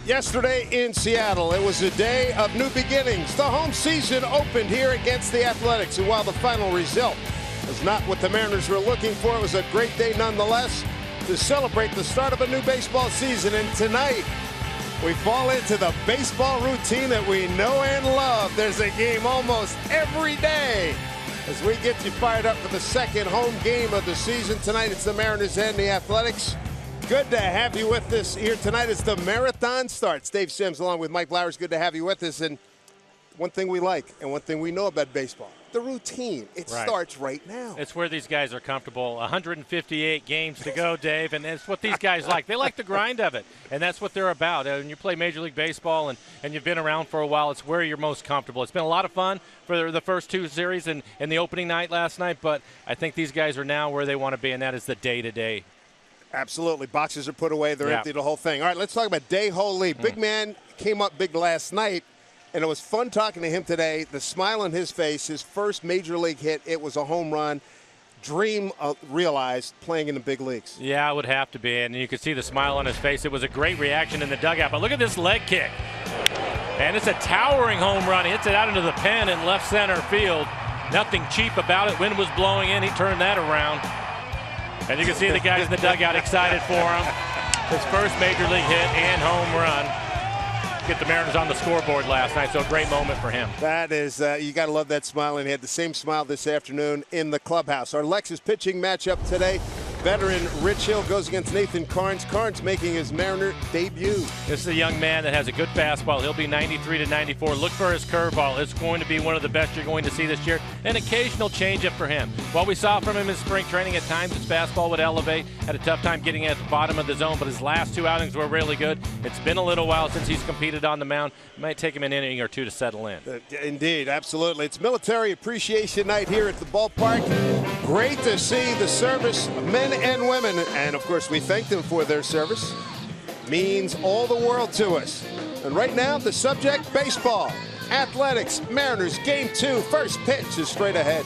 Yesterday in Seattle, it was a day of new beginnings. The home season opened here against the Athletics, and while the final result was not what the Mariners were looking for, it was a great day nonetheless to celebrate the start of a new baseball season. And tonight, we fall into the baseball routine that we know and love. There's a game almost every day as we get you fired up for the second home game of the season. Tonight, it's the Mariners and the Athletics. Good to have you with us here tonight as the marathon starts. Dave Sims along with Mike Blowers. Good to have you with us. And one thing we like and one thing we know about baseball, the routine. It starts right now. It's where these guys are comfortable. 158 games to go, Dave, and that's what these guys like. They like the grind of it, and that's what they're about. When you play Major League Baseball and you've been around for a while, it's where you're most comfortable. It's been a lot of fun for the first two series and the opening night last night, but I think these guys are now where they want to be, and that is the day-to-day. Absolutely. Boxes are put away. They're empty, the whole thing. All right, let's talk about Dae-Ho Lee. Big man came up big last night, and it was fun talking to him today. The smile on his face, his first major league hit, it was a home run. Dream realized playing in the big leagues. Yeah, it would have to be, and you could see the smile on his face. It was a great reaction in the dugout, but look at this leg kick. And it's a towering home run. He hits it out into the pen in left center field. Nothing cheap about it. Wind was blowing in. He turned that around. And you can see the guys in the dugout excited for him. His first major league hit and home run. Get the Mariners on the scoreboard last night, so a great moment for him. That is, you got to love that smile, and he had the same smile this afternoon in the clubhouse. Our Lexus pitching matchup today. Veteran Rich Hill goes against Nathan Carnes. Carnes making his Mariner debut. This is a young man that has a good fastball. He'll be 93 to 94. Look for his curveball. It's going to be one of the best you're going to see this year. An occasional changeup for him. What we saw from him in spring training, at times his fastball would elevate. Had a tough time getting at the bottom of the zone, but his last two outings were really good. It's been a little while since he's competed on the mound. It might take him an inning or two to settle in. Indeed, absolutely. It's Military Appreciation Night here at the ballpark. Great to see the service, men and women, and of course we thank them for their service. Means all the world to us. And right now, the subject, baseball. Athletics, Mariners, Game 2. First pitch is straight ahead.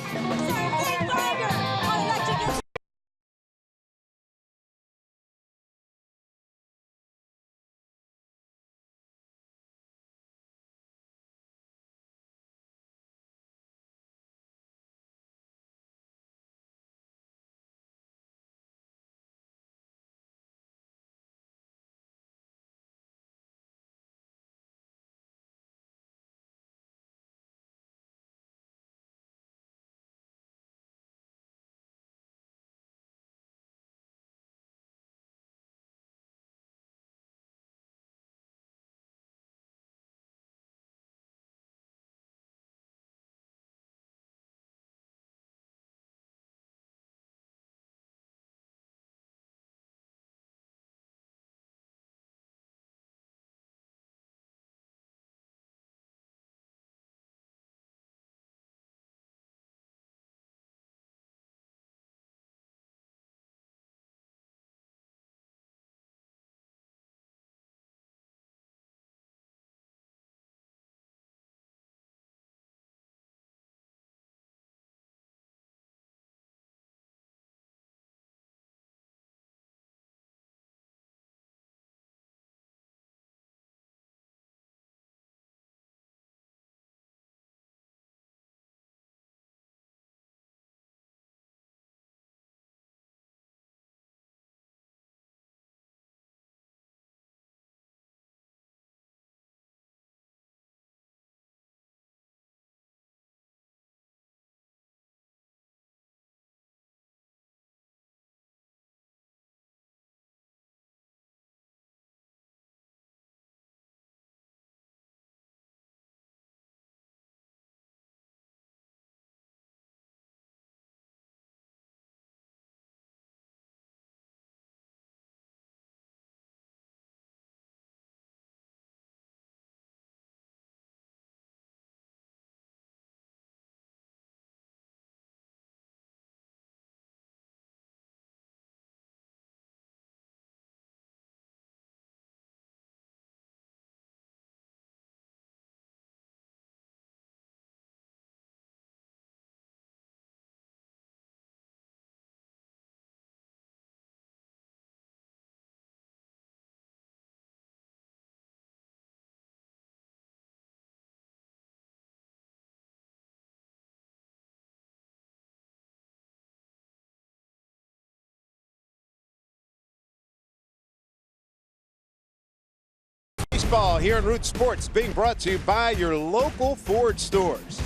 Baseball here in Root Sports, being brought to you by your local Ford stores.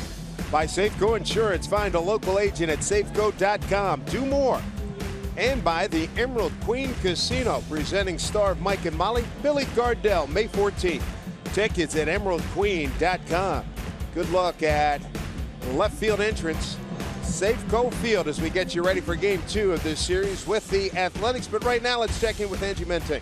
By Safeco Insurance, find a local agent at safeco.com. Do more. And by the Emerald Queen Casino, presenting star of Mike and Molly, Billy Gardell, May 14th. Tickets at emeraldqueen.com. Good luck at left field entrance, Safeco Field, as we get you ready for Game 2 of this series with the Athletics. But right now, let's check in with Angie Mente.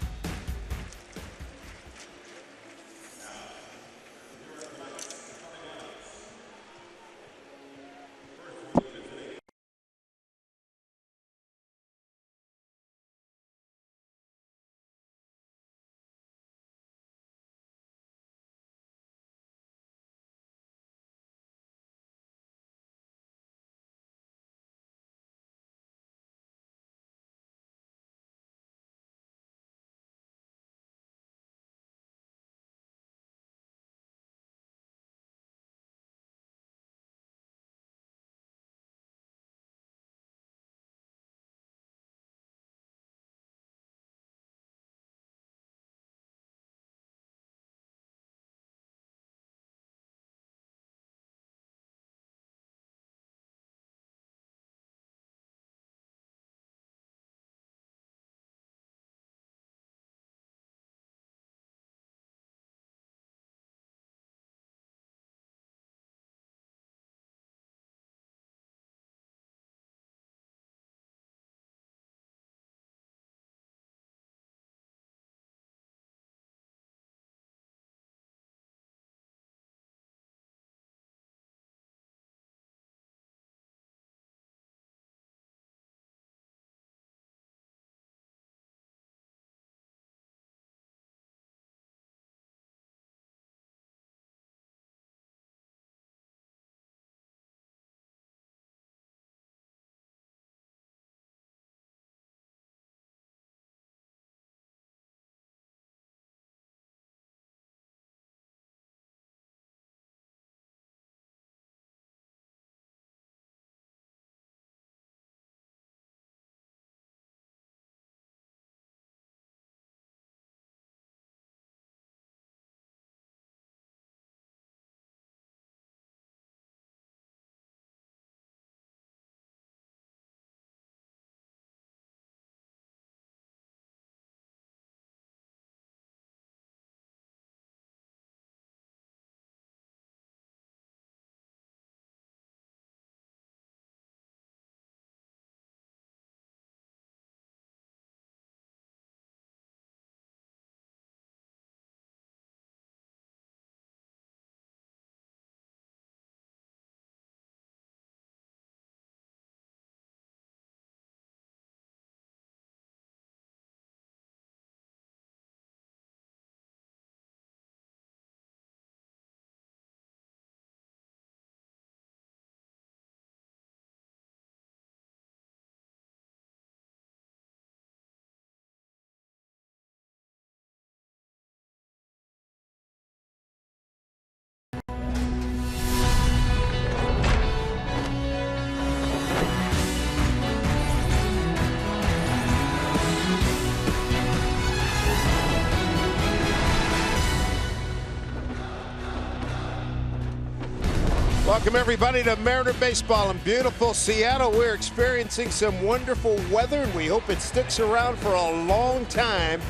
Welcome everybody to Mariner Baseball in beautiful Seattle. We're experiencing some wonderful weather, and we hope it sticks around for a long time.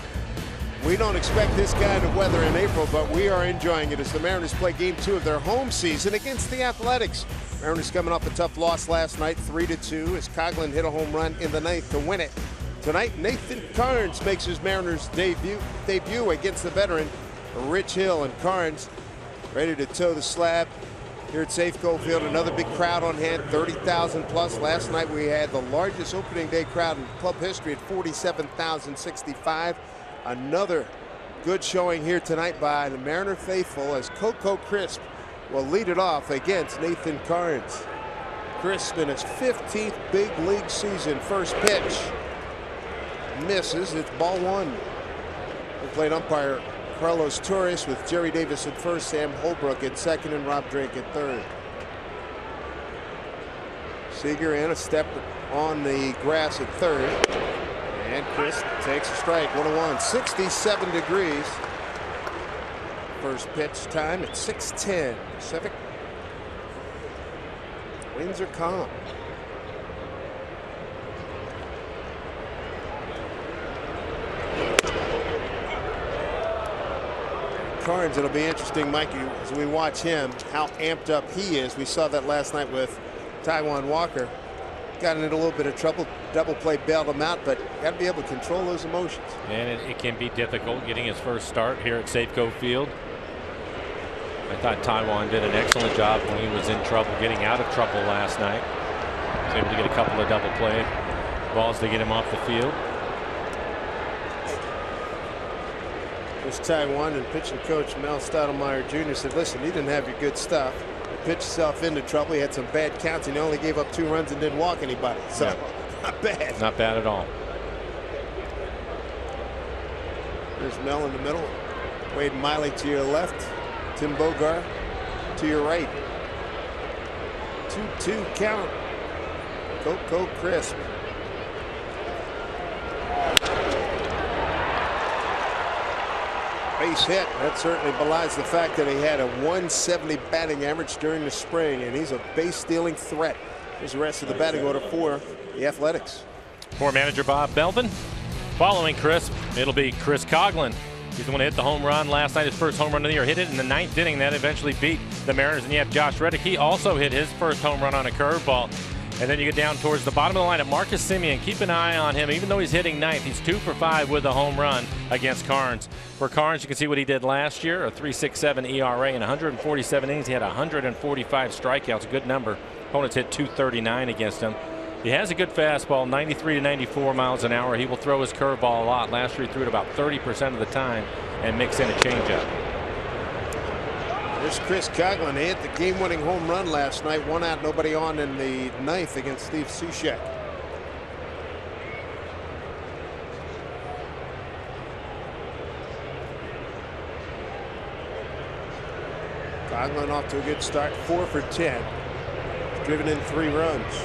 We don't expect this kind of weather in April, but we are enjoying it as the Mariners play Game 2 of their home season against the Athletics. Mariners coming off a tough loss last night, 3-2, as Coughlin hit a home run in the ninth to win it. Tonight, Nathan Carnes makes his Mariners debut against the veteran Rich Hill, and Carnes ready to toe the slab here at Safeco Field. Another big crowd on hand, 30,000 plus. Last night we had the largest opening day crowd in club history at 47,065. Another good showing here tonight by the Mariner faithful, as Coco Crisp will lead it off against Nathan Carnes. Crisp in his 15th big league season. First pitch misses. It's ball one. The plate umpire Carlos Torres, with Jerry Davis at first, Sam Holbrook at second, and Rob Drake at third. Seager in a step on the grass at third. And Crisp takes a strike, 1-1, 67 degrees. First pitch time at 6:10 Pacific. Winds are calm. Carnes, it'll be interesting, Mikey, as we watch him, how amped up he is. We saw that last night with Taijuan Walker. Got into a little bit of trouble. Double play bailed him out, but got to be able to control those emotions. And it can be difficult getting his first start here at Safeco Field. I thought Taijuan did an excellent job when he was in trouble, getting out of trouble last night. He was able to get a couple of double play balls to get him off the field. There's Taijuan, and pitching coach Mel Stottlemyre Jr. said, listen, you didn't have your good stuff. You pitched yourself into trouble. He had some bad counts, and he only gave up 2 runs and didn't walk anybody. So, yeah. Not bad. Not bad at all. There's Mel in the middle. Wade Miley to your left. Tim Bogar to your right. 2-2 count. Coco Crisp. Base hit. That certainly belies the fact that he had a 170 batting average during the spring, and he's a base stealing threat. There's the rest of the batting order for the Athletics. For manager Bob Belvin, following Crisp, it'll be Chris Coghlan. He's the one who hit the home run last night, his first home run of the year. Hit it in the 9th inning. That eventually beat the Mariners. And you have Josh Reddick. He also hit his first home run on a curveball. And then you get down towards the bottom of the lineup. Marcus Semien, keep an eye on him. Even though he's hitting 9th, he's 2 for 5 with a home run against Carnes. For Carnes, you can see what he did last year, a 3.67 ERA in 147 innings. He had 145 strikeouts, a good number. Opponents hit 239 against him. He has a good fastball, 93 to 94 miles an hour. He will throw his curveball a lot. Last year he threw it about 30% of the time and mix in a changeup. There's Chris Coghlan. He hit the game-winning home run last night. 1 out, nobody on in the 9th against Steve Sushek. Coghlan off to a good start, 4 for 10. He's driven in 3 runs.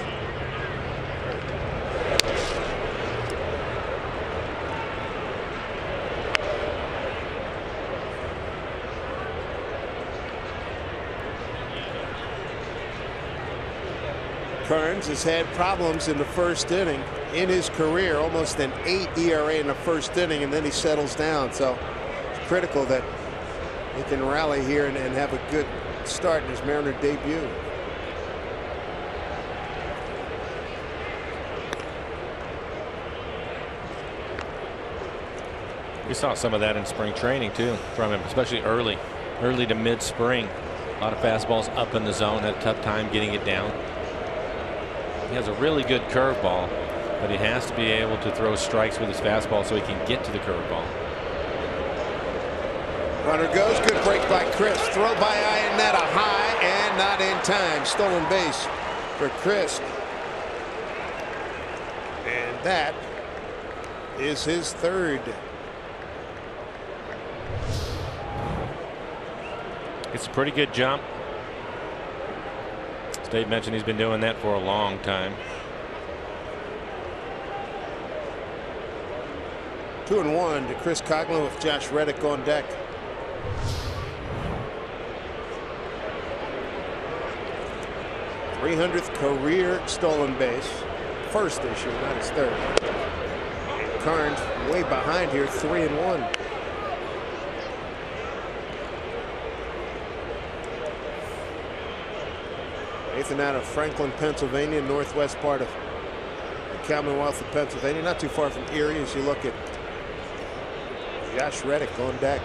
Carnes has had problems in the first inning in his career, almost an 8 ERA in the first inning, and then he settles down. So it's critical that he can rally here and have a good start in his Mariner debut. We saw some of that in spring training too from him, especially early to mid-spring. A lot of fastballs up in the zone, had a tough time getting it down. He has a really good curveball, but he has to be able to throw strikes with his fastball so he can get to the curveball. Runner goes, good break by Chris. Throw by Iannetta, high and not in time. Stolen base for Chris. And that is his 3rd. It's a pretty good jump. Dave mentioned he's been doing that for a long time. 2-1 to Chris Coghlan with Josh Reddick on deck. #300th career stolen base. First this year, not his 3rd. Carnes way behind here, 3-1. Nathan out of Franklin, Pennsylvania, northwest part of the Commonwealth of Pennsylvania, not too far from Erie as you look at Josh Reddick on deck.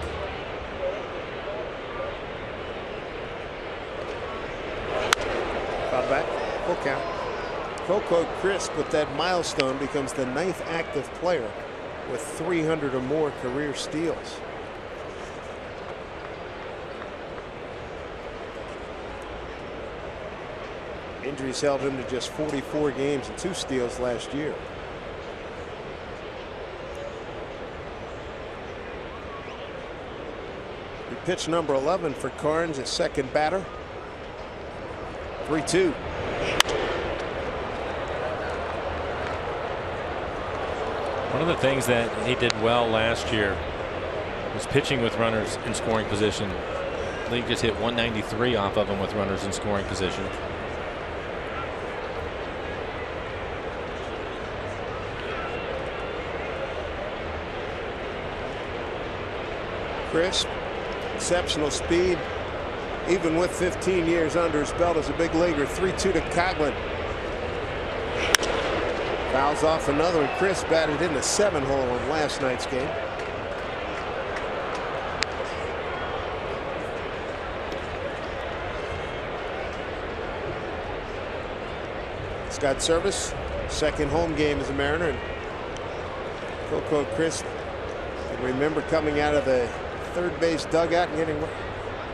Foul back, full count. Coco Crisp with that milestone becomes the 9th active player with 300 or more career steals. Injuries held him to just 44 games and 2 steals last year. We pitch number 11 for Carnes as second batter. 3-2. One of the things that he did well last year was pitching with runners in scoring position. League just hit 193 off of him with runners in scoring position. Crisp, exceptional speed, even with 15 years under his belt as a big leaguer. 3-2 to Coghlan. Fouls off another, and Crisp batted in the 7-hole in last night's game. He's got service. Second home game as a Mariner. And Coco Crisp, I remember coming out of the third base dugout and getting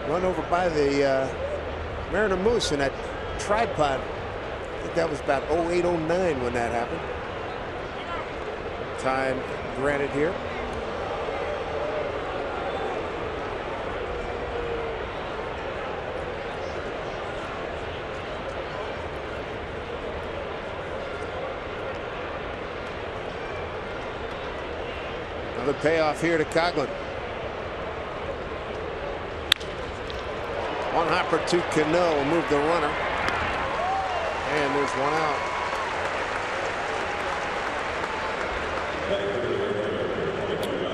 run over by the Mariner Moose in that tripod. I think that was about 08-09 when that happened. Time granted here. Another payoff here to Coghlan. One hopper to Cano will move the runner. And there's one out.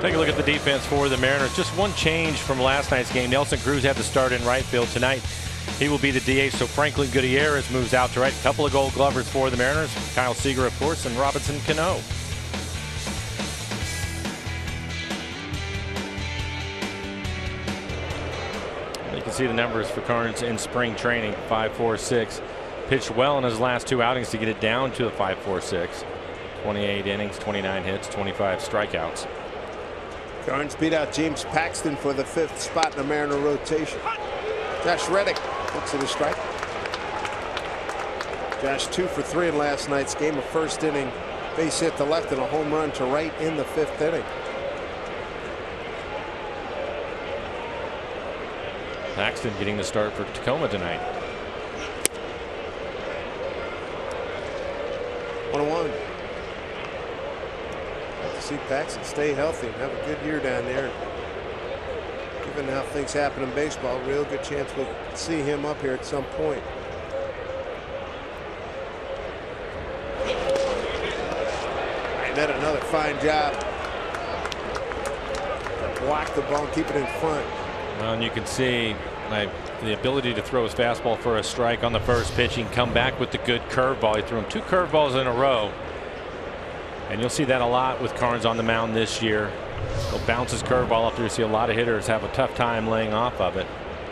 Take a look at the defense for the Mariners. Just one change from last night's game. Nelson Cruz had to start in right field tonight. He will be the DH. So Franklin Gutierrez moves out to right. A couple of Gold Glovers for the Mariners. Kyle Seager, of course, and Robinson Cano. You can see the numbers for Carnes in spring training. 5.46. Pitched well in his last two outings to get it down to a 5.46. 28 innings, 29 hits, 25 strikeouts. Carnes beat out James Paxton for the 5th spot in the Mariner rotation. Josh Reddick looks at a strike. Josh 2 for 3 in last night's game. A first inning base hit to left and a home run to right in the 5th inning. Paxton getting the start for Tacoma tonight. 1-1. See Paxton stay healthy and have a good year down there. Given how things happen in baseball, real good chance we'll see him up here at some point. And then another fine job. Block the ball and keep it in front. Well, and you can see the ability to throw his fastball for a strike on the first pitch. He can come back with the good curveball. He threw him 2 curveballs in a row. And you'll see that a lot with Carnes on the mound this year. He'll bounce his curveball up there. You see a lot of hitters have a tough time laying off of it.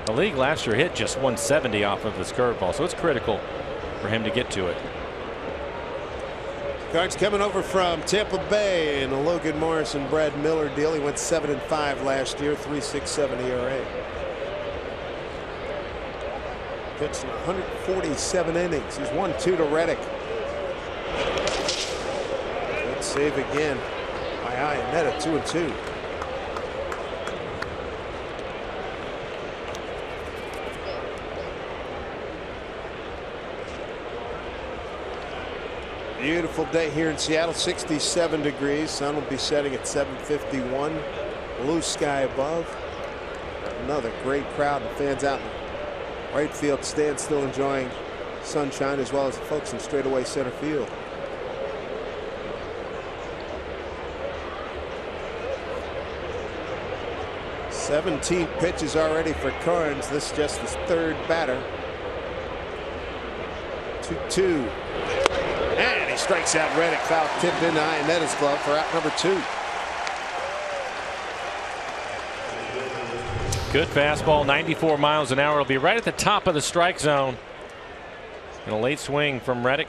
The league last year hit just 170 off of his curveball, so it's critical for him to get to it. Carnes coming over from Tampa Bay in a Logan Morris and Brad Miller deal. He went 7-5 last year, 3.67 ERA. Pitched in 147 innings. He's 1-2 to Reddick. Good save again by Iannetta, 2-2. Beautiful day here in Seattle, 67 degrees. Sun will be setting at 7:51. Blue sky above. Another great crowd of fans out in the right field stand, still enjoying sunshine, as well as the folks in straightaway center field. Seventeen pitches already for Carnes. This is just his third batter. 2-2. And he strikes out Reddick. Foul tipped into Iannetta's glove for out number 2. Good fastball, 94 miles an hour. It'll be right at the top of the strike zone. And a late swing from Reddick.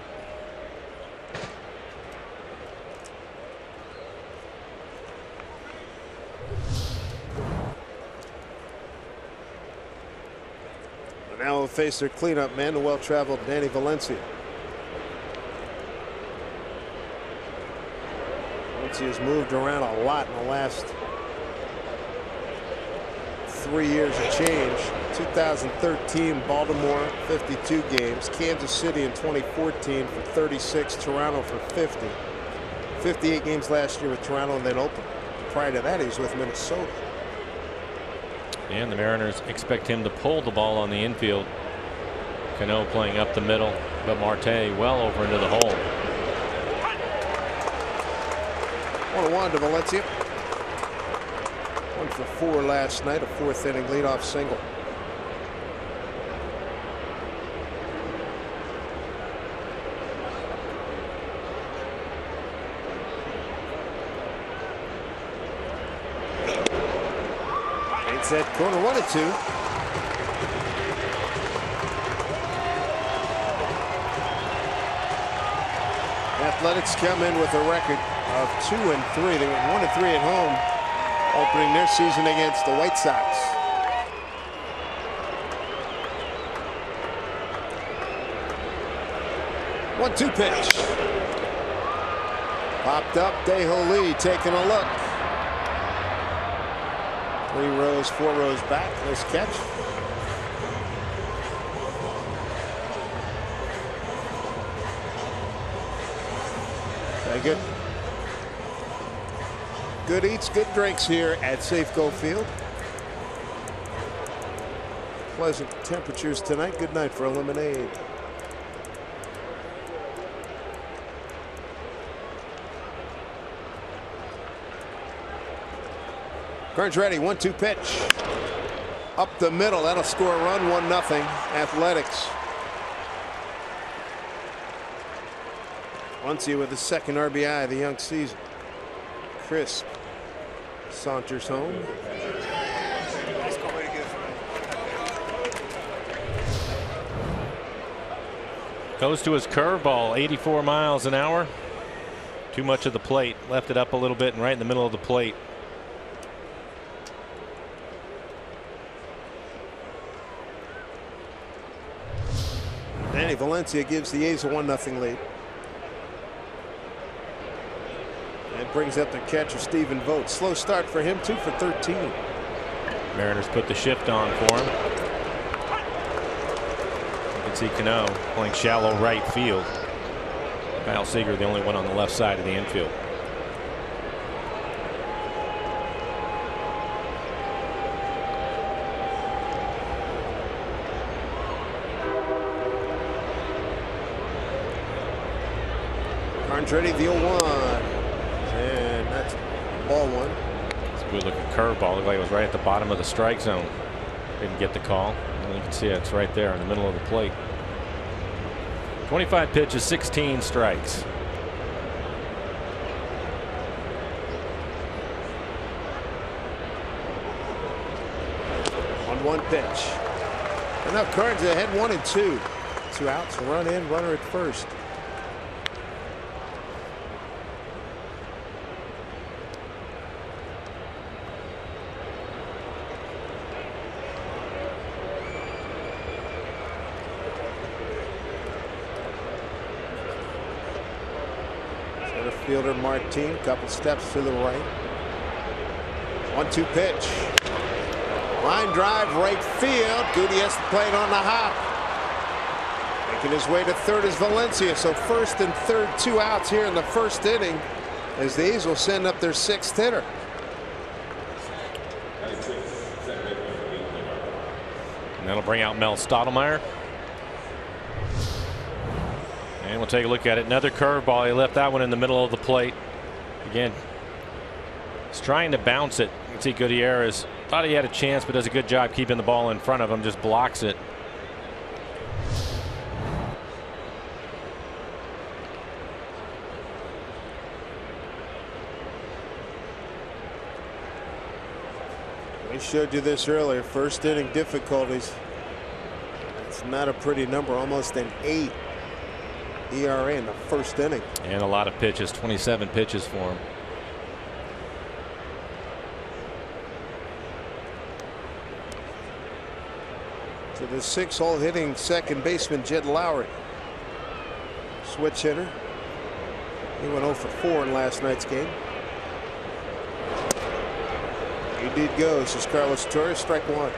And now will face their cleanup man, the well-traveled Danny Valencia. He has moved around a lot in the last 3 years of change. 2013 Baltimore 52 games, Kansas City in 2014 for 36, Toronto for 50, 58 games last year with Toronto, and then Oakland. Prior to that he was with Minnesota. And the Mariners expect him to pull the ball on the infield. Cano playing up the middle, but Marte well over into the hole. 1-1 to Valencia. 1 for 4 last night, a 4th inning leadoff single. It's that corner, 1-2. Athletics come in with a record of 2-3. They went 1-3 at home, opening their season against the White Sox. One-two pitch. Popped up. Lee taking a look. 3 rows, 4 rows back. Nice catch. Very good. Good eats, good drinks here at Safeco Field. Pleasant temperatures tonight. Good night for a lemonade. Burns ready. 1-2 pitch. Up the middle. That'll score a run. 1-0. Athletics. Valencia with the 2nd RBI of the young season. Crisp saunters home. Goes to his curveball, 84 miles an hour. Too much of the plate. Left it up a little bit and right in the middle of the plate. Danny Valencia gives the A's a 1-0 lead. And brings up the catcher Stephen Vogt. Slow start for him, 2 for 13. Mariners put the shift on for him. You can see Cano playing shallow right field. Kyle Seager the only one on the left side of the infield. Ready, the 0-1. And that's ball 1. It's a good looking curveball. Looked like it was right at the bottom of the strike zone. Didn't get the call. And you can see it's right there in the middle of the plate. 25 pitches, 16 strikes. On 1 pitch. And now Cards ahead 1-2. 2 outs, run in, runner at first. Fielder Martin, couple steps to the right. 1-2 pitch. Line drive, right field. Goody has to play it on the hop. Making his way to 3rd is Valencia. So 1st and 3rd, 2 outs here in the 1st inning, as the A's will send up their 6th hitter. And that'll bring out Mel Stottlemyre. And we'll take a look at it. Another curveball. He left that one in the middle of the plate. Again, he's trying to bounce it. You can see Gutierrez thought he had a chance, but does a good job keeping the ball in front of him. Just blocks it. We showed you this earlier. 1st inning difficulties. It's not a pretty number. Almost an 8. ERA in the 1st inning. And a lot of pitches, 27 pitches for him. To the 6-hole hitting 2nd baseman Jed Lowry. Switch hitter. He went 0 for 4 in last night's game. He did go. This is Carlos Torres, strike 1.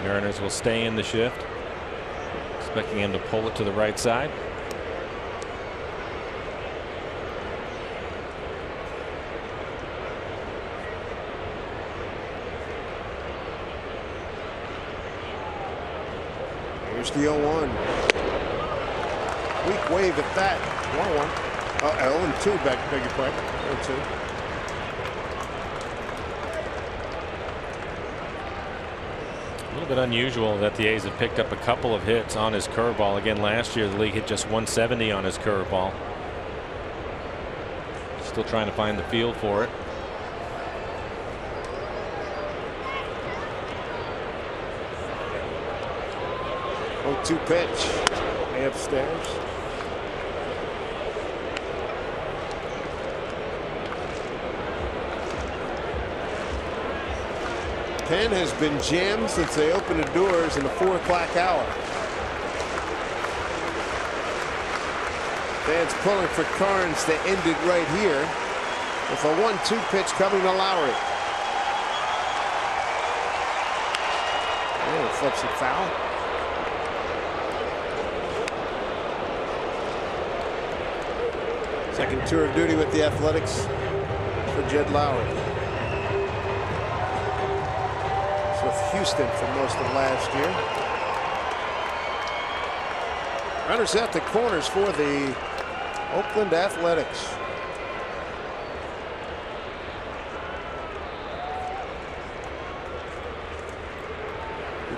Mariners will stay in the shift. Expecting him to pull it to the right side. Yastrzemski 0-1. Weak wave at that. 1-1. 0-2. Beg your pardon. 0-2. A little bit unusual that the A's have picked up a couple of hits on his curveball. Again, last year the league hit just 170 on his curveball. Still trying to find the field for it. Oh, 2 pitch. Way upstairs. Pen has been jammed since they opened the doors in the 4 o'clock hour. Fans pulling for Carnes to end it right here with a 1-2 pitch coming to Lowry. Oh, flips it foul. Second tour of duty with the Athletics for Jed Lowry. With Houston for most of last year. Runners at the corners for the Oakland Athletics.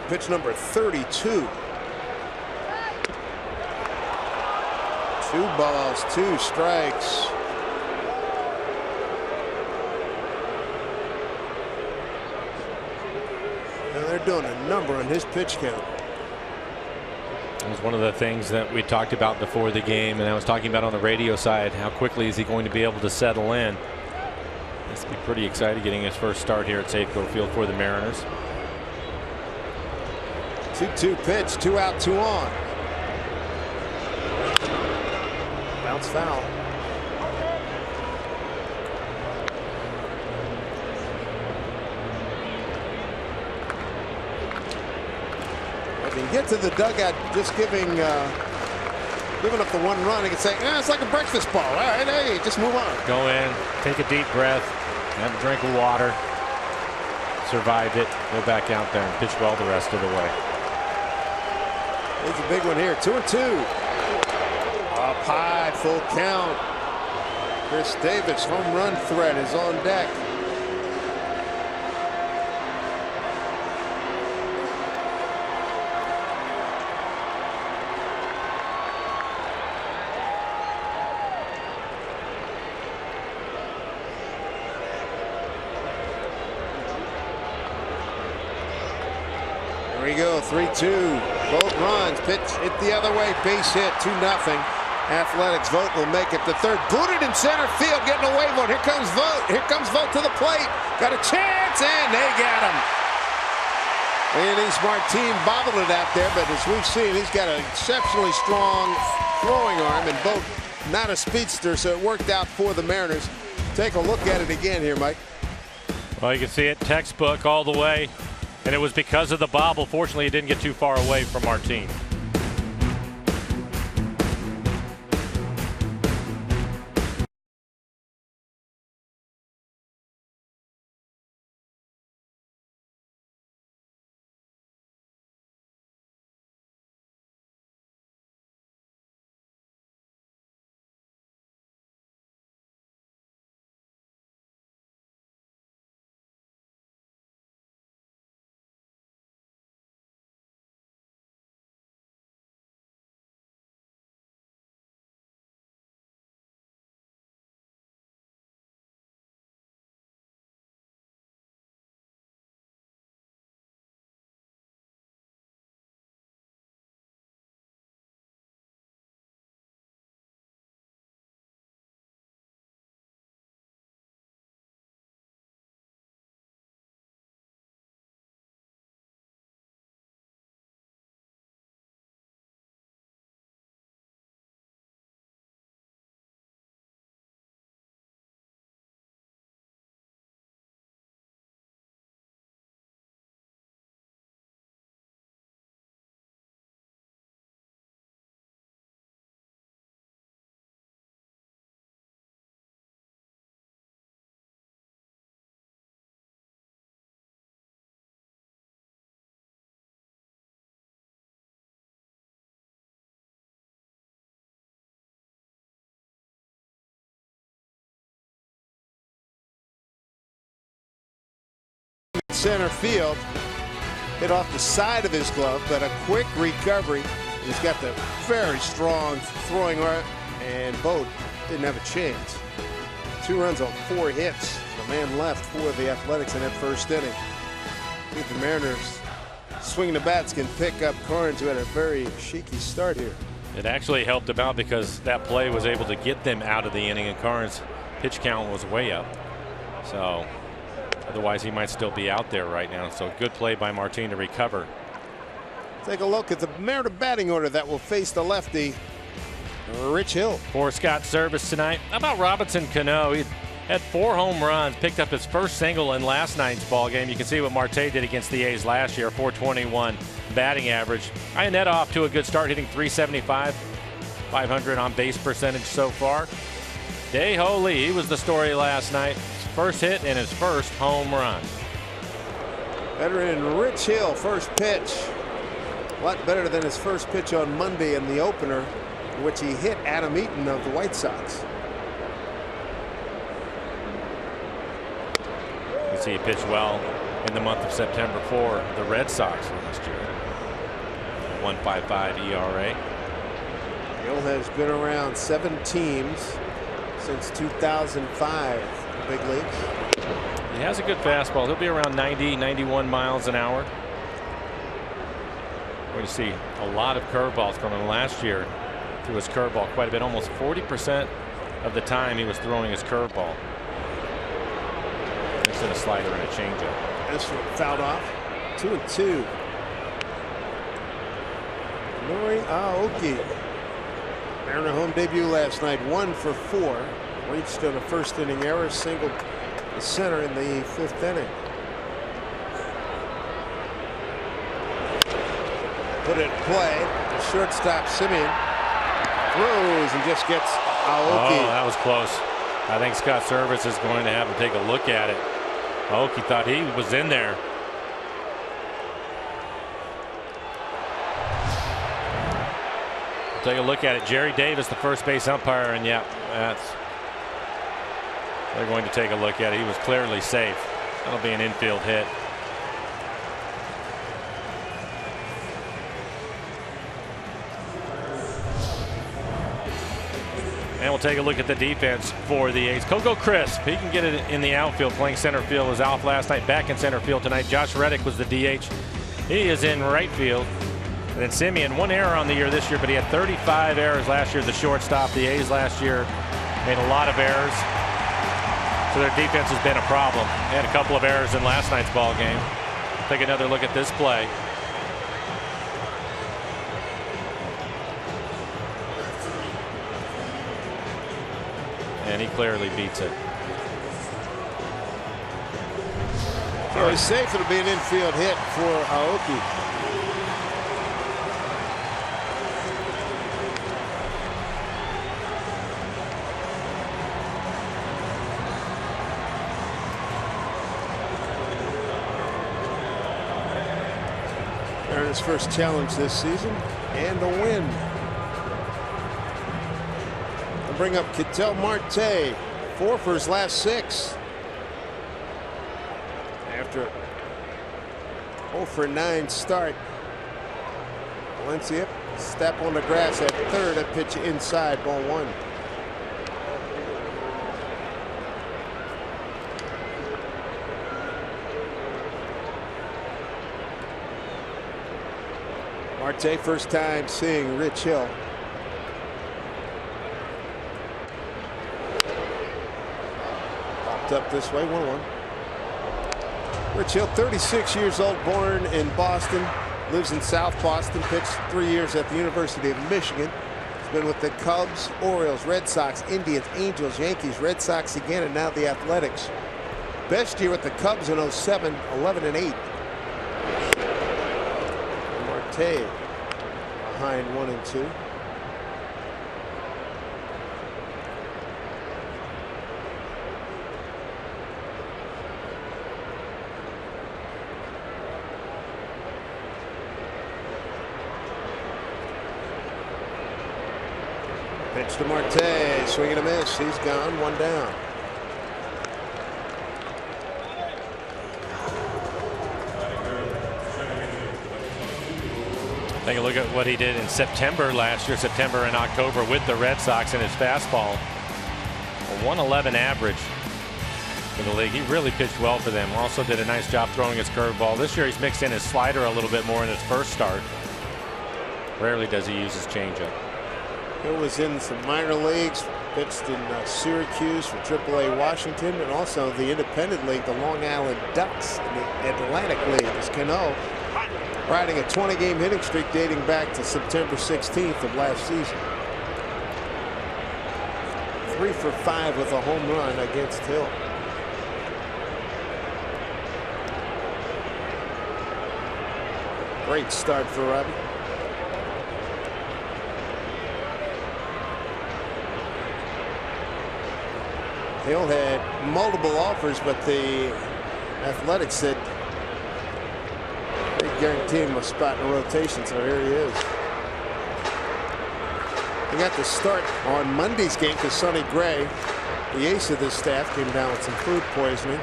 Pitch number 32. 2 balls, 2 strikes. They're doing a number on his pitch count. It was one of the things that we talked about before the game, and I was talking about on the radio side. How quickly is he going to be able to settle in? This will be pretty exciting getting his first start here at Safeco Field for the Mariners. 2-2 pitch, 2 out, 2 on. Bounce foul. Get to the dugout just giving up the 1 run. He can say, it's like a breakfast ball. All right, hey, just move on. Go in, take a deep breath, have a drink of water, survive it, go back out there and pitch well the rest of the way. It's a big one here. 2-2. Up high, full count. Chris Davis, home run threat is on deck. Here we go, 3-2. Vogt runs, pitch hit the other way, base hit, 2-0. Athletics. Vogt will make it to third. Booted in center field, getting a wave on. Here comes Vogt. Here comes Vogt to the plate. Got a chance, and they got him. Andy Martin bobbled it out there, but as we've seen, he's got an exceptionally strong throwing arm, and Vogt not a speedster, so it worked out for the Mariners. Take a look at it again here, Mike. Well, you can see it textbook all the way, and it was because of the bobble. Fortunately, it didn't get too far away from Martin. center field. Hit off the side of his glove, but a quick recovery. He's got the very strong throwing arm, and Boat didn't have a chance. 2 runs on 4 hits. The man left for the Athletics in that first inning. I think the Mariners swinging the bats can pick up Carnes, who had a very shaky start here. It actually helped him out because that play was able to get them out of the inning, and Carnes' pitch count was way up. So otherwise he might still be out there right now. So good play by Martin to recover. Take a look at the Mariner batting order that will face the lefty, Rich Hill. For Scott Service tonight. How about Robinson Cano? He had 4 home runs, picked up his first single in last night's ball game. You can see what Marte did against the A's last year, 421 batting average. Iannetta off to a good start, hitting .375, 500 on base percentage so far. Dae-Ho Lee, he was the story last night. His first hit and his first home run. Veteran Rich Hill, first pitch. A lot better than his first pitch on Monday in the opener, in which he hit Adam Eaton of the White Sox. You see he pitched well in the month of September for the Red Sox last year. 1.55 ERA. Hill has been around 7 teams since 2005, the big leagues. He has a good fastball. He'll be around 90, 91 miles an hour. We're going to see a lot of curveballs from him. Last year threw his curveball quite a bit. Almost 40% of the time he was throwing his curveball instead of a slider and a changeup. This one fouled off. 2-2. Nori Aoki. Mariner home debut last night, 1 for 4. Reached on a first inning error, singled the center in the 5th inning. Put it in play. The shortstop Simeon throws and just gets Aoki. Oh, that was close. I think Scott Service is going to have him take a look at it. Aoki thought he was in there. Take a look at it. Jerry Davis, the first base umpire, and yeah, they're going to take a look at it. He was clearly safe. That'll be an infield hit. And we'll take a look at the defense for the A's. Coco Crisp, he can get it in the outfield, playing center field. Was off last night, back in center field tonight. Josh Reddick was the DH. He is in right field. And then Simeon, 1 error on the year this year, but he had 35 errors last year. The shortstop, the A's last year made a lot of errors. So their defense has been a problem. They had a couple of errors in last night's ball game. Take another look at this play. And he clearly beats it. So he's safe. It'll be an infield hit for Aoki. His first challenge this season and a win. I'll bring up Ketel Marte, 4 for his last 6. After a 0 for 9 start. Valencia step on the grass at third, a pitch inside, ball 1. Marte, first time seeing Rich Hill. Popped up this way, 1-1. Rich Hill, 36 years old, born in Boston, lives in South Boston, pitched 3 years at the University of Michigan. He's been with the Cubs, Orioles, Red Sox, Indians, Angels, Yankees, Red Sox again, and now the Athletics. Best year with the Cubs in 07, 11-8. Marte behind 1-2. Pitch to Marte, swing and a miss. He's gone, 1 down. Take a look at what he did in September last year, September and October with the Red Sox in his fastball. A 111 average for the league. He really pitched well for them. Also did a nice job throwing his curveball. This year he's mixed in his slider a little bit more in his first start. Rarely does he use his changeup. He was in some minor leagues, pitched in Syracuse for AAA Washington, and also the independent league, the Long Island Ducks, in the Atlantic League. As Cano riding a 20-game hitting streak dating back to September 16th of last season. 3 for 5 with a home run against Hill. Great start for Robbie. Hill had multiple offers, but the Athletics said they guarantee him a spot in the rotation, so here he is. He got the start on Monday's game because Sonny Gray, the ace of this staff, came down with some food poisoning.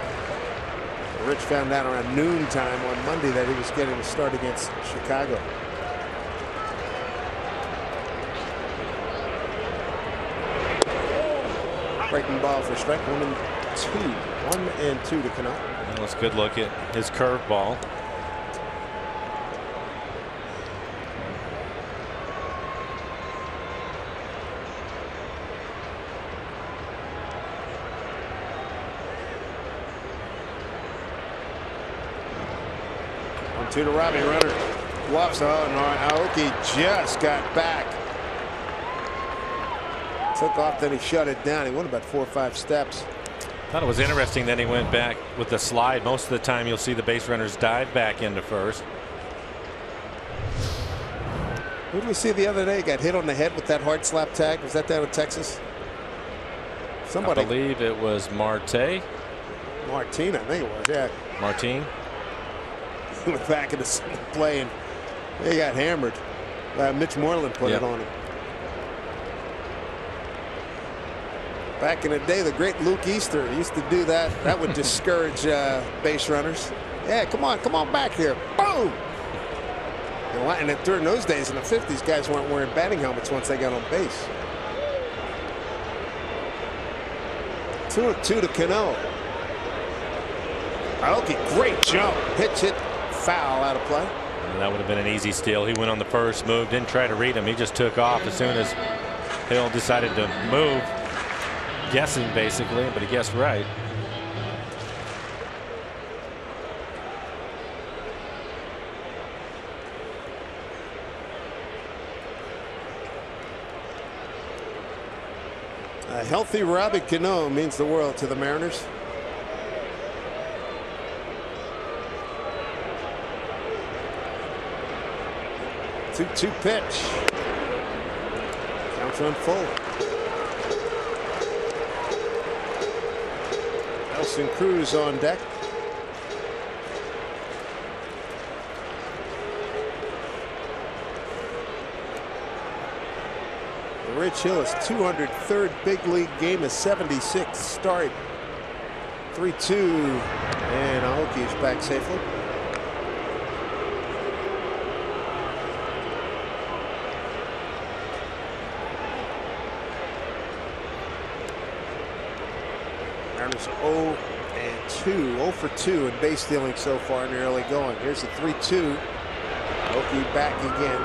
Rich found out around noon time on Monday that he was getting a start against Chicago. Breaking ball for strike 1 and 2. 1 and 2 to Cano. Well, let's good look at his curveball. To the Robbie, runner walks on. Aoki just got back. Took off, then he shut it down. He went about 4 or 5 steps. Thought it was interesting that he went back with the slide. Most of the time you'll see the base runners dive back into first. Who did we see the other day got hit on the head with that hard slap tag? Was that down in Texas? Somebody. I believe it was Martin, I think it was. Yeah. Martin. Went back in the single play and they got hammered. Mitch Moreland put it on him. Back in the day, the great Luke Easter used to do that. That would discourage base runners. Yeah, come on back here. Boom! And then during those days in the 50s, guys weren't wearing batting helmets once they got on base. 2-2 to Cano. Aoki, great jump. Hit. Foul out of play. And that would have been an easy steal. He went on the first move, didn't try to read him. He just took off as soon as Hill decided to move, guessing basically, but he guessed right. A healthy Robbie Cano means the world to the Mariners. 2-2 pitch. Counts on full. Nelson Cruz on deck. Rich Hill is 203rd big league game, a 76 start. 3-2, and Aoki is back safely. Mariners 0 and 2, 0 for 2 in base stealing so far in the early going. Here's the 3-2. Aoki back again.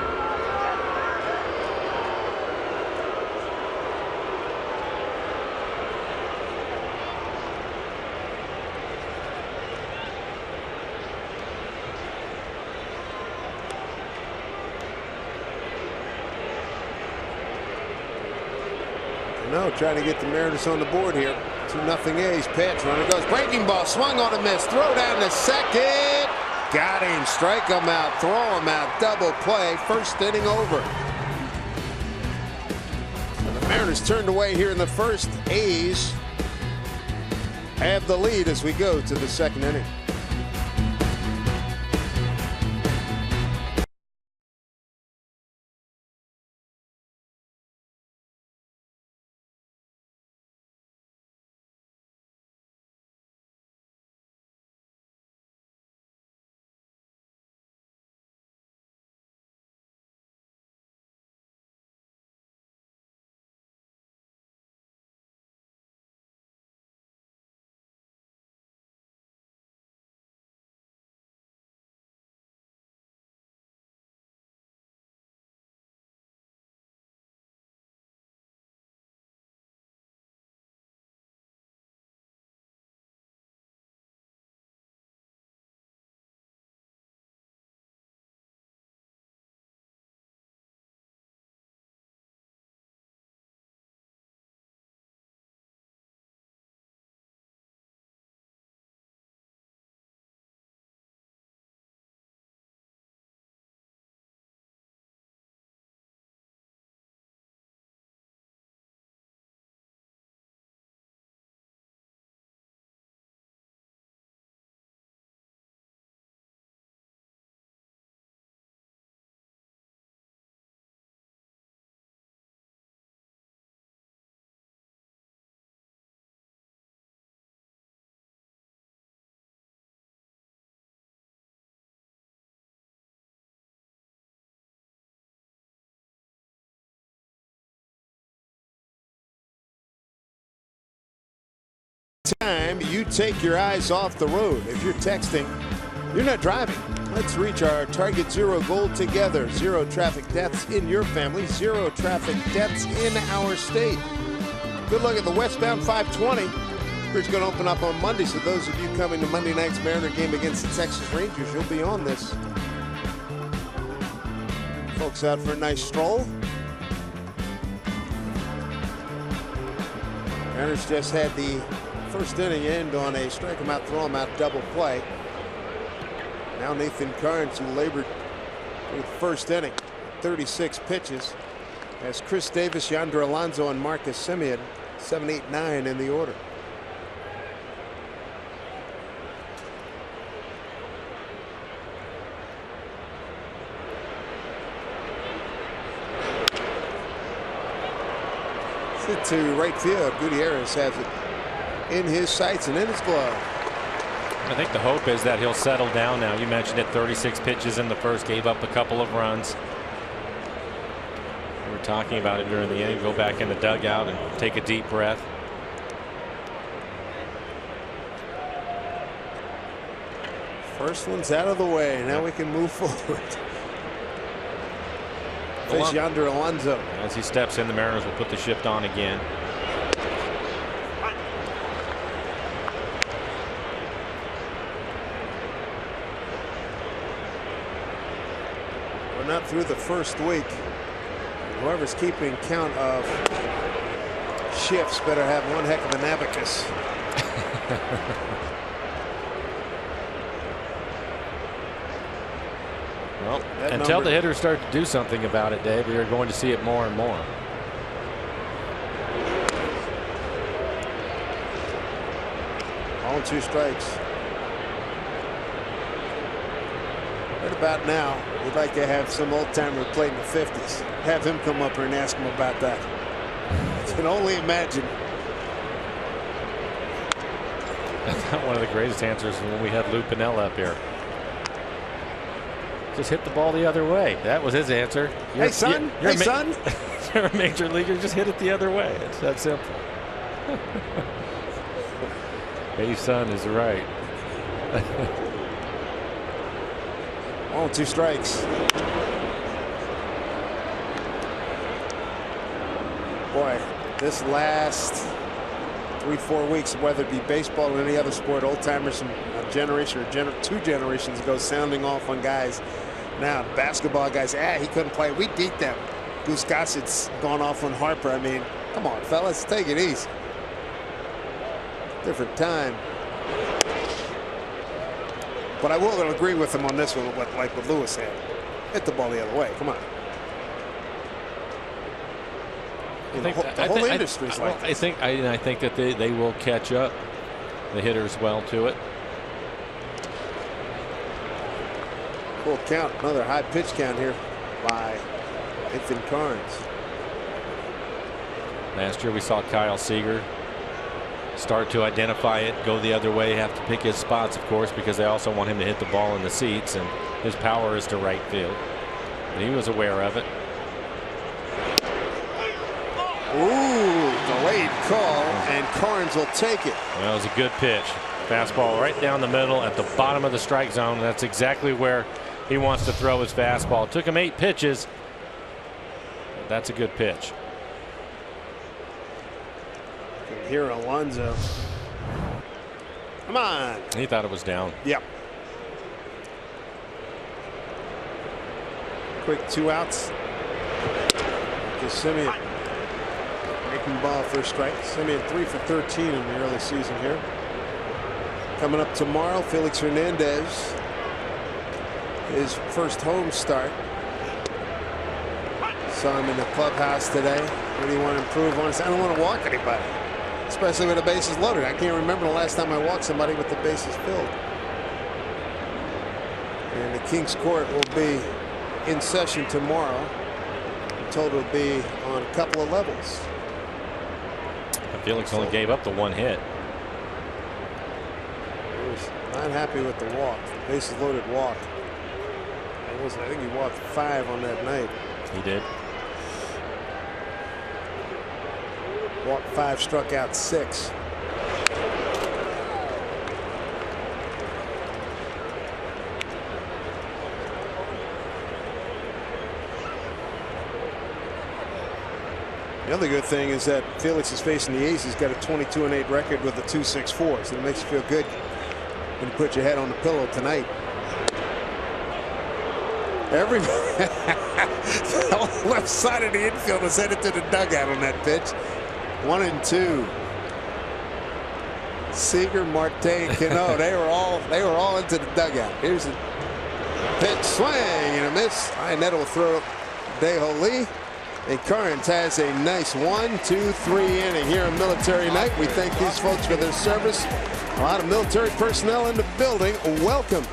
No, trying to get the Mariners on the board here. 2-0 A's. Pitch. Runner goes. Breaking ball. Swung on a miss. Throw down to second. Got him. Strike him out. Throw him out. Double play. First inning over. And the Mariners turned away here in the first. A's have the lead as we go to the second inning. time you take your eyes off the road. If you're texting, you're not driving. Let's reach our target zero goal together. Zero traffic deaths in your family. Zero traffic deaths in our state. Good luck at the westbound 520. It's going to open up on Monday, so those of you coming to Monday night's Mariner game against the Texas Rangers, you'll be on this. Folks out for a nice stroll. Mariners just had the first inning end on a strike him out, throw him out double play. Now Nathan Carnes, who labored through the first inning, 36 pitches, as Chris Davis, Yonder Alonso, and Marcus Semien, 7, 8, 9 in the order. Hit to right field. Gutierrez has it in his sights and in his glove. I think the hope is that he'll settle down now. You mentioned it, 36 pitches in the first, gave up a couple of runs. We were talking about it during the inning. Go back in the dugout and take a deep breath. First one's out of the way. Now we can move forward. Face Yonder Alonso. As he steps in, the Mariners will put the shift on again. We're not through the first week. Whoever's keeping count of shifts better have one heck of an abacus. Well, until the hitters start to do something about it, Dave, you're going to see it more and more. All 2 strikes. Right about now, we'd like to have some old timer who played in the 50s. Have him come up here and ask him about that. I can only imagine. That's not one of the greatest answers when we had Lou Piniella up here. Just hit the ball the other way. That was his answer. Hey, son. Hey, son. You're a major leaguer. Just hit it the other way. It's that simple. Hey, son is right. 2 strikes. Boy, this last 3-4 weeks, whether it be baseball or any other sport, old timers from a generation or 2 generations ago sounding off on guys. Now basketball guys, he couldn't play. We beat them. Goose Gossett's gone off on Harper. I mean, come on, fellas, take it easy. Different time. But I will agree with him on this one, like what Lewis said. Hit the ball the other way. Come on. The whole industry's like this. I think that they will catch up, the hitters, well to it. Full count. Another high pitch count here by Nathan Carnes. Last year we saw Kyle Seager start to identify it, go the other way, have to pick his spots, of course, because they also want him to hit the ball in the seats, and his power is to right field. And he was aware of it. Ooh, delayed call, and Carnes will take it. Well, it was a good pitch. Fastball right down the middle at the bottom of the strike zone. That's exactly where he wants to throw his fastball. It took him 8 pitches. That's a good pitch. Here, Alonso. Come on. He thought it was down. Yep. Quick 2 outs. To Semien. Breaking ball, first strike. Semien 3 for 13 in the early season here. Coming up tomorrow, Felix Hernandez. His first home start. Saw him in the clubhouse today. What do you want to improve on? I don't want to walk anybody, especially with the bases loaded. I can't remember the last time I walked somebody with the bases filled. And the King's Court will be in session tomorrow. I'm told it'll be on a couple of levels. Felix only gave up the 1 hit. He was not happy with the walk, bases loaded walk. I think he walked 5 on that night. He did. Walked 5, struck out 6. The other good thing is that Felix is facing the A's. He's got a 22-8 record with a 2.64, so it makes you feel good when you put your head on the pillow tonight. Everybody, the left side of the infield is headed to the dugout on that pitch. 1-2. Seager, Marte, and Cano, they were all into the dugout. Here's a pitch, swing and a miss. Iannetta will throw DeJoly. And Currens has a nice 1-2-3 inning here on Military Night. We thank these folks for their service. A lot of military personnel in the building. Welcome.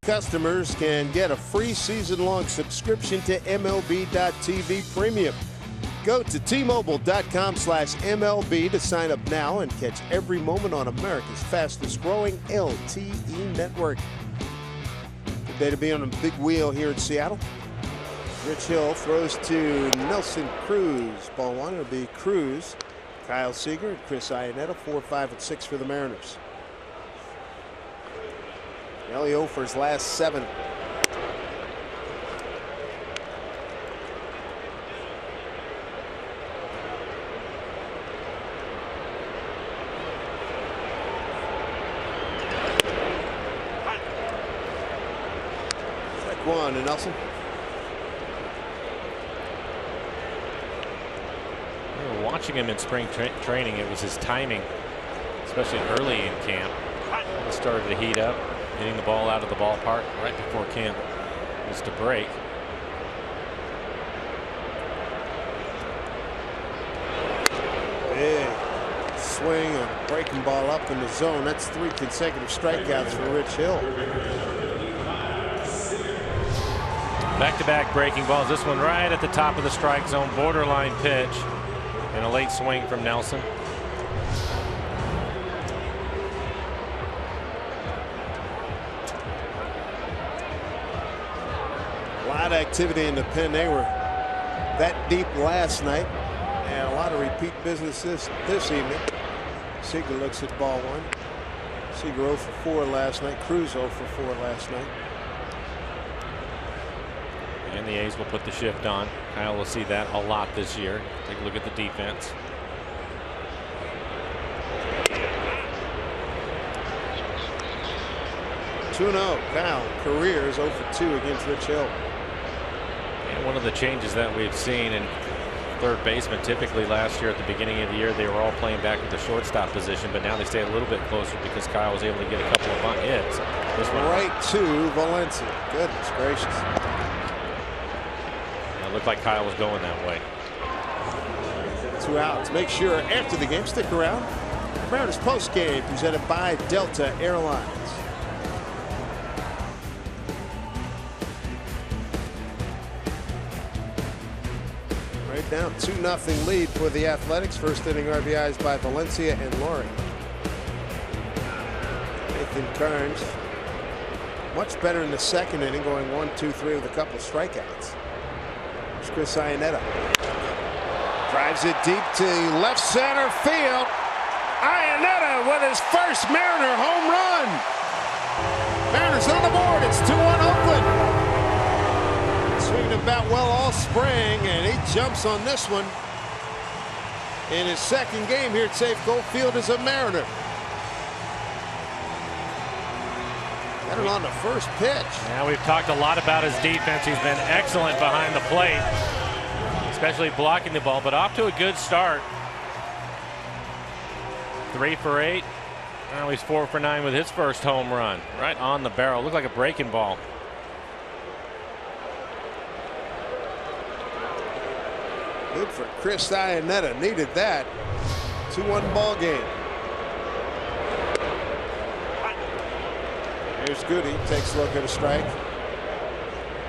Customers can get a free season-long subscription to MLB.TV Premium. Go to T-Mobile.com/MLB to sign up now and catch every moment on America's fastest-growing LTE network. Good day to be on a big wheel here in Seattle. Rich Hill throws to Nelson Cruz. Ball one, it'll be Cruz, Kyle Seager, and Chris Iannetta. 4, 5, and 6 for the Mariners. Elio for his last 7. Strike one to Nelson. We were watching him in spring training. It was his timing, especially early in camp. He started to heat up. Hitting the ball out of the ballpark right before camp was to break. Big swing, a breaking ball up in the zone. That's 3 consecutive strikeouts for Rich Hill. Back-to-back breaking balls. This one right at the top of the strike zone, borderline pitch, and a late swing from Nelson. A lot of activity in the pen. They were that deep last night, and a lot of repeat business this evening. Seager looks at ball one. Seager 0 for 4 last night. Cruz 0 for 4 last night. And the A's will put the shift on. Kyle will see that a lot this year. Take a look at the defense. Kyle career is 0 for 2 against Rich Hill. And one of the changes that we've seen in third baseman, typically last year at the beginning of the year they were all playing back at the shortstop position, but now they stay a little bit closer because Kyle was able to get a couple of bunt hits. This one right to Valencia. Goodness gracious. It looked like Kyle was going that way. 2 outs. Make sure after the game, stick around. Mariners post game presented by Delta Airlines. Right now, 2-0 lead for the Athletics. First inning RBIs by Valencia and Laurie. Nathan Carnes much better in the second inning, going 1-2-3 with a couple strikeouts. Here's Chris Iannetta. Drives it deep to left center field. Iannetta with his first Mariner home run. Mariners on the board. It's 2-1 Oakland. Swinging about well all spring, and he jumps on this one in his second game here at Safeco Field as a Mariner. Got it on the first pitch. Yeah, we've talked a lot about his defense. He's been excellent behind the plate, especially blocking the ball, but off to a good start. 3 for 8. Now he's 4 for 9 with his first home run. Right on the barrel. Looked like a breaking ball. Good for Chris Iannetta. Needed that. 2-1 ball game. Here's Goody. Takes a look at a strike.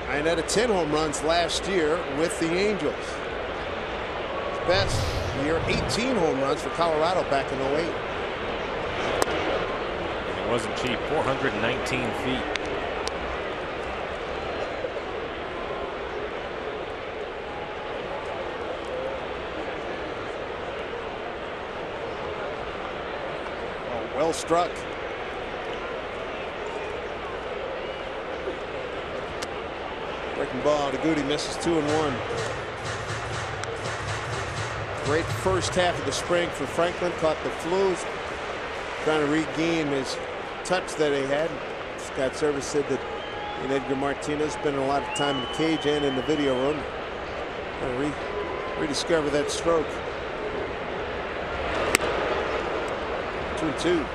Iannetta 10 home runs last year with the Angels. His best year, 18 home runs for Colorado back in 08. It wasn't cheap. 419 feet. Well struck. Breaking ball to Goody, misses 2-1. Great first half of the spring for Franklin. Caught the flus, trying to regain his touch that he had. Scott Service said that Edgar Martinez spending a lot of time in the cage and in the video room, trying to rediscover that stroke. 2-2.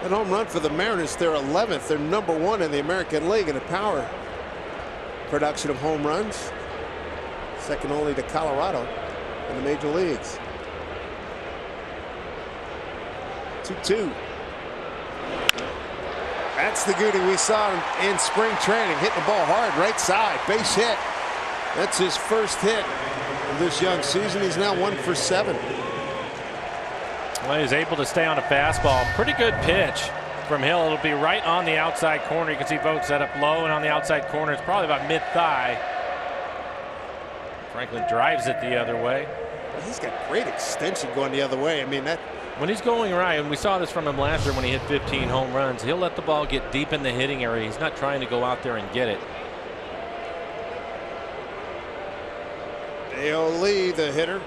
That home run for the Mariners, their 11th. They're #1 in the American League in a power production of home runs. Second only to Colorado in the major leagues. 2-2. That's the Goody we saw in spring training. Hitting the ball hard, right side, base hit. That's his first hit of this young season. He's now 1 for 7. Well, he's able to stay on a fastball. Pretty good pitch from Hill. It'll be right on the outside corner. You can see Vogt set up low and on the outside corner. It's probably about mid-thigh. Franklin drives it the other way. He's got great extension going the other way. I mean, that when he's going right, and we saw this from him last year when he hit 15 home runs, he'll let the ball get deep in the hitting area. He's not trying to go out there and get it. Dale Lee, the hitter.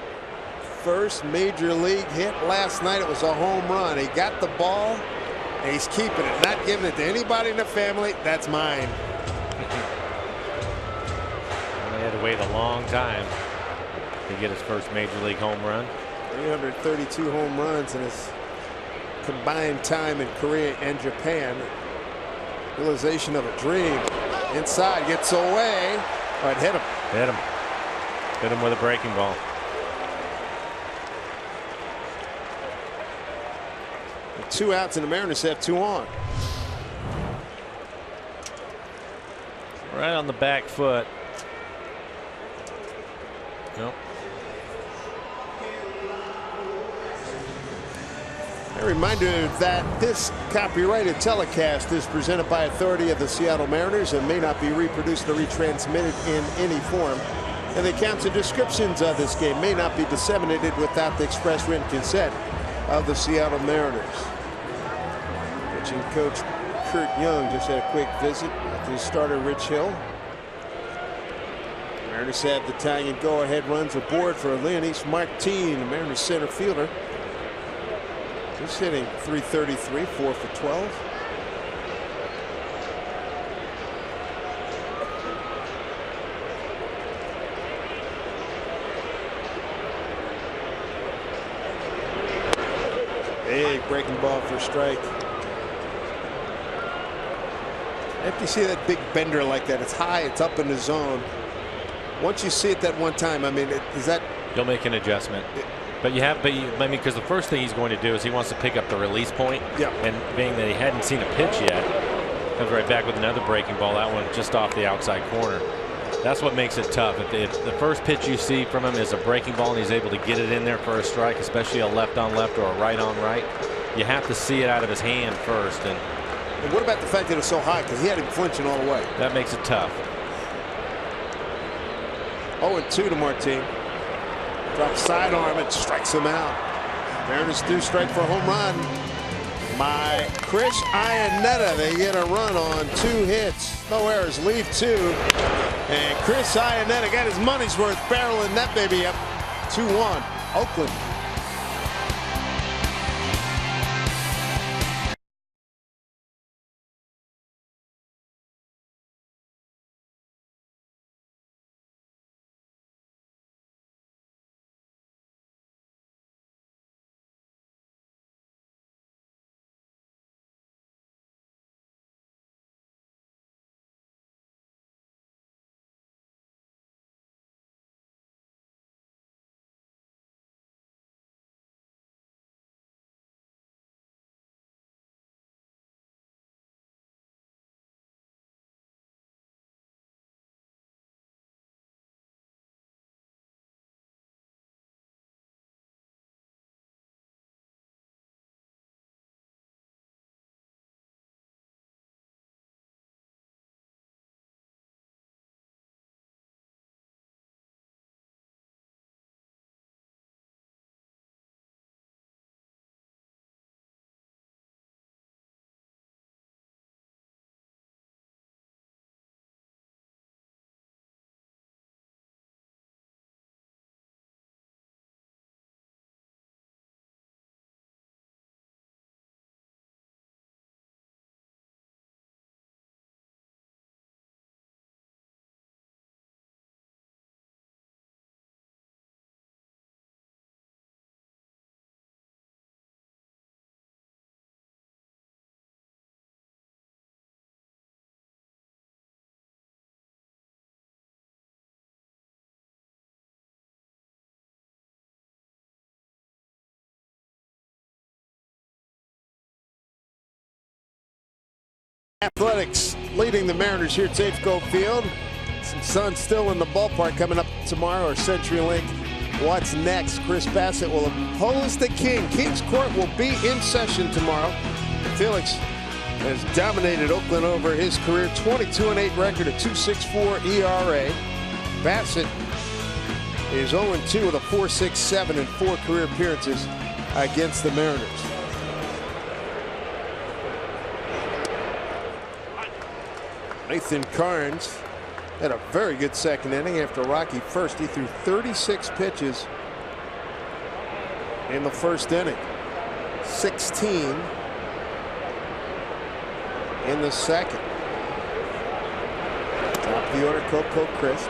First major league hit last night. It was a home run. He got the ball, and he's keeping it, not giving it to anybody in the family. That's mine. He had to wait a long time to get his first major league home run. 332 home runs in his combined time in Korea and Japan. Realization of a dream. Inside, gets away. All right, hit him. Hit him. Hit him with a breaking ball. With 2 outs, and the Mariners have 2 on. Right on the back foot. Nope. A reminder that this copyrighted telecast is presented by authority of the Seattle Mariners and may not be reproduced or retransmitted in any form. And the accounts and descriptions of this game may not be disseminated without the express written consent of the Seattle Mariners. Pitching coach Kurt Young just had a quick visit with his starter Rich Hill. Mariners have the tying and go-ahead runs aboard for Leonys Martin, the Mariners center fielder. He's hitting .333, 4 for 12. Big breaking ball for a strike. After you see that big bender like that, it's high, it's up in the zone. Once you see it that one time, I mean, is that? You'll make an adjustment. I mean, because the first thing he's going to do is he wants to pick up the release point. Yeah. And being that he hadn't seen a pitch yet, Comes right back with another breaking ball. That one just off the outside corner. That's what makes it tough. If the first pitch you see from him is a breaking ball and he's able to get it in there for a strike, especially a left on left or a right on right, you have to see it out of his hand first. And what about the fact that it's so high? Because he had him flinching all the way. That makes it tough. 0-2 to Martin. Drops sidearm and strikes him out. Mariners do strike for a home run by Chris Iannetta. They get a run on 2 hits. No errors, lead 2. And Chris Iannetta got his money's worth barreling that baby up. 2-1, Oakland. Athletics leading the Mariners here at Safeco Field. Some sun still in the ballpark. Coming up tomorrow, or CenturyLink. What's next? Chris Bassett will oppose the King. King's Court will be in session tomorrow. Felix has dominated Oakland over his career. 22-8 record, a 2.64 ERA. Bassett is 0-2 with a 4.67 in 4 career appearances against the Mariners. Nathan Carnes had a very good second inning after Rocky first. He threw 36 pitches in the first inning. 16 in the second. Top of the order, Coco Crisp.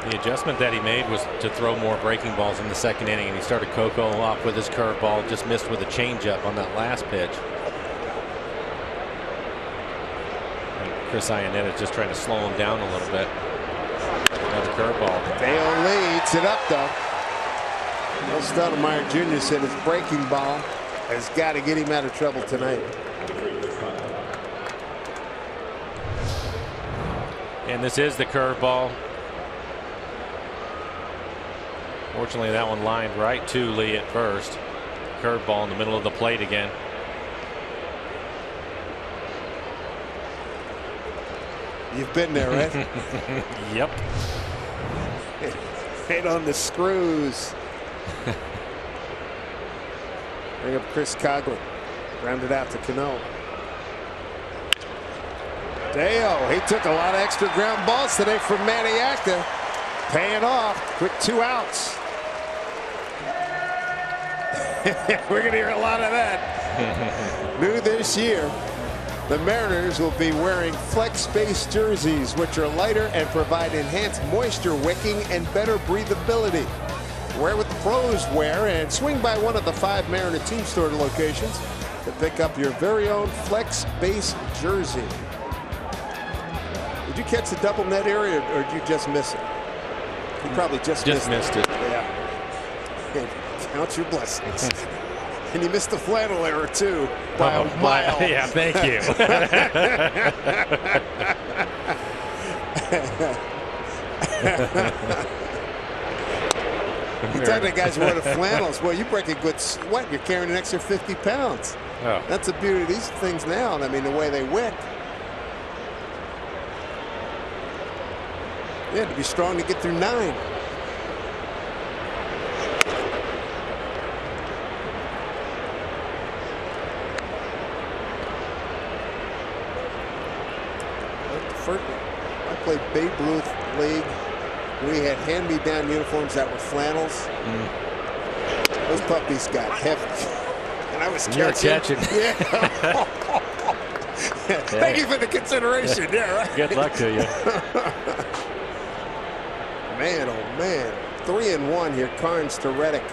The adjustment that he made was to throw more breaking balls in the second inning, and he started Coco off with his curveball, just missed with a changeup on that last pitch. Chris Iannetta just trying to slow him down a little bit. Another curveball. Dale leads it up though. Bill Stoudemire Jr. said his breaking ball has got to get him out of trouble tonight. And this is the curveball. Fortunately, that one lined right to Lee at first. Curveball in the middle of the plate again. You've been there, right? Yep. Hit on the screws. Bring up Chris Coghlan. Rounded out to Cano. Deo, he took a lot of extra ground balls today from Maniacta. Paying off. Quick 2 outs. We're going to hear a lot of that. New this year, the Mariners will be wearing flex base jerseys, which are lighter and provide enhanced moisture wicking and better breathability. Wear what the pros wear and swing by one of the 5 Mariner team store locations to pick up your very own flex base jersey. Did you catch the double net area, or did you just miss it? You probably just missed it. Yeah. Count your blessings. And you missed the flannel error too by a mile. Yeah, thank you. You talk to guys who wear the flannels. Well, you break a good sweat. You're carrying an extra 50 pounds. Oh. That's the beauty of these things now. I mean, the way they wick. Yeah, to be strong to get through 9. I played Babe Ruth League. We had hand-me-down uniforms that were flannels. Those puppies got heavy. And I was catching. Yeah. Thank you for the consideration. Yeah, right. Good luck to you. Man, oh man. 3-1 here. Carnes to Reddick.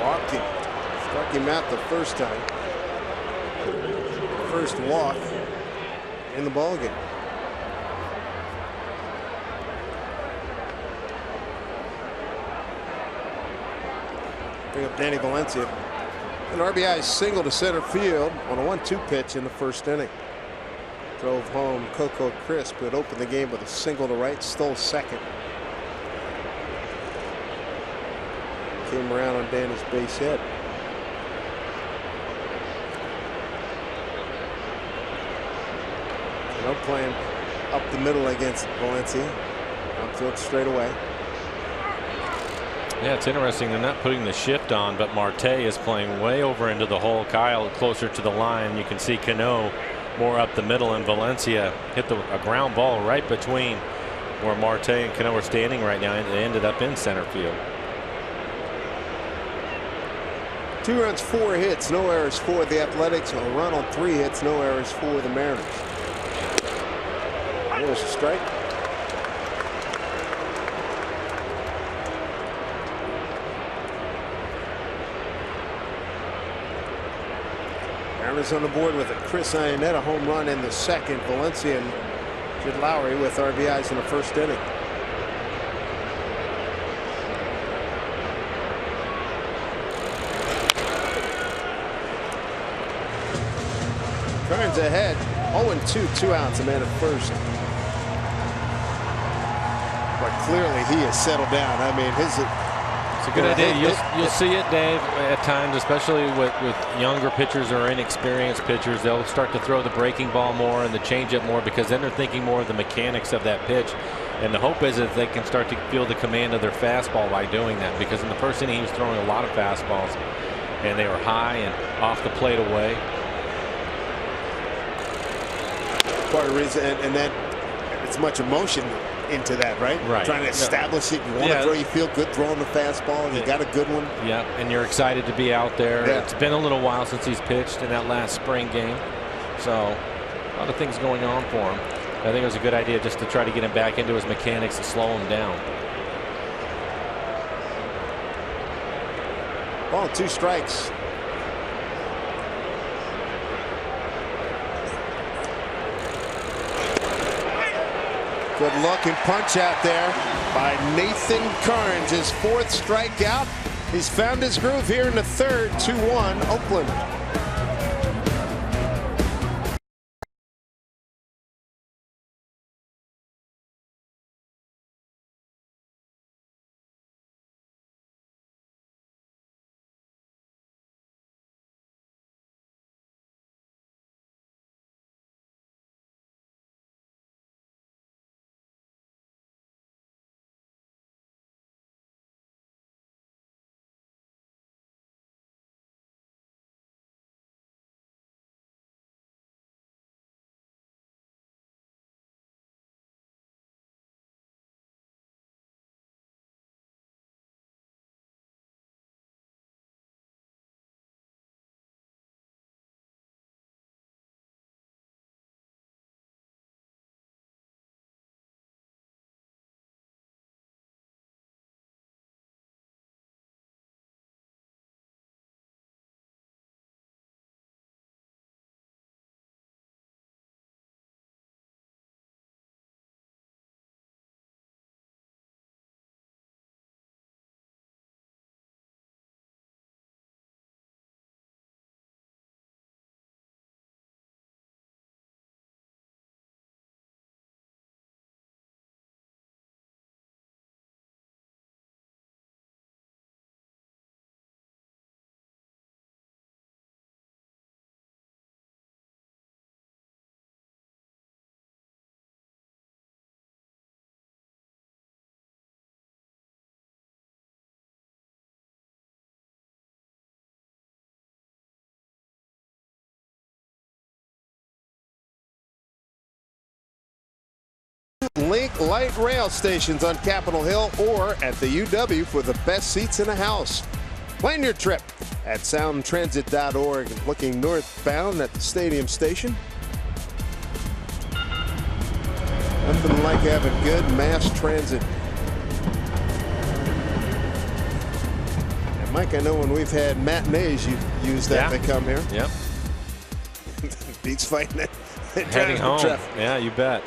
Walking. Struck him out the first time. First walk in the ballgame. Bring up Danny Valencia. An RBI single to center field on a 1-2 pitch in the first inning. Drove home Coco Crisp, who had opened the game with a single to right, stole second. Came around on Danny's base hit. No playing up the middle against Valencia. Outfield straight away. Yeah, it's interesting. They're not putting the shift on, but Marte is playing way over into the hole. Kyle closer to the line. You can see Cano more up the middle, and Valencia hit a ground ball right between where Marte and Cano are standing right now, and it ended up in center field. 2 runs, 4 hits, no errors for the Athletics. A run on 3 hits, no errors for the Mariners. There's a strike. Mariners on the board with a Chris Iannetta home run in the second. Valencia and Jed Lowry with RBIs in the first inning. Carnes ahead. 0-2, 2 outs, a man at first. But clearly he has settled down. I mean, it's a good idea. You'll see it, Dave, at times, especially with younger pitchers or inexperienced pitchers. They'll start to throw the breaking ball more and the changeup more, because then they're thinking more of the mechanics of that pitch. And the hope is that they can start to feel the command of their fastball by doing that, because in the first inning he was throwing a lot of fastballs, and they were high and off the plate away. Part of the reason, and that it's much emotion into that, right? Right. Trying to establish it. You want to throw. You feel good throwing the fastball. You got a good one. Yeah, and you're excited to be out there. Yeah. It's been a little while since he's pitched in that last spring game, so a lot of things going on for him. I think it was a good idea just to try to get him back into his mechanics and slow him down. Ball, 2 strikes. Good looking punch out there by Nathan Carnes. His 4th strikeout. He's found his groove here in the 3rd. 2-1 Oakland. Link Light Rail stations on Capitol Hill or at the UW for the best seats in the house. Plan your trip at soundtransit.org. Looking northbound at the stadium station. Nothing like having good mass transit. And Mike, I know when we've had matinees, you use that to come here. Yep. Beats fighting it. Heading home. Yeah, you bet.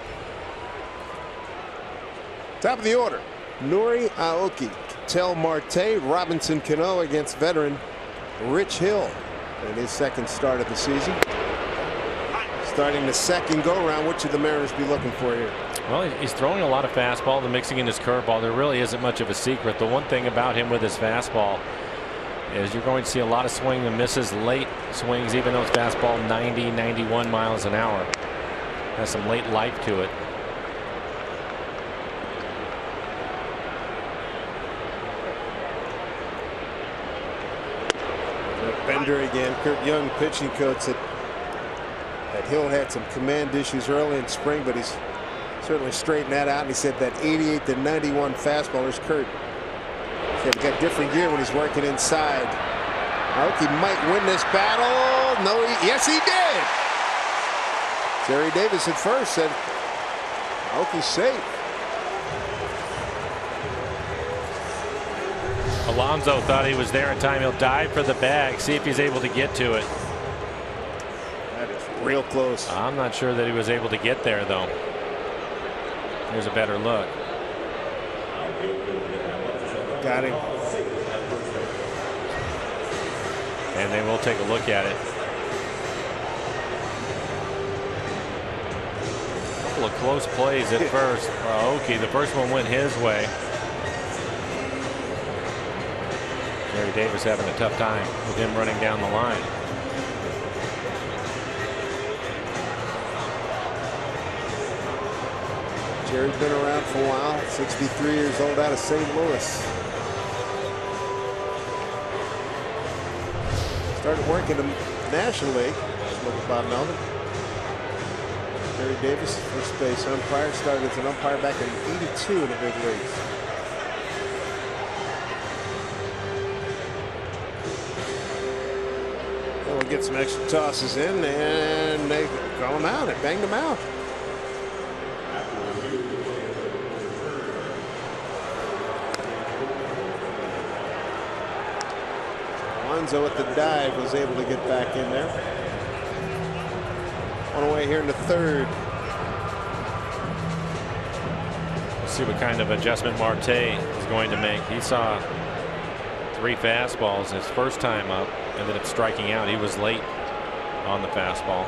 Top of the order. Nori Aoki, Ketel Marte, Robinson Cano against veteran Rich Hill in his second start of the season. Starting the second go-around, what should the Mariners be looking for here? Well, he's throwing a lot of fastball and mixing in his curveball. There really isn't much of a secret. The one thing about him with his fastball is you're going to see a lot of swing and misses, late swings, even though it's fastball 90, 91 miles an hour. Has some late life to it. Bender again. Kurt Young, pitching coach, that Hill had some command issues early in spring, but he's certainly straightened that out. And he said that 88 to 91 fastball. There's Kurt. He said he got different gear when he's working inside. Aoki might win this battle. No, yes, he did. Jerry Davis at first said Aoki's safe. Alonso thought he was there in time. He'll dive for the bag, see if he's able to get to it. That is real close. I'm not sure that he was able to get there, though. Here's a better look. Got him. And they will take a look at it. A couple of close plays at first for Aoki. The first one went his way. Jerry Davis having a tough time with him running down the line. Jerry's been around for a while. 63 years old, out of St. Louis. Started working in the National League. Look at Bob Melvin. Jerry Davis, first base umpire, started as an umpire back in '82 in the big leagues. We'll get some extra tosses in, and they call them out. They banged them out. Alonso at the dive was able to get back in there. On the way here in the third. Let's see what kind of adjustment Marte is going to make. He saw 3 fastballs his first time up, ended up striking out. He was late on the fastball.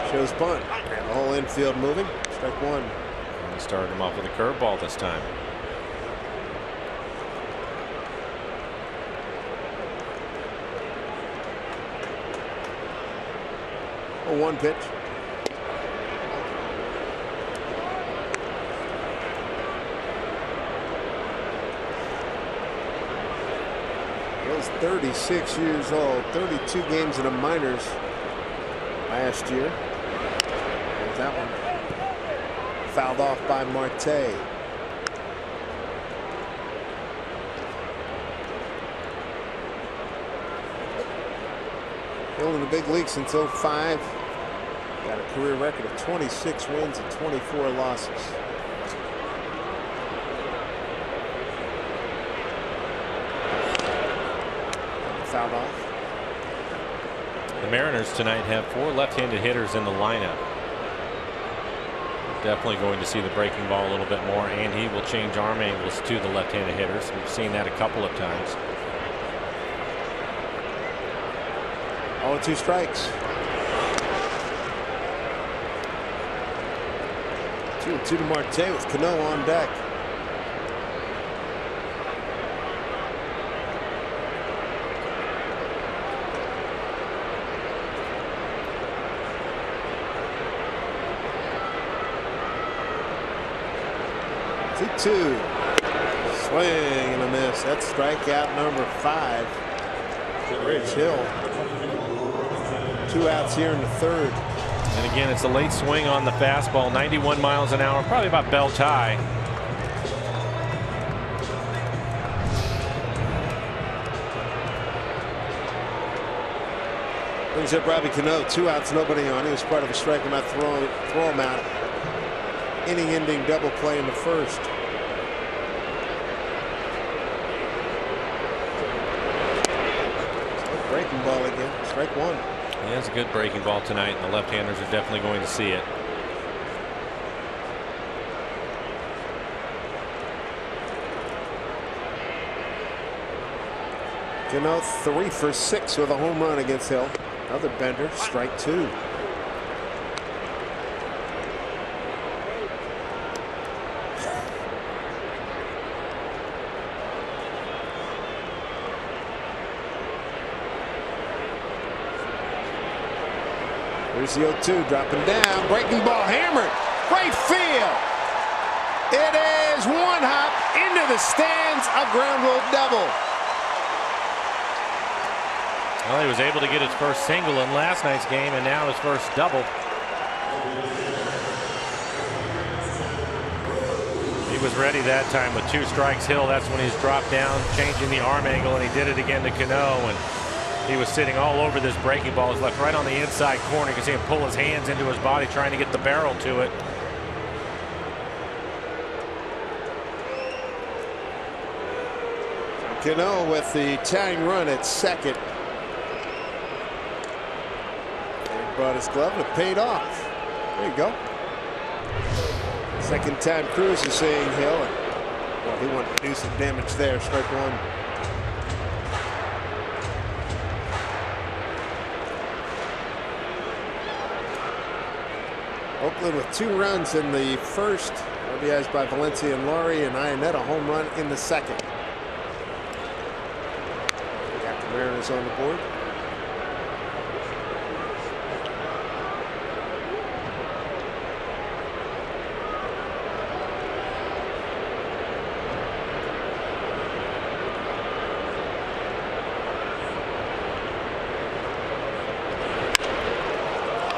Shows bunt. And the whole infield moving. Strike one. And started him off with a curveball this time. A 1 pitch. He was 36 years old, 32 games in the minors last year. There's that one. Fouled off by Marte. Hill in the big league since '05. Got a career record of 26 wins and 24 losses. Fouled off. The Mariners tonight have 4 left-handed hitters in the lineup. Definitely going to see the breaking ball a little bit more, and he will change arm angles to the left-handed hitters. We've seen that a couple of times. 0-2 strikes. 2-2 to Marte with Cano on deck. Two. Swing and a miss. That's strikeout number 5 for Rich Hill. 2 outs here in the third. And again, it's a late swing on the fastball, 91 miles an hour, probably about belt high. Brings up Robbie Cano, 2 outs, nobody on. He was part of a strike him out, throw him out. Inning-ending double play in the first. Breaking ball again, strike 1. He has a good breaking ball tonight, and the left-handers are definitely going to see it. Cano 3 for 6 with a home run against Hill. Another bender, strike 2. Here's the 0-2, dropping down, breaking ball, hammered, right field. It is one hop into the stands, a ground rule double. Well, he was able to get his first single in last night's game, and now his first double. He was ready that time with 2 strikes. Hill, that's when he's dropped down, changing the arm angle, and he did it again to Cano. And he was sitting all over this breaking ball. He's left right on the inside corner. You can see him pull his hands into his body, trying to get the barrel to it. Cano with the tying run at second. Brought his glove and it paid off. There you go. Second time Cruz is saying Hill. Well, he wanted to do some damage there. Strike 1. Oakland with 2 runs in the first. RBIs by Valencia and Laurie, and Ionetta a home run in the second. Got the Mariners on the board.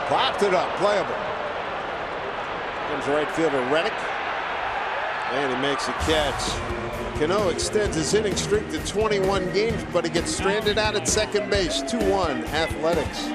Popped it up, playable. Comes right fielder Reddick, and he makes a catch. Cano extends his inning streak to 21 games, but he gets stranded out at second base. 2-1 Athletics.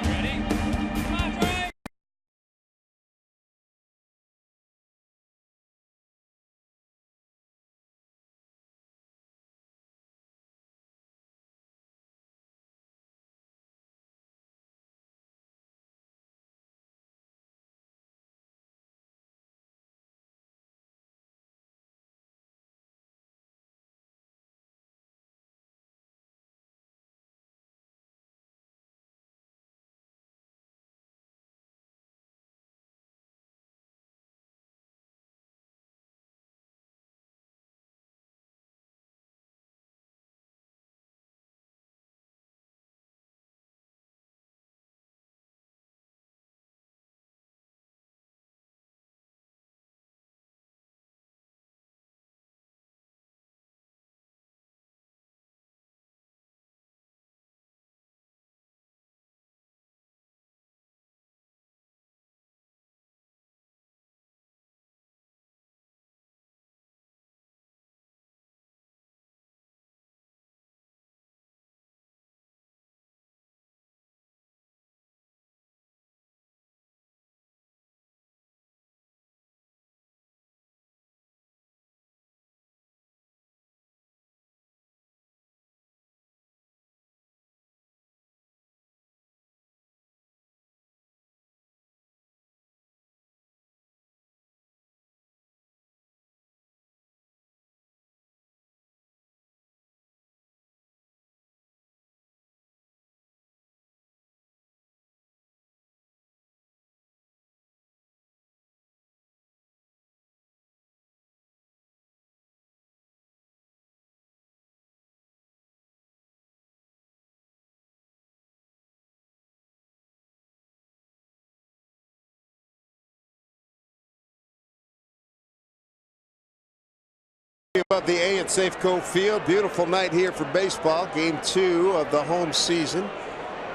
Above the A at Safeco Field. Beautiful night here for baseball. Game 2 of the home season.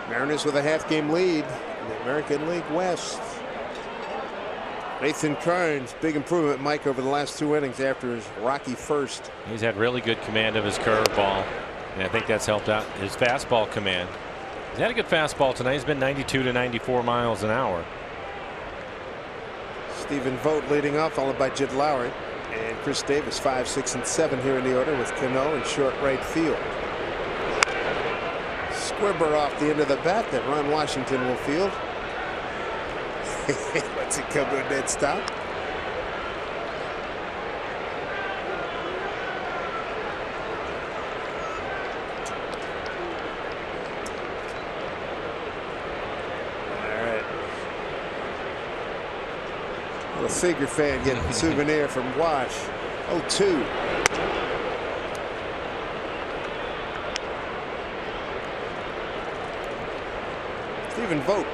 Mariners with a half-game lead in the American League West. Nathan Karns, big improvement, Mike, over the last 2 innings after his rocky first. He's had really good command of his curveball, and I think that's helped out his fastball command. He's had a good fastball tonight. He's been 92 to 94 miles an hour. Stephen Vogt leading off, followed by Jed Lowry. And Chris Davis, 5, 6, and 7 here in the order, with Cano in short right field. Squibber off the end of the bat that Ron Washington will field. Lets it come to a dead stop. All right. Well, a Seager fan getting a souvenir from Wash. 0-2. Stephen Vogt.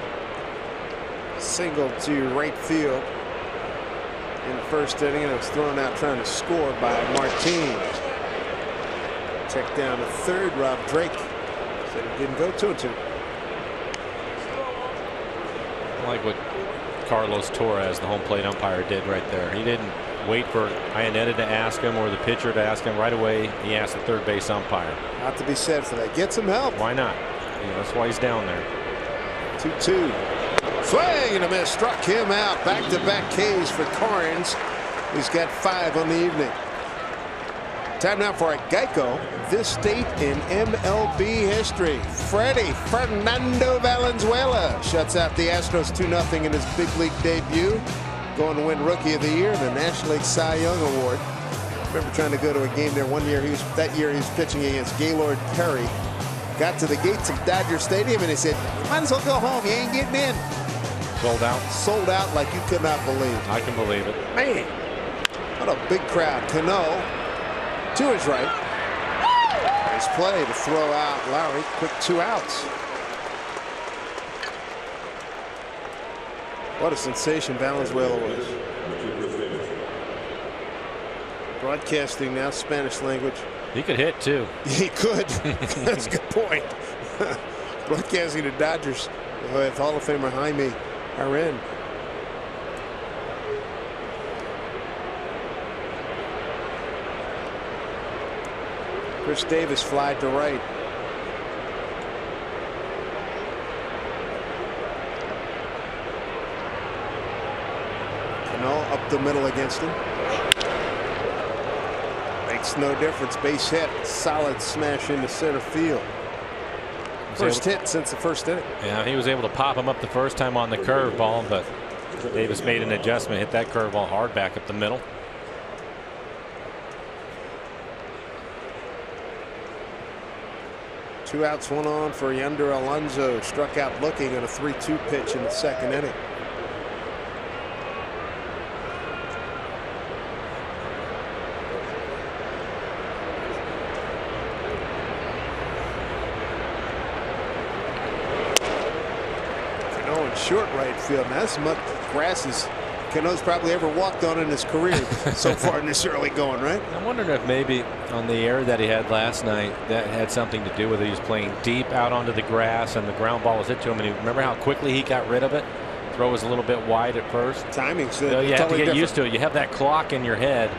Single to right field in the first inning, and it was thrown out trying to score by Martin. Check down to third. Rob Drake said he didn't go 2-2. I like what Carlos Torres, the home plate umpire, did right there. He didn't wait for Iannetta to ask him or the pitcher to ask him. Right away, he asked the third base umpire. Not to be said for that. Get some help. Why not? That's why he's down there. 2-2. Swing and a miss. Struck him out. Back-to-back Ks for Karns. He's got 5 on the evening. Time now for a Geico. This date in MLB history. Freddie Fernando Valenzuela shuts out the Astros 2-0 in his big league debut. Going to win Rookie of the Year, the National League Cy Young Award. I remember trying to go to a game there one year. That year he was pitching against Gaylord Perry. Got to the gates of Dodger Stadium and he said, "Might as well go home. You ain't getting in." Sold out? Sold out like you could not believe. I can believe it. Man, what a big crowd. Cano to his right. Nice play to throw out Lowry. Quick 2 outs. What a sensation Valenzuela was. Broadcasting now, Spanish language. He could hit too. He could. That's a good point. Broadcasting to Dodgers with Hall of Famer Jaime Aren. Chris Davis fly to right. Cano up the middle against him. Makes no difference. Base hit. Solid smash into center field. First hit since the first inning. Yeah, he was able to pop him up the first time on the curveball, but Davis made an adjustment, hit that curveball hard back up the middle. Two outs, 1 on for Yonder Alonso. Struck out looking at a 3-2 pitch in the second inning. Short right field. Now that's as much grass as Cano's probably ever walked on in his career so far in this early going, right? I'm wondering if maybe on the error that he had last night that had something to do with it. He was playing deep out onto the grass and the ground ball was hit to him, and he, remember how quickly he got rid of it? Throw was a little bit wide at first. Timing's you totally have to get different. used to it. You have that clock in your head.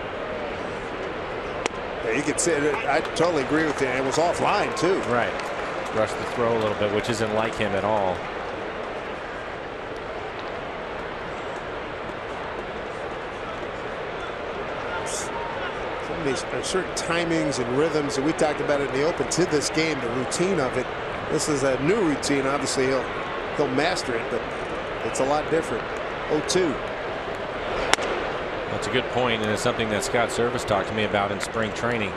Yeah, you could say that. I totally agree with you. It was offline too. Right. Rushed the throw a little bit, which isn't like him at all. These certain timings and rhythms, and we talked about it in the open to this game, the routine of it. This is a new routine. Obviously he'll master it, but it's a lot different. 0-2. That's a good point, and it's something that Scott Service talked to me about in spring training,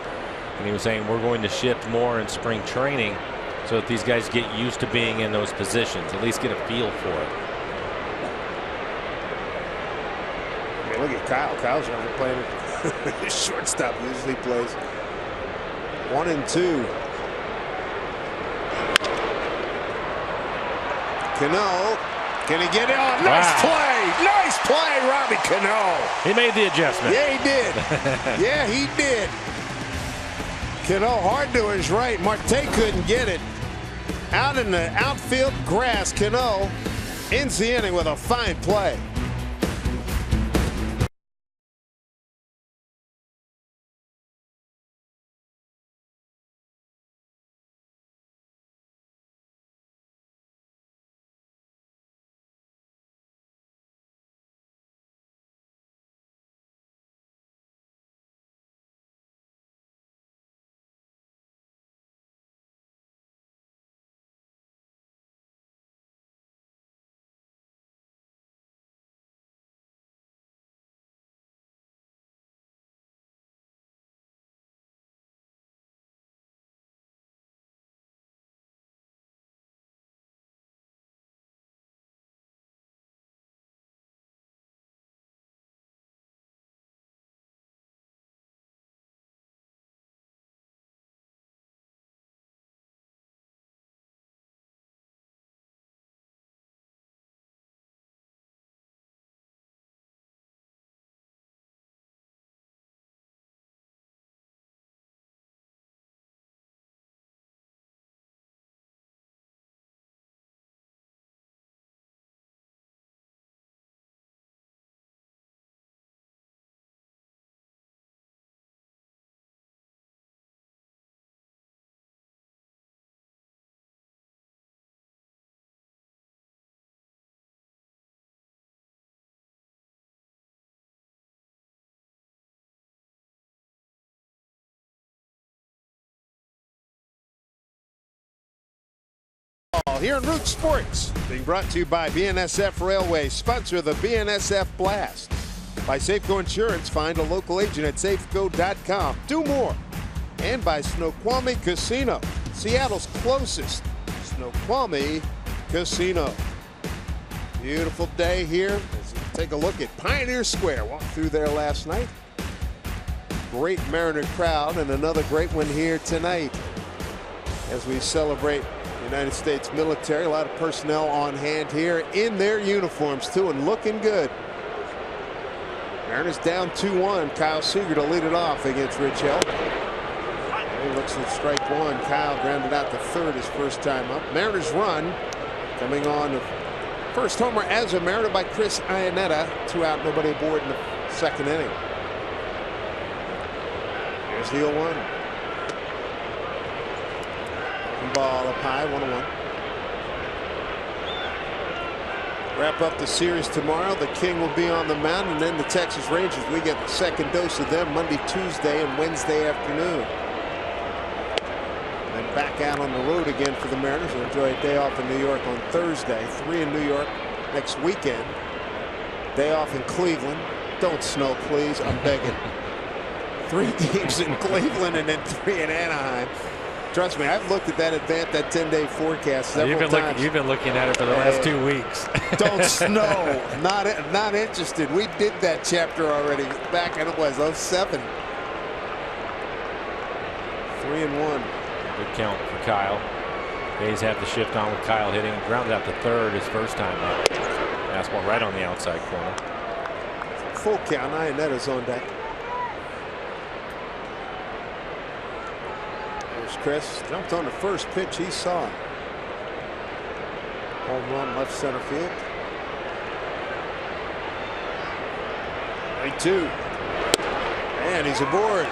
and he was saying we're going to shift more in spring training so that these guys get used to being in those positions, at least get a feel for it. I mean, look at Kyle. Kyle's never playing it. Shortstop usually plays. 1-2. Cano. Can he get it? Oh, nice play. Nice play, Robbie Cano. He made the adjustment. Yeah, he did. Yeah, he did. Cano hard to his right. Marte couldn't get it. Out in the outfield grass, Cano ends the inning with a fine play. baseball here in Root Sports. Being brought to you by BNSF Railway, sponsor of the BNSF Blast. By Safeco Insurance, find a local agent at safeco.com. Do more. And by Snoqualmie Casino, Seattle's closest Snoqualmie Casino. Beautiful day here. As you take a look at Pioneer Square. Walked through there last night. Great Mariner crowd and another great one here tonight as we celebrate the United States military. A lot of personnel on hand here in their uniforms too, and looking good. Mariners down 2-1. Kyle Seager to lead it off against Rich Hill. He looks at strike one. Kyle grounded out to third his first time up. Mariners run coming on the first homer as a Mariner by Chris Iannetta. 2 out, nobody aboard in the second inning. Here's the 0-1. Ball up high, 1-1. Wrap up the series tomorrow. The King will be on the mound, and then the Texas Rangers. We get the second dose of them Monday, Tuesday, and Wednesday afternoon. Then back out on the road again for the Mariners. We'll enjoy a day off in New York on Thursday. 3 in New York next weekend. Day off in Cleveland. Don't snow, please. I'm begging. 3 games in Cleveland and then 3 in Anaheim. Trust me, I've looked at that 10-day forecast several times. You've been looking at it for the last 2 weeks. Don't snow. Not interested. We did that chapter already back in, it was 07. 3-1. Good count for Kyle. A's have the shift on with Kyle hitting. Grounded out to third his first time up. Fastball right on the outside corner. Full count. Iannetta's on deck. Chris jumped on the first pitch he saw. Home run left center field. 3-2. And he's aboard.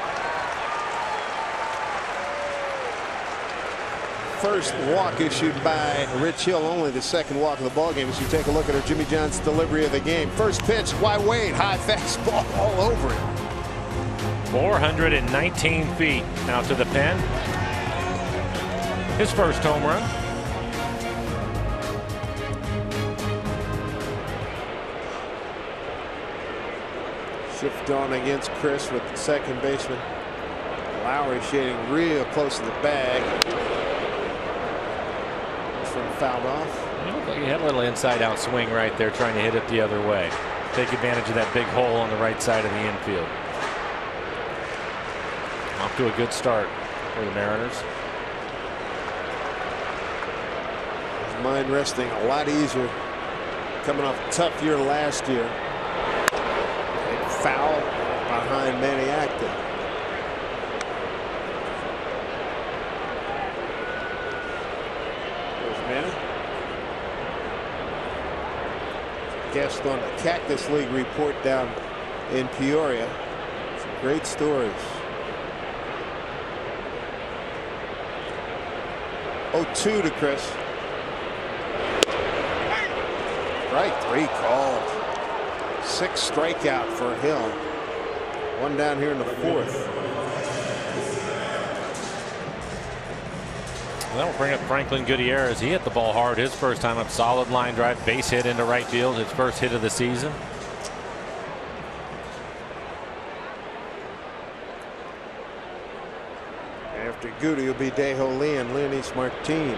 First walk issued by Rich Hill, only the second walk of the ballgame as you take a look at our Jimmy John's delivery of the game. First pitch, why Wade? High fastball all over it. 419 feet out to the pen. His first home run. Shift on against Chris with the second baseman. Lowry shading real close to the bag. This one fouled off. Looked like he had a little inside-out swing right there, trying to hit it the other way. Take advantage of that big hole on the right side of the infield. Off to a good start for the Mariners. Mind resting a lot easier coming off a tough year last year. And foul behind Manny Acta. There's Manny. Guest on the Cactus League report down in Peoria. Some great stories. 0-2 to Chris. Strike 3 called. 6 strikeout for Hill. 1 down here in the 4th. That'll bring up Franklin Gutierrez. He hit the ball hard his first time up. Solid line drive, base hit into right field. His first hit of the season. After Goody will be Dejo Lee and Leonys Martin.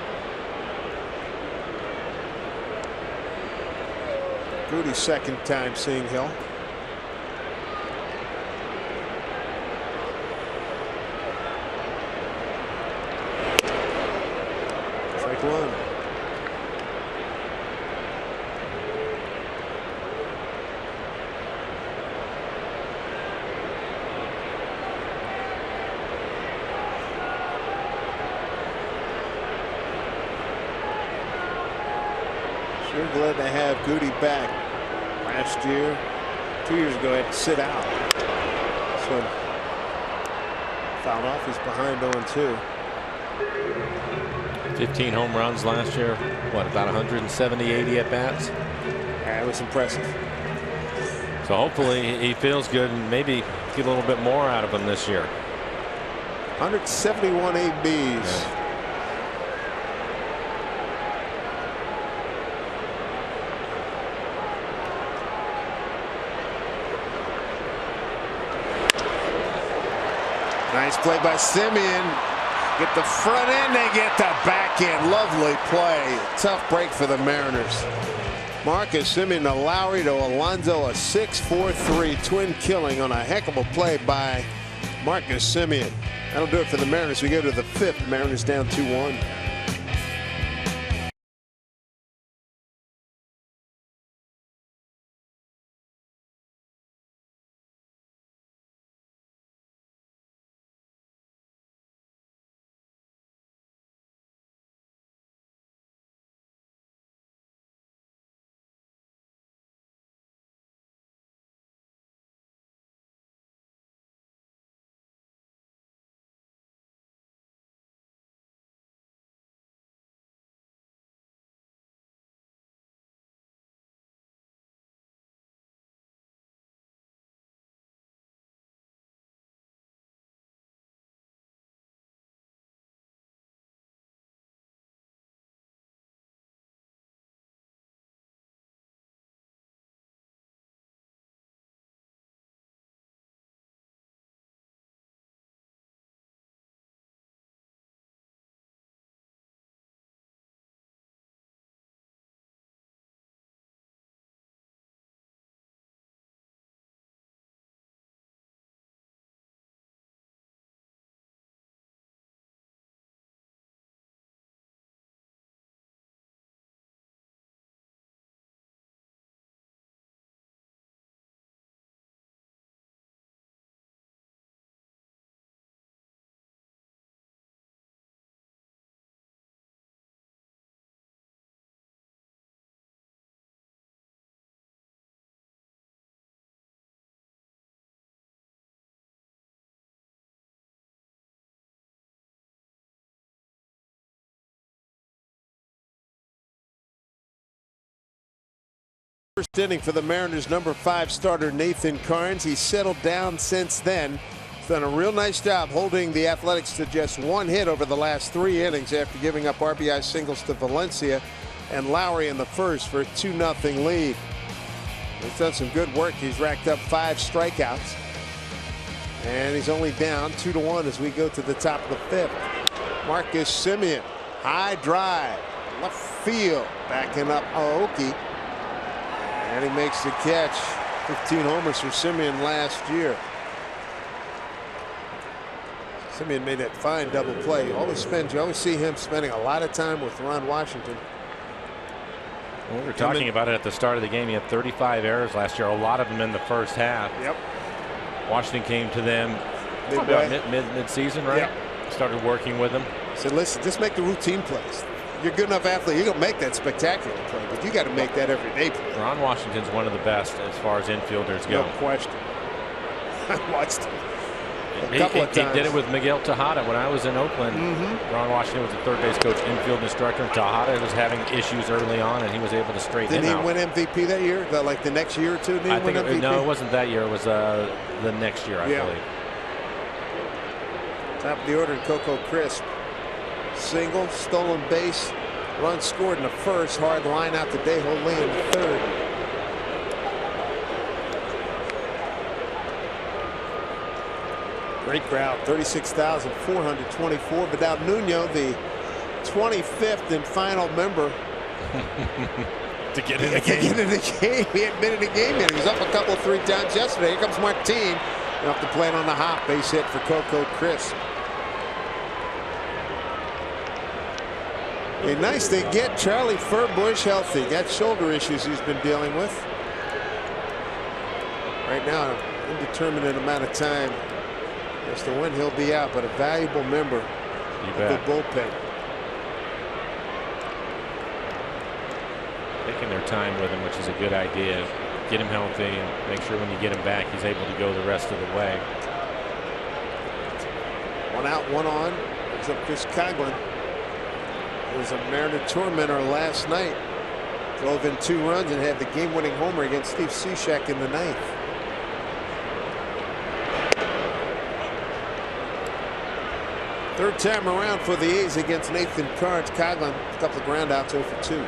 Goody's second time seeing Hill. Strike 1. Sure glad to have Goody back. Last year, 2 years ago, had to sit out. This one fouled off. He's behind 0-2. 15 home runs last year. What, about 170-80 at bats? Yeah, it was impressive. So hopefully he feels good and maybe get a little bit more out of him this year. 171 ABs. Yeah. Nice play by Simeon. Get the front end, they get the back end. Lovely play. Tough break for the Mariners. Marcus Simeon to Lowry to Alonso, a 6-4-3 twin killing on a heck of a play by Marcus Simeon. That'll do it for the Mariners. We go to the fifth. Mariners down 2-1. First inning for the Mariners, number 5 starter Nathan Carnes. He's settled down since then. He's done a real nice job holding the Athletics to just 1 hit over the last 3 innings after giving up RBI singles to Valencia and Lowry in the first for a 2-0 lead. He's done some good work. He's racked up 5 strikeouts. And he's only down 2-1 as we go to the top of the fifth. Marcus Simeon, high drive, left field, backing up Aoki. And he makes the catch. 15 homers for Simeon last year. Simeon made that fine double play. You always see him spending a lot of time with Ron Washington. Well, we were talking about it at the start of the game. He had 35 errors last year, a lot of them in the first half. Yep. Washington came to them mid-season, right? Yep. Started working with them. Said, listen, just make the routine plays. You're a good enough athlete. You're going to make that spectacular play, but you got to make that every day play. Ron Washington's one of the best as far as infielders go. No question. I watched him a couple of times. He did it with Miguel Tejada when I was in Oakland. Ron Washington was the third base coach, infield instructor, and Tejada was having issues early on, and he was able to straighten him out. Didn't he win MVP that year? Like the next year or two? No, it wasn't that year. It was the next year, I believe. Top of the order, Coco Crisp. Single, stolen base, run scored in the first, hard line out to Daeho Lee in the third. Great crowd, 36,424. Vidal Nuno, the 25th and final member to get in the game. He hadn't been in the game yet. He was up a couple, 3 times yesterday. Here comes Martin. Off the plate on the hop, base hit for Coco Crisp. A nice thing, get Charlie Furbush healthy. Got shoulder issues he's been dealing with. Right now, an indeterminate amount of time as to when he'll be out, but a valuable member of the bullpen. Taking their time with him, which is a good idea. Get him healthy and make sure when you get him back, he's able to go the rest of the way. 1 out, 1 on. It's up Chris Coghlan. Was a Mariner tormentor last night. Drove in 2 runs and had the game-winning homer against Steve Cishek in the 9th. Third time around for the A's against Nathan Carnes. Coghlan, a couple of groundouts, 0 for 2.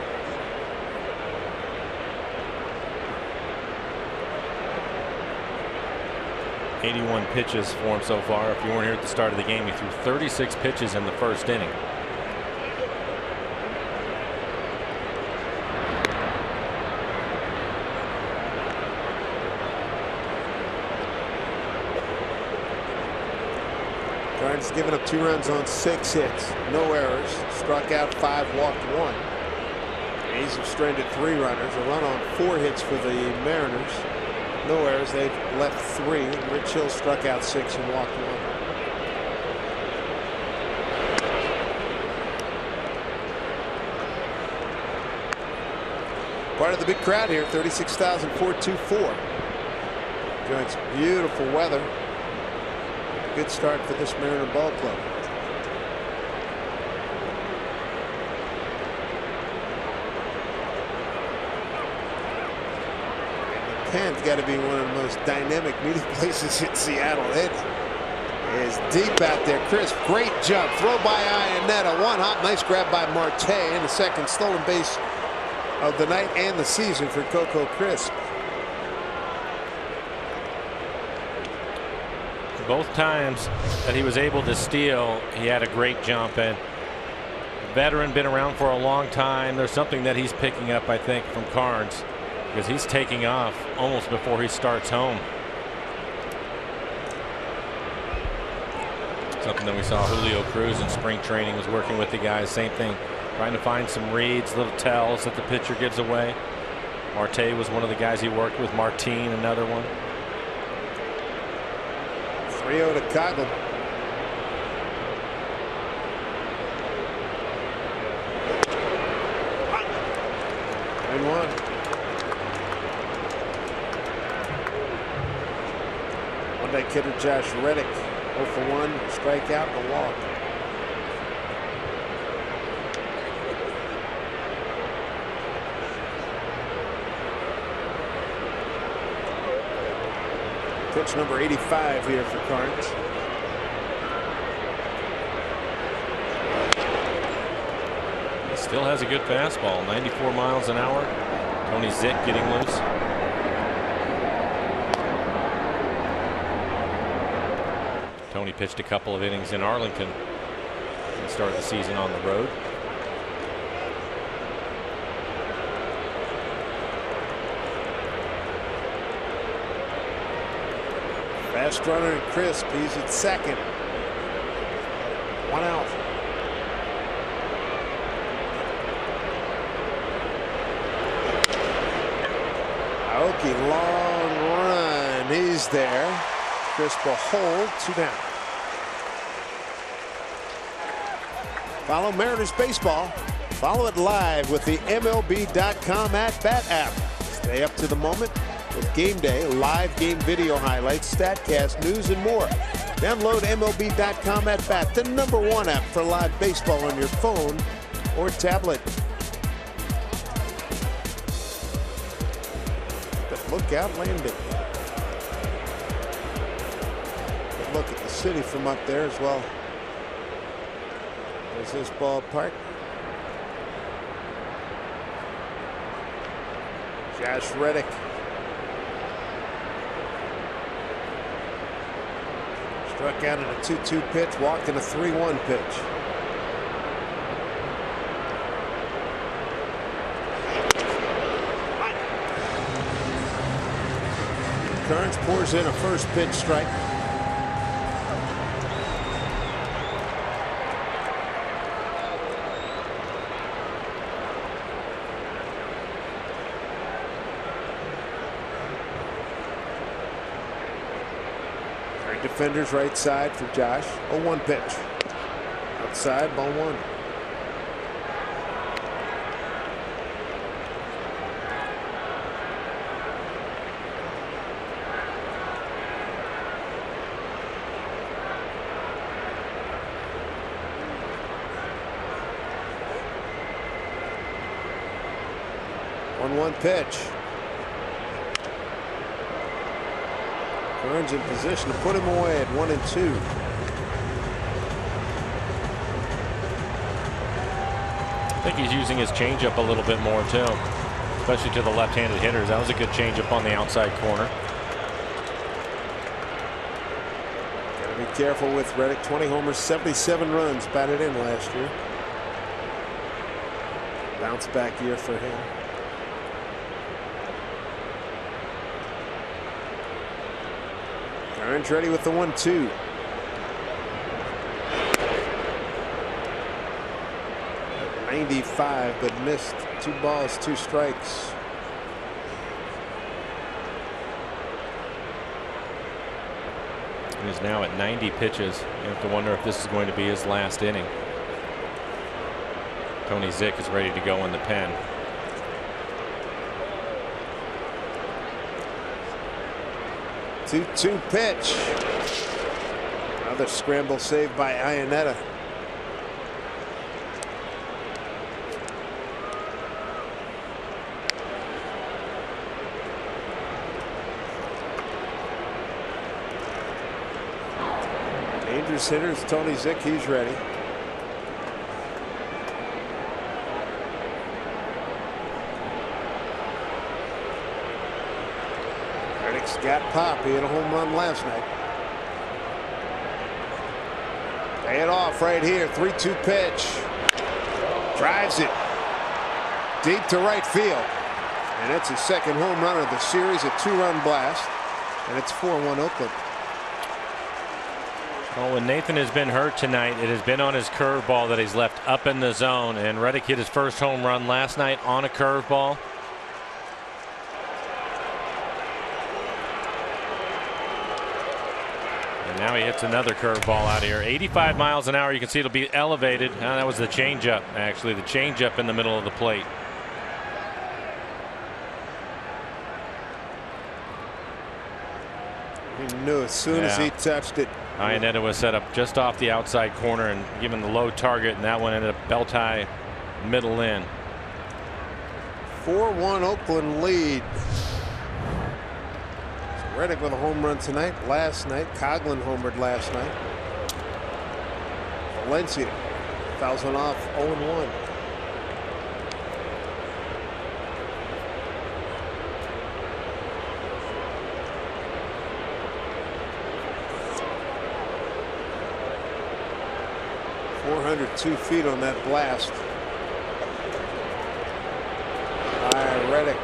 81 pitches for him so far. If you weren't here at the start of the game, he threw 36 pitches in the first inning. Cardinals given up 2 runs on 6 hits, no errors, struck out 5, walked 1. A's have stranded 3 runners, a run on 4 hits for the Mariners. No errors, they've left 3. Rich Hill struck out 6 and walked 1. Part of the big crowd here, 36,424. Enjoying some beautiful weather. Good start for this Mariner ball club. Pen's got to be one of the most dynamic meeting places in Seattle. It is deep out there. Crisp, great jump. Throw by Iannetta. One hop, nice grab by Marte. And the second stolen base of the night and the season for Coco Crisp. Both times that he was able to steal, he had a great jump. And veteran, been around for a long time. There's something that he's picking up, I think, from Carnes, because he's taking off almost before he starts home. Something that we saw Julio Cruz in spring training, was working with the guys. Same thing, trying to find some reads, little tells that the pitcher gives away. Marte was one of the guys he worked with. Martin, another one. 3-0 to Coghlan. And 1. One-day kidder Josh Reddick, 0 for 1, strikeout and a walk. Pitch number 85 here for Carnes. He still has a good fastball, 94 miles an hour. Tony Zick getting loose. Tony pitched a couple of innings in Arlington and started the season on the road. Fast runner and Crisp. He's at second. 1 out. Aoki, long run. He's there. Crisp will hold. 2 down. Follow Mariners baseball. Follow it live with the MLB.com at-bat app. Stay up to the moment with Game Day, live game video highlights, StatCast, news, and more. Download MLB.com at-bat, the #1 app for live baseball on your phone or tablet. But look out landing. Good look at the city from up there as well. There's this ballpark. Josh Reddick. Struck out in a 2-2 pitch, walked in a 3-1 pitch. Carnes pours in a first pitch strike. Defenders right side for Josh. 0-1 pitch. Outside, ball 1. One pitch. Carnes in position to put him away at 1-2. I think he's using his changeup a little bit more too, especially to the left-handed hitters. That was a good changeup on the outside corner. careful with Reddick. 20 homers, 77 runs batted in last year. Bounce back year for him. Carnes ready with the 1-2. At 95, but missed. 2 balls, 2 strikes. He's now at 90 pitches. You have to wonder if this is going to be his last inning. Tony Zych is ready to go in the pen. Two pitch. Another scramble saved by Iannetta. Dangerous hitters. Tony Zych, he's ready. Got pop. He hit a home run last night. Pay it off right here. 3-2 pitch. Drives it deep to right field. And it's his second home run of the series. A 2-run blast. And it's 4-1 Oakland. Well, when Nathan has been hurt tonight, it has been on his curveball that he's left up in the zone. And Reddick hit his first home run last night on a curveball. Now he hits another curveball out of here. 85 miles an hour. You can see it'll be elevated. That was the changeup, actually. The changeup in the middle of the plate. He knew as soon as he touched it. Iannetta was set up just off the outside corner and given the low target, and that one ended up belt high, middle in. 4-1 Oakland lead. Reddick with a home run tonight. Last night, Coghlan homered last night. Valencia fouls one off. 0-1. .402 on that blast by Reddick.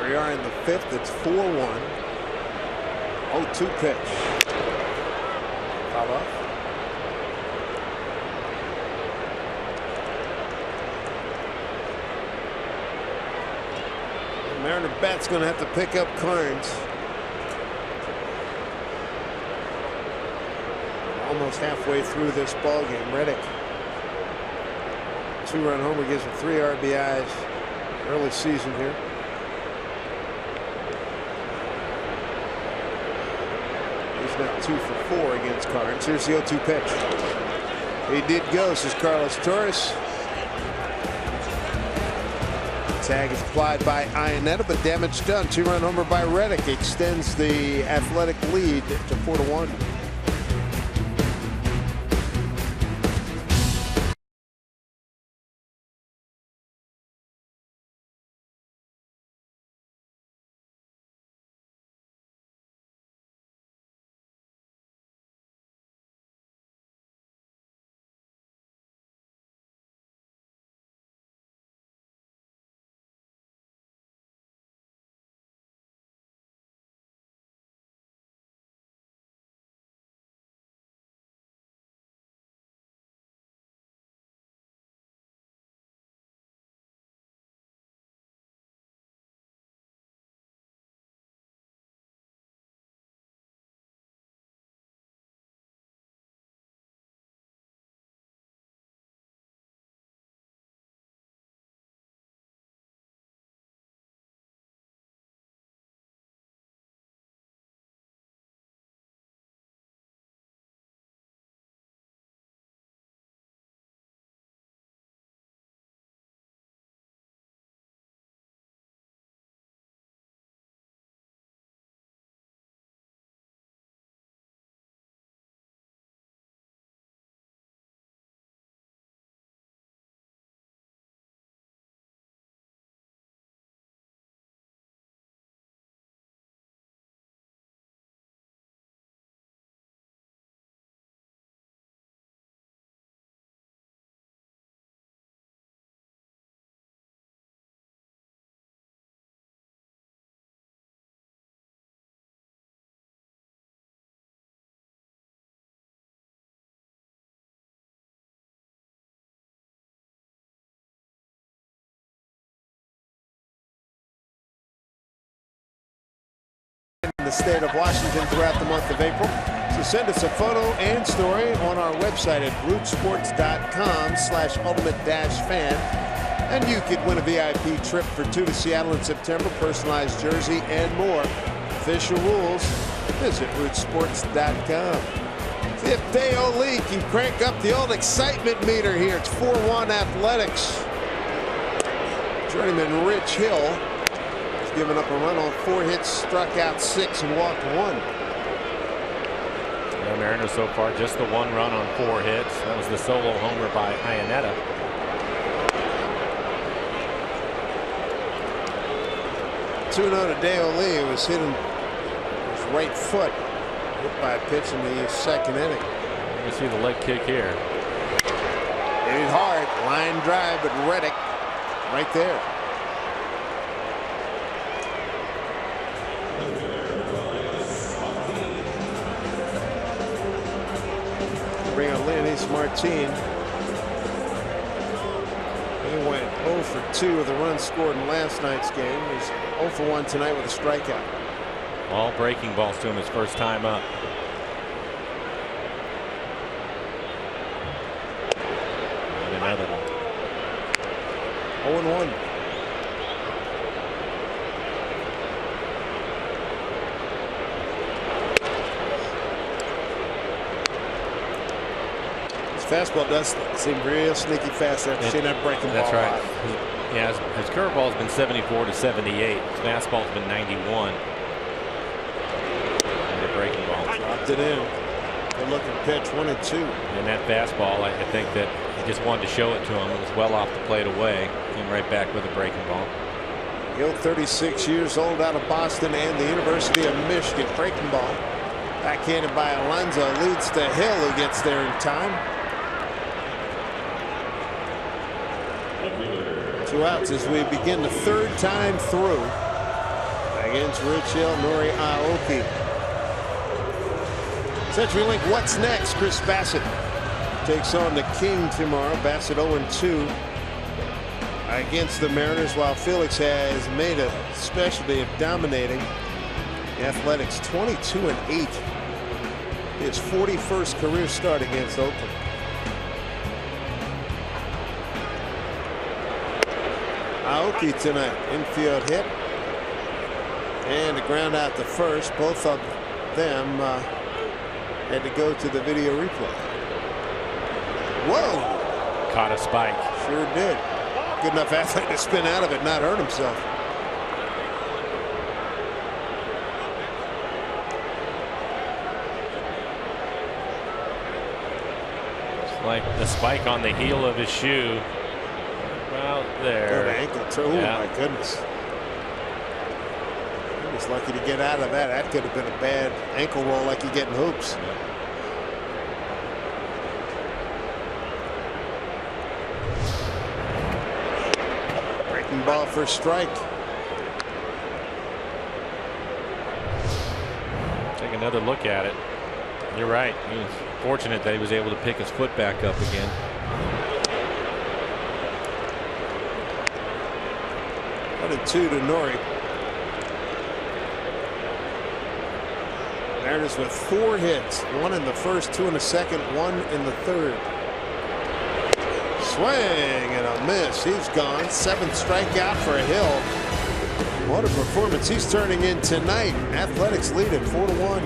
We are in the 5th. It's 4-1. 0-2 pitch. Foul off. Mariner bat's going to have to pick up Carnes. Almost halfway through this ball game. Reddick, 2-run homer, gives him 3 RBIs early season here. He's now 2 for 4 against Carnes. Here's the 0-2 pitch. He did go, says Carlos Torres. Tag is applied by Iannetta, but damage done. 2-run homer by Reddick extends the Athletic lead to 4-1. state of Washington throughout the month of April. So send us a photo and story on our website at rootsports.com/ultimate-fan. And you could win a VIP trip for 2 to Seattle in September, personalized jersey, and more. Official rules, visit rootsports.com. Fifth day league can crank up the old excitement meter here. It's 4-1 Athletics. Journeyman Rich Hill has given up a run on 4 hits, struck out 6, and walked 1. The Mariners so far just the 1 run on 4 hits. That was the solo homer by Iannetta. To Dale Lee, who was hitting his right foot, hit by a pitch in the second inning. You see the leg kick here. Hit it hard, line drive, but Reddick right there. Bring on Leonys Martin. He went 0 for 2 of the runs scored in last night's game. He's 0 for 1 tonight with a strikeout. All breaking balls to him his first time up. And another one. 0-1. Fastball does seem real sneaky fast after seeing that breaking ball. That's right. Yeah, his curveball's been 74 to 78. His fastball's been 91. And the breaking ball dropped it in. Good looking pitch, 1-2. And that fastball, I think that he just wanted to show it to him. It was well off the plate away. Came right back with a breaking ball. Hill, 36 years old, out of Boston and the University of Michigan. Breaking ball. Backhanded by Alonso, leads to Hill, who gets there in time. 2 outs as we begin the 3rd time through against Rich Hill, Nori Aoki. CenturyLink, what's next? Chris Bassett takes on the King tomorrow. Bassett 0-2 against the Mariners, while Felix has made a specialty of dominating the Athletics. 22-8. His 41st career start against Oakland. Aoki tonight, infield hit and a ground out to first. Both of them had to go to the video replay. Whoa! Caught a spike. Sure did. Good enough athlete to spin out of it, not hurt himself. It's like the spike on the heel of his shoe. Well, there. Good ankle too. Yeah. Oh my goodness. He was lucky to get out of that. That could have been a bad ankle roll like you get in hoops. Breaking ball for a strike. Take another look at it. You're right. He was fortunate that he was able to pick his foot back up again. And 2 to Nori. Mariners with 4 hits, 1 in the first, 2 in the second, 1 in the third. Swing and a miss. He's gone. 7th strikeout for Hill. What a performance he's turning in tonight. Athletics lead at 4-1.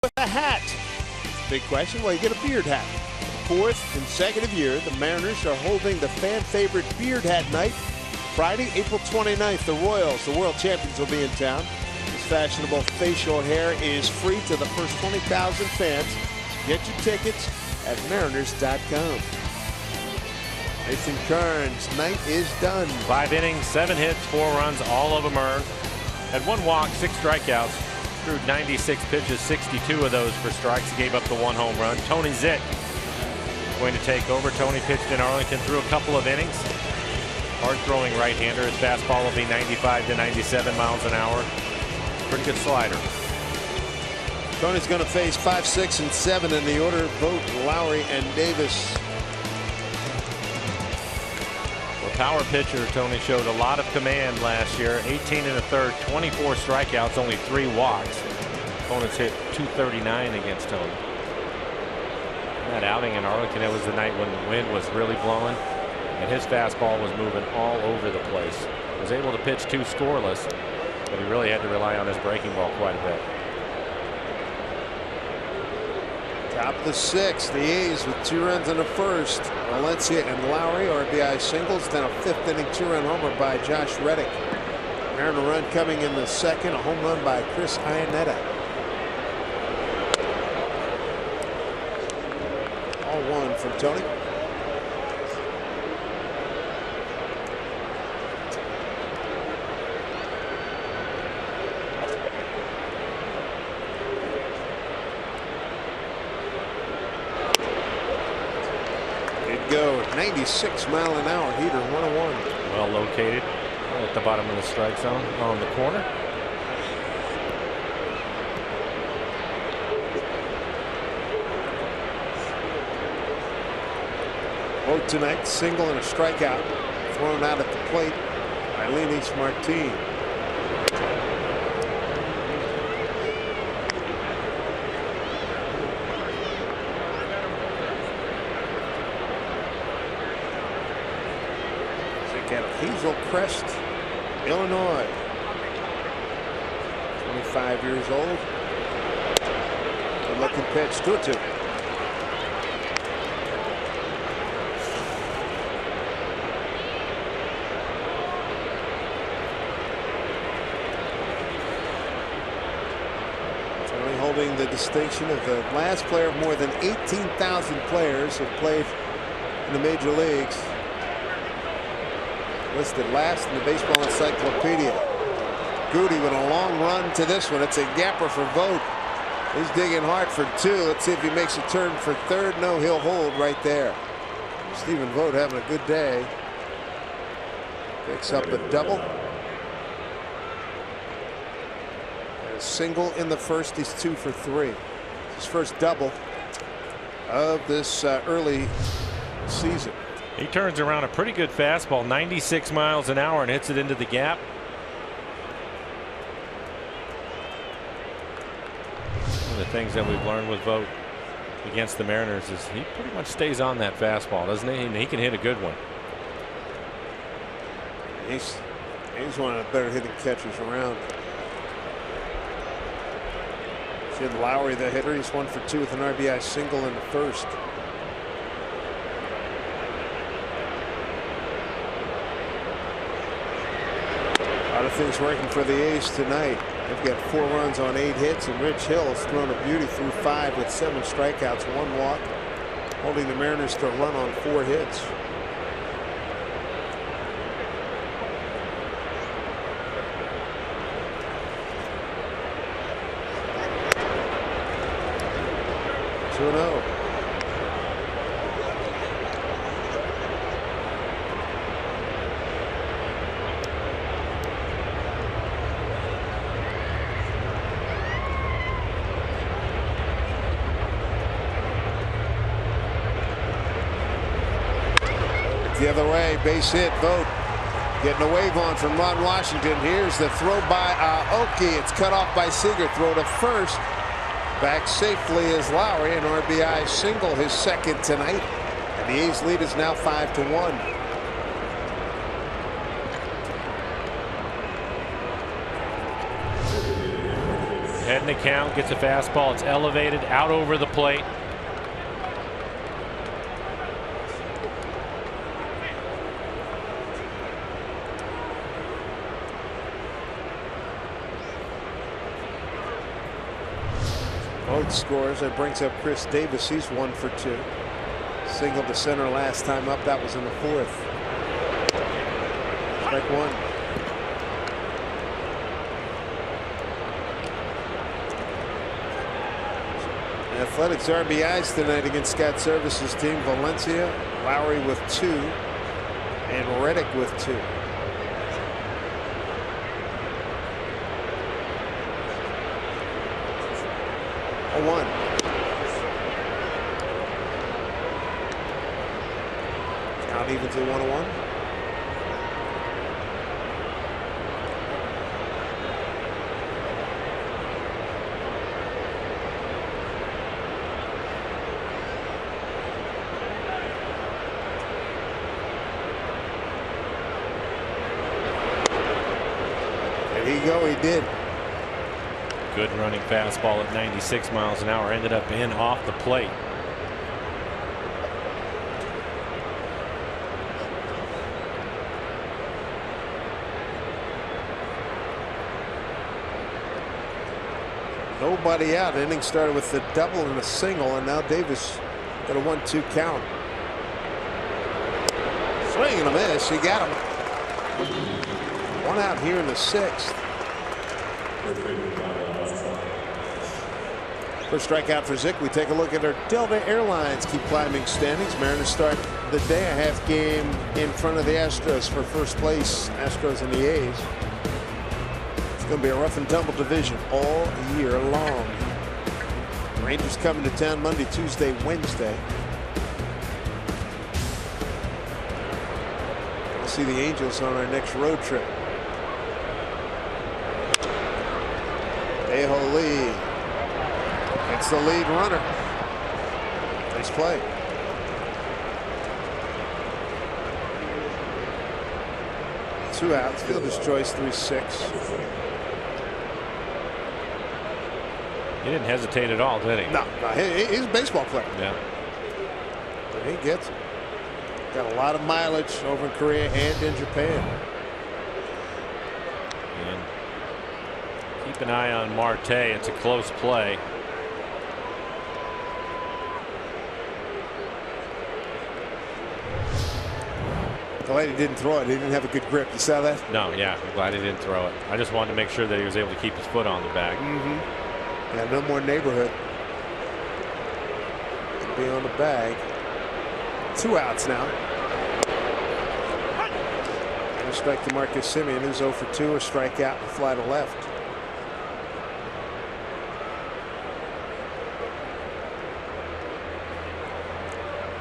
with a hat? Big question. Well, you get a beard hat. Fourth consecutive year, the Mariners are holding the fan favorite beard hat night. Friday, April 29th, the Royals, the world champions, will be in town. This fashionable facial hair is free to the first 20,000 fans. Get your tickets at mariners.com. Nathan Karn's night is done. 5 innings, 7 hits, 4 runs, all of them earned. Had 1 walk, 6 strikeouts, threw 96 pitches, 62 of those for strikes. Gave up the 1 home run. Tony Zit going to take over. Tony pitched in Arlington, threw a couple of innings. Hard throwing right-hander. His fastball will be 95 to 97 miles an hour. Pretty good slider. Tony's going to face 5, 6, and 7 in the order. Vogt, Lowry, and Davis. Well, power pitcher, Tony showed a lot of command last year. 18 and a third, 24 strikeouts, only 3 walks. Opponents hit .239 against Tony. That outing in Arlington, it was the night when the wind was really blowing, and his fastball was moving all over the place. Was able to pitch 2 scoreless, but he really had to rely on his breaking ball quite a bit. Top of the 6th, the A's with 2 runs in the first. Valencia and Lowry RBI singles, then a 5th inning 2-run homer by Josh Reddick. Mariner run coming in the 2nd, a home run by Chris Iannetta. All 1 from Tony. Go 96-mile-an-hour heater, 101. Well located at the bottom of the strike zone on the corner. Vogt tonight, single and a strikeout, thrown out at the plate by Lenis Martin. At Hazel Crest, Illinois. 25 years old. Good looking pitch, 2-2. Tony holding the distinction of the last player of more than 18,000 players who played in the major leagues. Listed last in the Baseball Encyclopedia. Goody with a long run to this one. It's a gapper for Vogt. He's digging hard for 2. Let's see if he makes a turn for 3rd. No, he'll hold right there. Stephen Vogt having a good day. Picks up a double. And a single in the first. He's 2 for 3. His first double of this early season. He turns around a pretty good fastball, 96 miles an hour, and hits it into the gap. One of the things that we've learned with Vogt against the Mariners is he pretty much stays on that fastball, doesn't he? And he can hit a good one. He's one of the better hitting catchers around. Jed Lowry, the hitter, he's 1 for 2 with an RBI single in the first. A lot of things working for the A's tonight. They've got 4 runs on 8 hits, and Rich Hill has thrown a beauty through 5 with 7 strikeouts, 1 walk, holding the Mariners to a run on 4 hits. Two-0. The other way, base hit. Vogt getting a wave on from Ron Washington. Here's the throw by Aoki. It's cut off by Seager. Throw to first. Back safely is Lowry, an RBI single, his 2nd tonight. And the A's lead is now 5-1. Ahead in the count, gets a fastball. It's elevated out over the plate. Both scores. That brings up Chris Davis. He's 1 for 2. Single to center last time up. That was in the 4th. Strike 1. Athletics RBIs tonight against Scott Service's team. Valencia, Lowry with 2, and Reddick with 2. 1. Count even to 1-1. There you go. He did. Good running fastball at 96 miles an hour. Ended up in off the plate. Nobody out. Inning started with the double and a single, and now Davis got a 1-2 count. Swing and a miss. He got him. 1 out here in the 6th. First strikeout for Zick. We take a look at our Delta Airlines keep climbing standings. Mariners start the day a half game in front of the Astros for first place. Astros and the A's. It's going to be a rough and tumble division all year long. Rangers coming to town Monday, Tuesday, Wednesday. We'll see the Angels on our next road trip. Aho Lee. It's the lead runner. Nice play. Two outs. Fielder's choice. 3-6. He didn't hesitate at all, did he? No. He's a baseball player. Yeah. But he gets it. Got a lot of mileage over in Korea and in Japan. And keep an eye on Marte. It's a close play. Glad he didn't throw it. He didn't have a good grip. You saw that? No, yeah. I'm glad he didn't throw it. I just wanted to make sure that he was able to keep his foot on the bag. Yeah, no more neighborhood. Could be on the bag. 2 outs now. And a strike to Marcus Semien, who's 0 for 2. A strikeout and fly to left.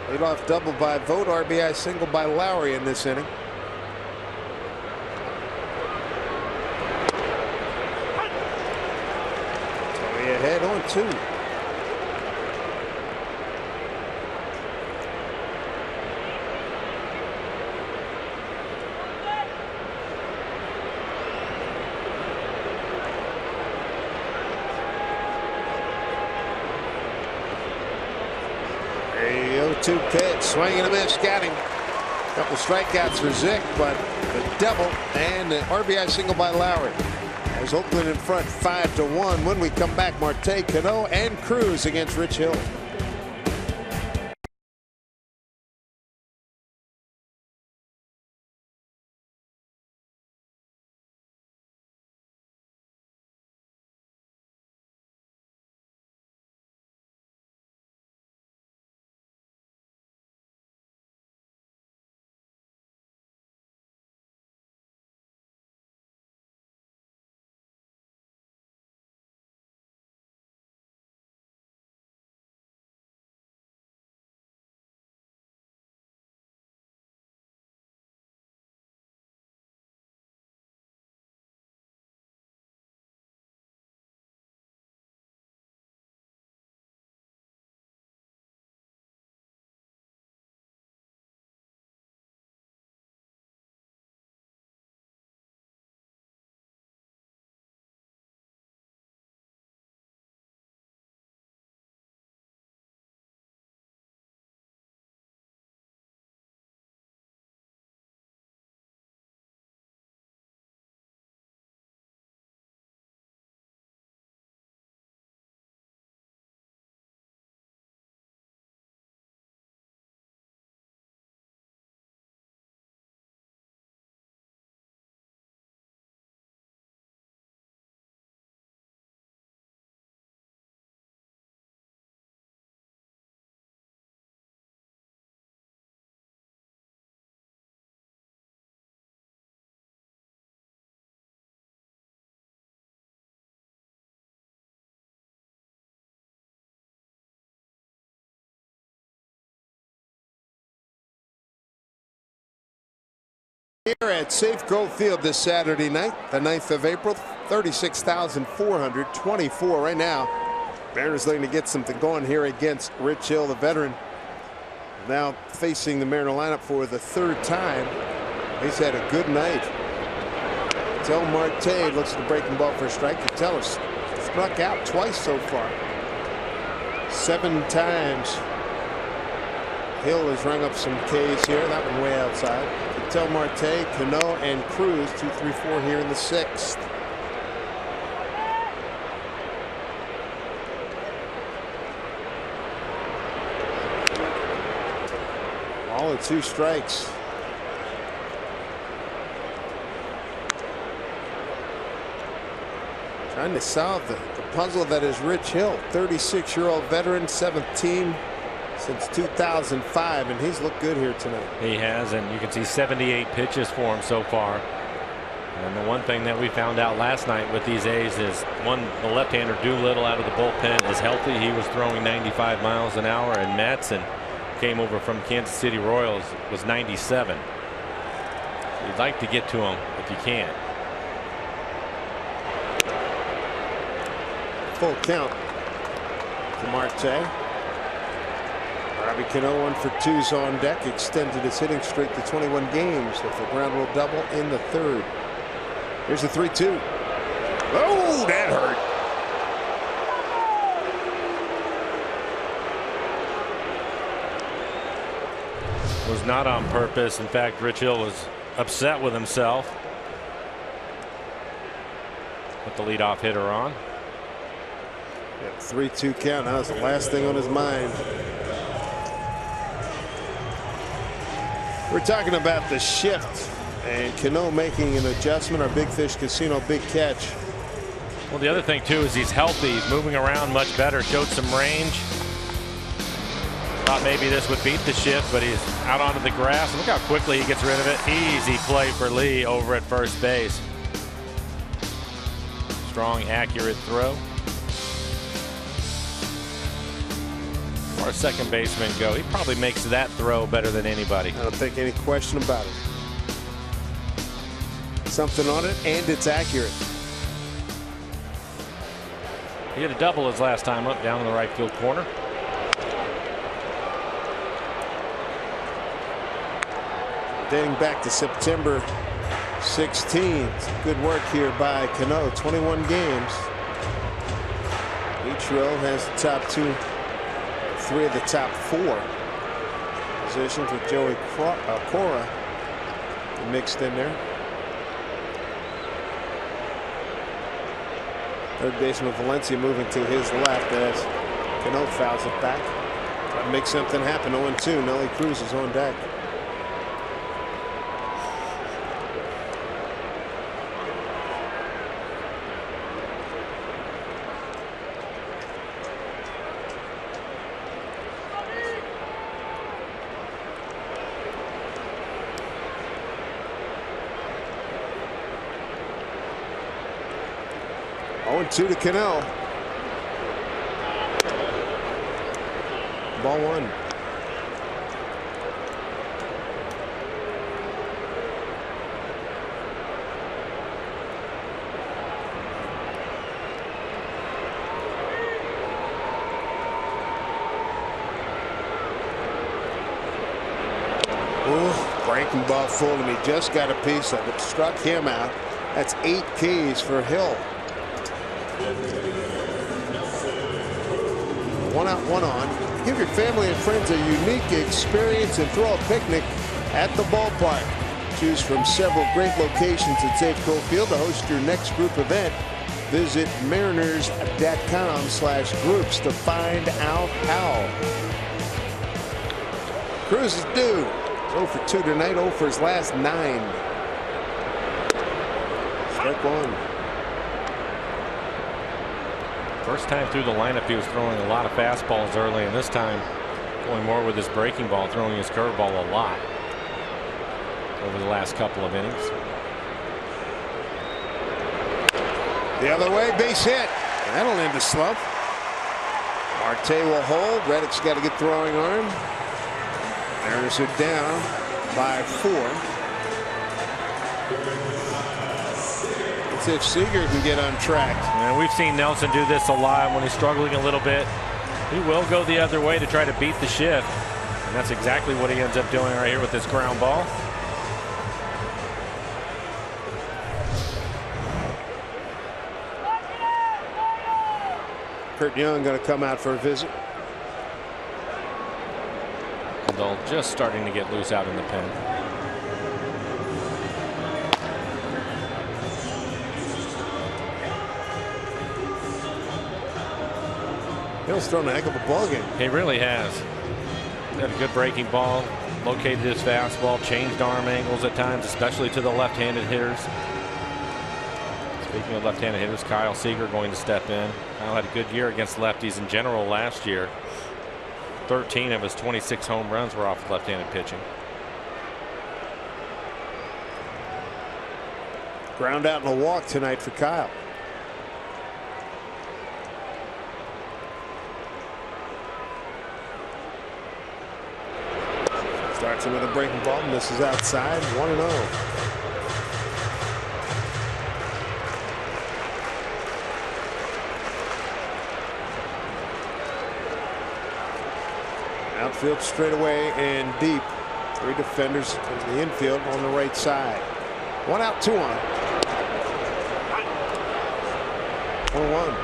Leadoff double by Vogt, RBI single by Lowry in this inning. Way ahead on 2. The 0-2 pitch, swing and a miss, got him. Couple strikeouts for Zick, but the double and the RBI single by Lowry. As Oakland in front 5-1. When we come back, Marte, Cano, and Cruz against Rich Hill. Here at Safeco Field this Saturday night, the 9th of April, 36,424 right now. Mariners looking to get something going here against Rich Hill, the veteran. Now facing the Mariner lineup for the 3rd time. He's had a good night. Tel Marte looks at the breaking ball for a strike. Teller's struck out twice so far. 7 times. Hill has rung up some Ks here. That one way outside. Tel Marte, Cano, and Cruz 2, 3, 4 here in the 6th. All at 2 strikes. Trying to solve the puzzle that is Rich Hill, 36-year-old veteran, 7th team since 2005, and he's looked good here tonight. He has, and you can see 78 pitches for him so far. And the one thing that we found out last night with these A's is, the left-hander Doolittle out of the bullpen is healthy. He was throwing 95 miles an hour, and Madsen came over from Kansas City Royals, was 97. You'd like to get to him if you can. Full count to Marte. Robbie Cano 1 for 2's on deck, extended his hitting streak to 21 games with a ground rule double in the 3rd. Here's the 3-2. Oh, that hurt. Was not on purpose. In fact, Rich Hill was upset with himself. Put the leadoff hitter on. 3-2 count. That was the last thing on his mind. We're talking about the shift and Cano making an adjustment. Our Big Fish Casino big catch. Well, the other thing too is he's healthy. He's moving around much better. Showed some range. Thought maybe this would beat the shift, but he's out onto the grass. Look how quickly he gets rid of it. Easy play for Lee over at first base. Strong, accurate throw. Our second baseman go. He probably makes that throw better than anybody. I don't think any question about it. Something on it, and it's accurate. He hit a double his last time up down in the right field corner. Dating back to September 16th. Good work here by Cano. 21 games. Each row has the top 2. 3 of the top 4 positions with Joey Cora mixed in there. Third baseman Valencia moving to his left as Cano fouls it back. Try to make something happen. 0-2. Nelly Cruz is on deck. Two to Cano. Ball 1. Breaking ball full, and he just got a piece of it. Struck him out. That's 8 Ks for Hill. 1 out, 1 on. Give your family and friends a unique experience and throw a picnic at the ballpark. Choose from several great locations at Safeco Field to host your next group event. Visit mariners.com/groups to find out how. Cruz is due. 0 for 2 tonight, 0 for his last 9. Strike 1. First time through the lineup, he was throwing a lot of fastballs early, and this time going more with his breaking ball, throwing his curveball a lot over the last couple of innings. The other way, base hit. That'll end the slump. Marte will hold. Reddick's got to get throwing arm. Mariners are down by 4. Let's see if Seager can get on track. And we've seen Nelson do this a lot when he's struggling a little bit. He will go the other way to try to beat the shift. And that's exactly what he ends up doing right here with this ground ball. Kurt Young going to come out for a visit. They're just starting to get loose out in the pen. Hill's thrown a heck of a ball game. He really has. Got a good breaking ball, located his fastball, changed arm angles at times, especially to the left-handed hitters. Speaking of left-handed hitters, Kyle Seager going to step in. Kyle had a good year against lefties in general last year. 13 of his 26 home runs were off left-handed pitching. Ground out and a walk tonight for Kyle. Starts him with a breaking ball, misses outside, 1-0. Outfield straightaway and deep. 3 defenders in the infield on the right side. 1 out, 2 on. 1-1.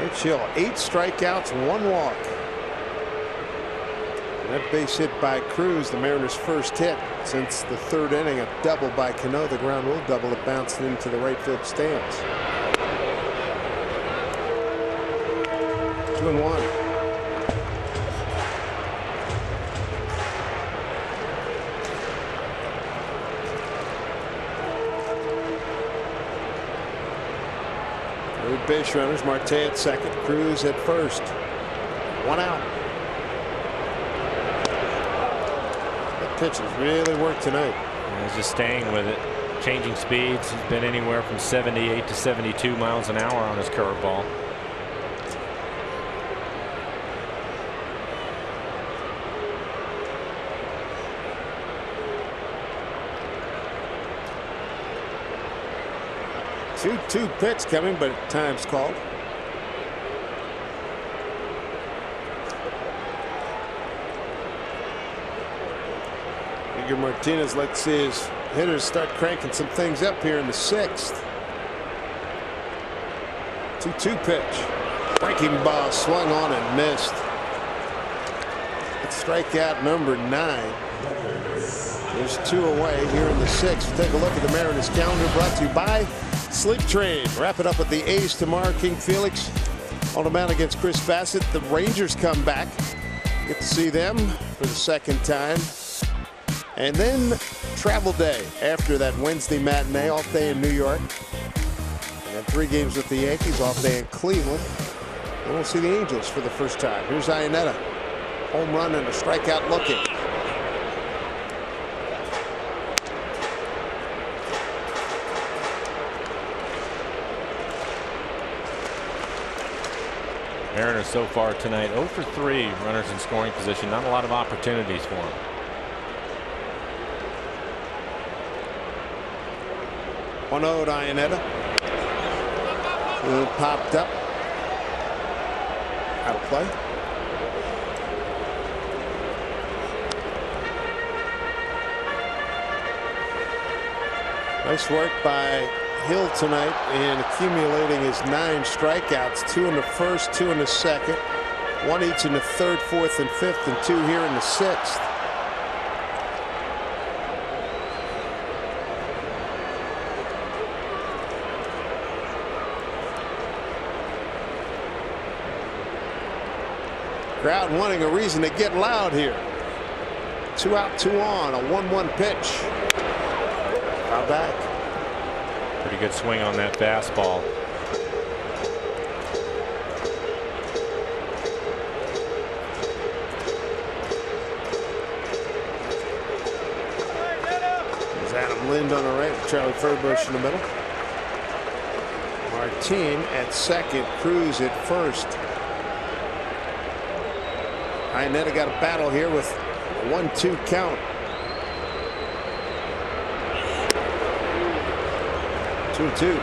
Rich Hill, 8 strikeouts, 1 walk. And that base hit by Cruz, the Mariners' first hit since the 3rd inning. A double by Cano. The ground rule double that bounced into the right field stands. 2-1. Third base runners, Marte at second, Cruz at first. 1 out. That pitch has really worked tonight. He's just staying with it, changing speeds. He's been anywhere from 78 to 72 miles an hour on his curveball. Two pitch coming, but time's called. Edgar Martinez, let's see his hitters start cranking some things up here in the 6th. 2-2 pitch. Breaking ball swung on and missed. It's strikeout number 9. There's 2 away here in the 6th. Take a look at the Mariners calendar, brought to you by Sleep Train. Wrap it up with the A's tomorrow. King Felix on the mound against Chris Bassett. The Rangers come back. Get to see them for the 2nd time. And then travel day after that Wednesday matinee, off day in New York. And then 3 games with the Yankees, off day in Cleveland. And we'll see the Angels for the first time. Here's Iannetta. Home run and a strikeout looking. Mariners so far tonight 0 for 3 runners in scoring position. Not a lot of opportunities for them. One 0 to Iannetta. Popped up. Out of play. Nice work by Hill tonight in accumulating his 9 strikeouts. 2 in the 1st, 2 in the 2nd, 1 each in the 3rd, 4th, and 5th, and 2 here in the 6th. Crowd wanting a reason to get loud here. 2 out, 2 on, a 1-1 pitch. Foul back. Pretty good swing on that fastball. There's Adam Lind on the right, Charlie Furbush in the middle. Martin at second, Cruz at first. Iannetta got a battle here with 1-2 count. 2-2.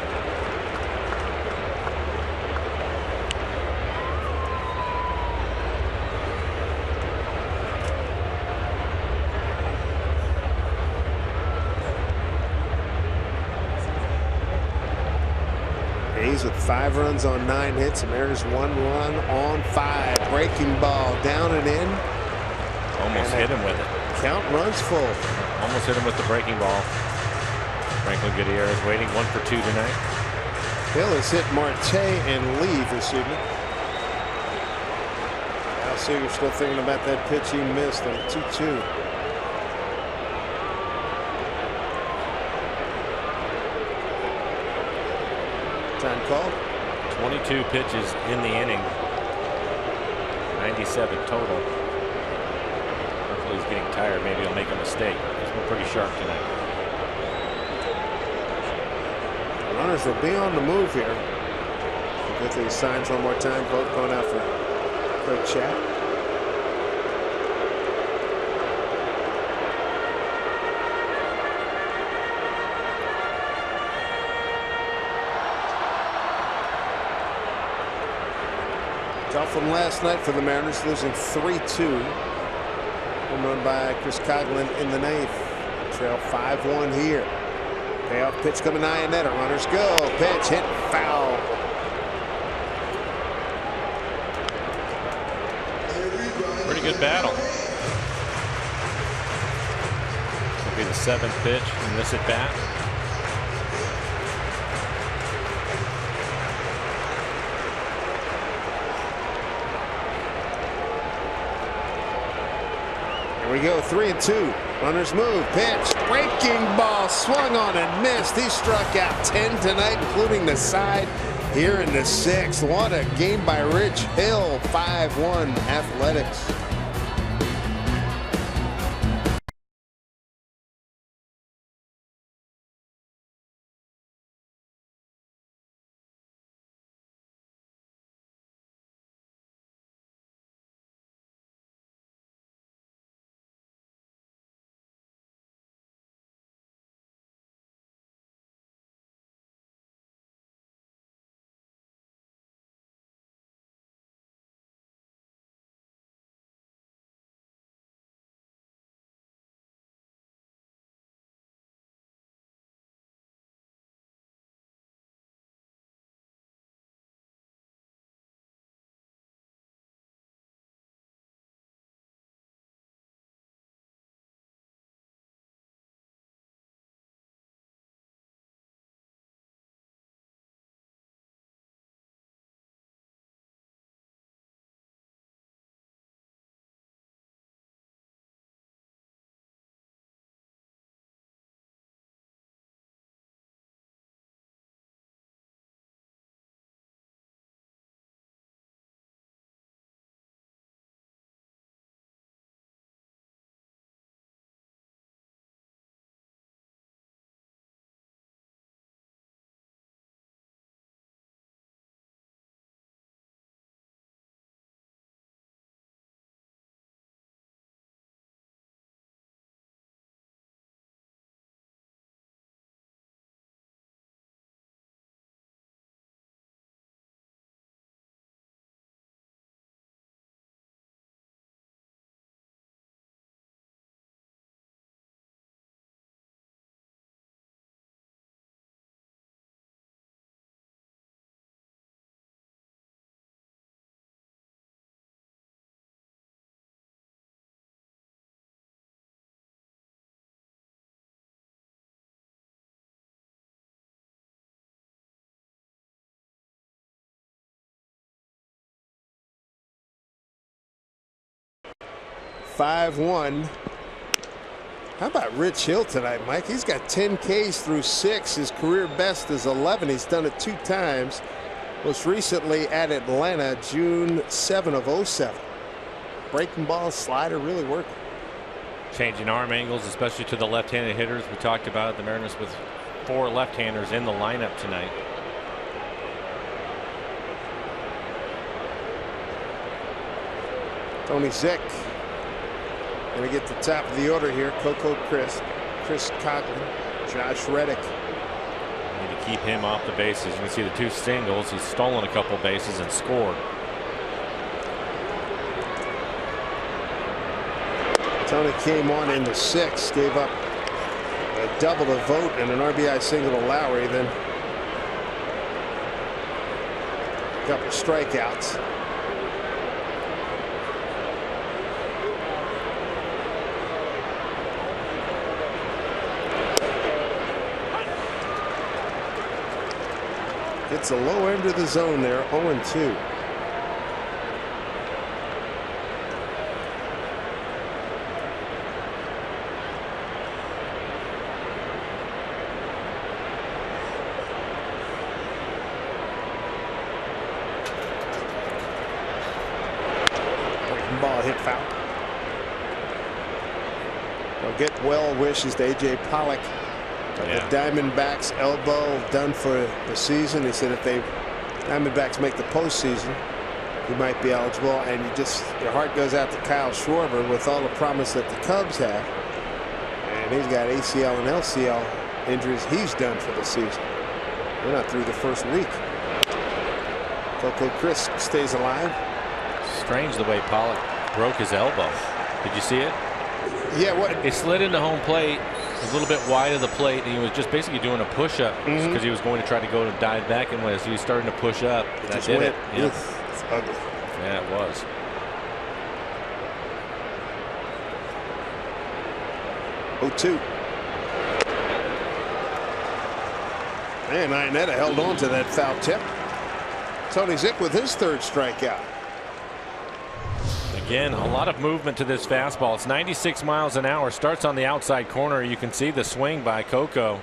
Hayes with 5 runs on 9 hits. The Mariners 1 run on 5. Breaking ball down and in. Almost hit him with it. Count runs full. Almost hit him with the breaking ball. Franklin Gutierrez waiting 1 for 2 tonight. Hill has hit Marte and Lee this evening. Al Seager still thinking about that pitch he missed on 2-2. Time call. 22 pitches in the inning. 97 total. Hopefully he's getting tired. Maybe he'll make a mistake. He's been pretty sharp tonight. Runners will be on the move here. We'll get these signs one more time. Both going out for quick chat. Tough one last night for the Mariners, losing 3-2. Home run by Chris Coghlan in the 9th. Trail 5-1 here. Payoff pitch coming Iannetta. Runners go. Pitch hit foul. Pretty good battle. It'll be the 7th pitch in this at bat. Here we go. 3-2. Runners move. Pitch. Breaking ball. Swung on and missed. He struck out 10 tonight, including the side here in the 6th. What a game by Rich Hill. 5-1 Athletics. (5-1). How about Rich Hill tonight, Mike? He's got 10 Ks through 6. His career best is 11. He's done it 2 times. Most recently at Atlanta, June 7 of 07. Breaking ball, slider, really working. Changing arm angles, especially to the left-handed hitters. We talked about the Mariners with 4 left-handers in the lineup tonight. Tony Zick Going to get to the top of the order here. Coco Crisp, Chris Coghlan, Josh Reddick. Need to keep him off the bases. You can see the 2 singles. He's stolen a couple bases and scored. Tony came on in the 6th, gave up a double to Vogt and an RBI single to Lowry, then a couple of strikeouts. It's a low end of the zone there, 0-2. Ball hit foul. Well, get well wishes to A.J. Pollock. The Diamondbacks elbow done for the season. He said if they Diamondbacks make the postseason, he might be eligible. And your heart goes out to Kyle Schwarber with all the promise that the Cubs have. And he's got ACL and LCL injuries. He's done for the season. We're not through the first week. Coco Crisp stays alive. Strange the way Pollock broke his elbow. Did you see it? Yeah. What? He slid into home plate a little bit wide of the plate, and he was just basically doing a push-up because he was going to try to go to dive back and was. He was starting to push up. That did it. Yeah. It's ugly. Yeah, it was. Oh, 2. Man, Iannetta held on to that foul tip. Tony Zych with his 3rd strikeout. Again, a lot of movement to this fastball. It's 96 miles an hour. Starts on the outside corner. You can see the swing by Coco.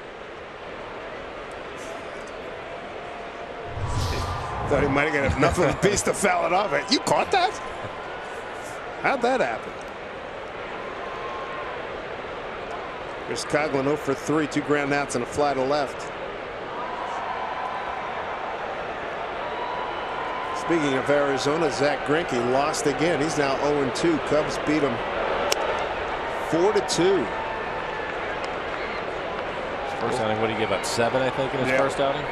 Thought he might have got enough of a piece to foul it off. You caught that? How'd that happen? Chris Coghlan 0 for 3, 2 ground outs and a fly to left. Speaking of Arizona, Zach Greinke lost again. He's now 0-2. Cubs beat him 4-2. First outing, what did he give up? 7, I think, in his first outing.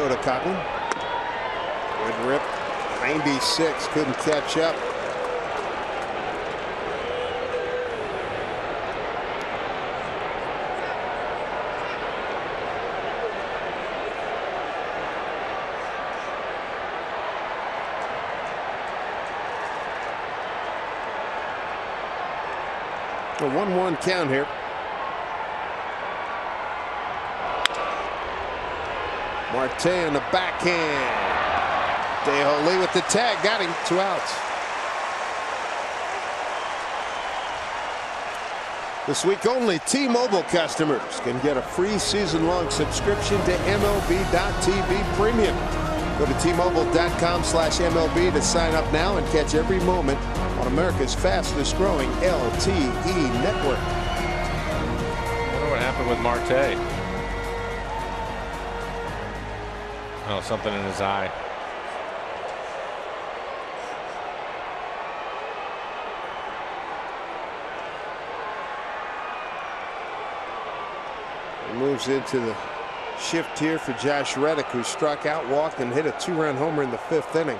To Coghlan. Good rip. 96. Couldn't catch up. A 1-1 count here. Marte in the backhand. DeJong with the tag. Got him. 2 outs. This week only T-Mobile customers can get a free season-long subscription to MLB.tv Premium. Go to T-Mobile.com/MLB to sign up now and catch every moment on America's fastest-growing LTE network. I wonder what happened with Marte. Oh, something in his eye. He moves into the shift here for Josh Reddick, who struck out, walked, and hit a 2-run homer in the 5th inning.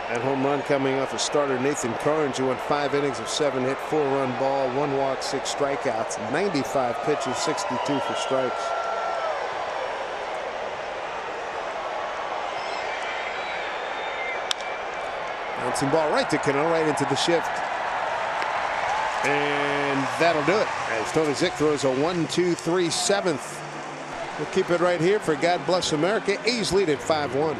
That home run coming off of starter Nathan Carnes, who went 5 innings of 7 hit, 4-run ball, 1 walk, 6 strikeouts, 95 pitches, 62 for strikes. Bouncing ball right to Cano, right into the shift. And that'll do it as Tony Zych throws a 1-2-3 7th. We'll keep it right here for God Bless America. A's lead at 5-1.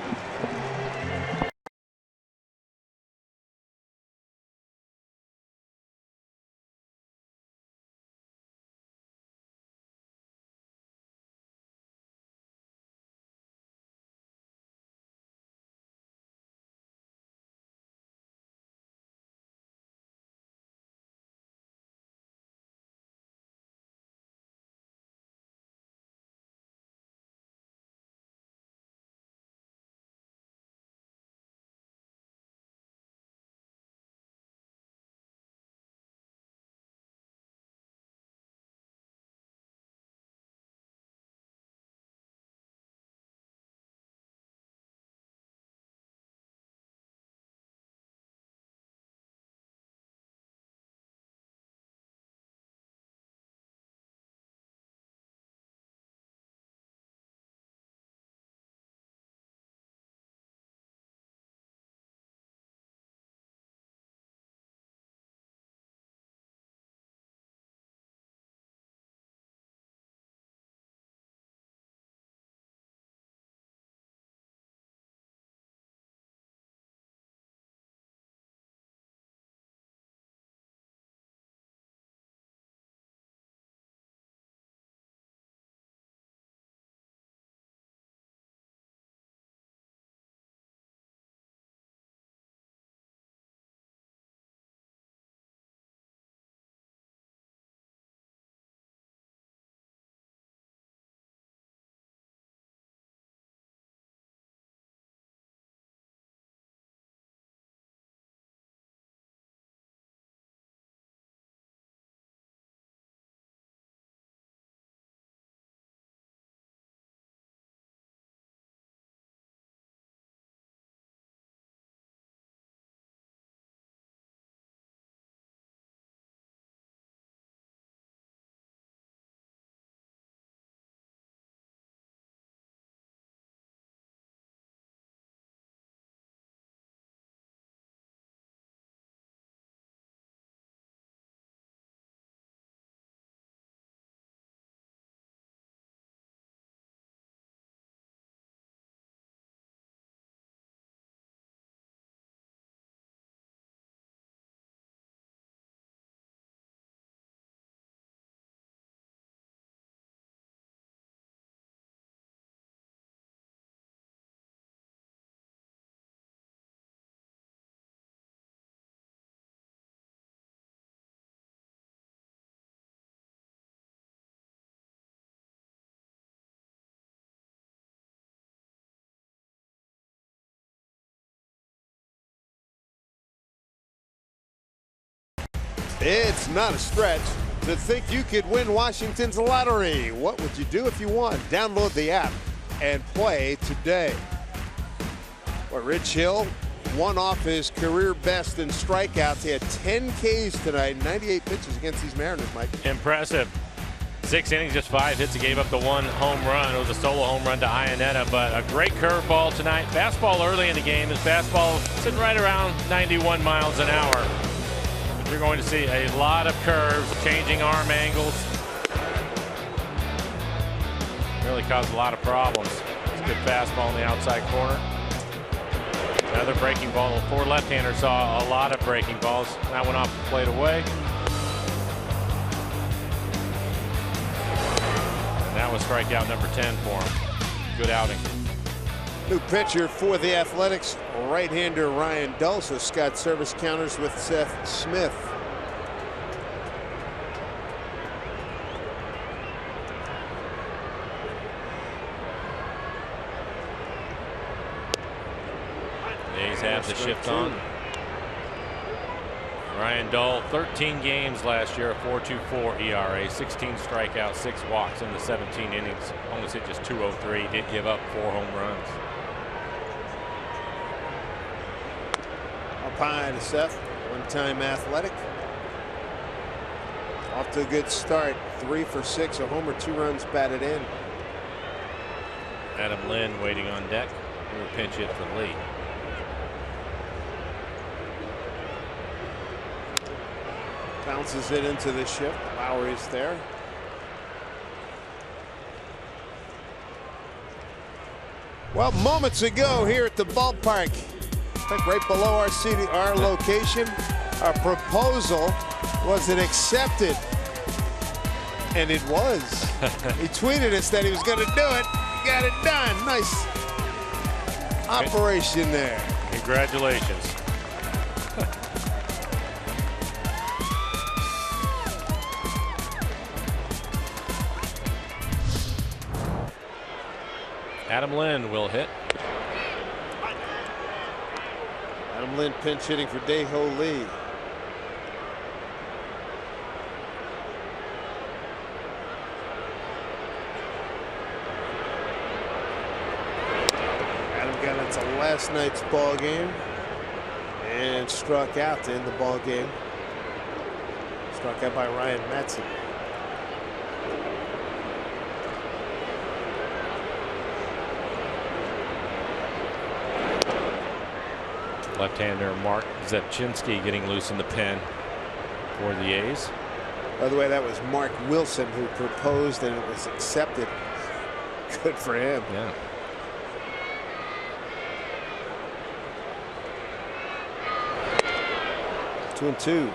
It's not a stretch to think you could win Washington's lottery. What would you do if you won? Download the app and play today. Well, Rich Hill won off his career best in strikeouts. He had 10 Ks tonight, 98 pitches against these Mariners, Mike. Impressive. 6 innings, just 5 hits. He gave up the 1 home run. It was a solo home run to Iannetta, but a great curveball tonight. Fastball early in the game. His fastball sitting right around 91 miles an hour. But you're going to see a lot of curves, changing arm angles. Really caused a lot of problems. It's a good fastball on the outside corner. Another breaking ball. The 4 left-handers saw a lot of breaking balls. That went off the plate away. That was strikeout number 10 for him. Good outing. New pitcher for the Athletics, right-hander Ryan Dulce. Scott service counters with Seth Smith. The A's have the shift on. Ryan Dull, 13 games last year, a 4.24 ERA, 16 strikeouts, 6 walks in the 17 innings. Only hit just 203. Did give up 4 home runs. Up high to Seth, one-time Athletic. Off to a good start. 3 for 6, a homer, 2 runs batted in. Adam Lynn waiting on deck. We'll pinch hit for Lee. Bounces it into the shift. Lowry's there. Well, moments ago here at the ballpark, I think right below our location, our proposal was it accepted, and it was. He tweeted us that he was going to do it. He got it done. Nice operation there. Congratulations. Adam Lynn will hit. Adam Lynn pinch hitting for Dae-Ho Lee. Adam got into last night's ball game and struck out to end the ball game. Struck out by Ryan Matson. Left-hander Mark Zepchinski getting loose in the pen for the A's. By the way, that was Mark Wilson who proposed and it was accepted. Good for him. Yeah. Two and two.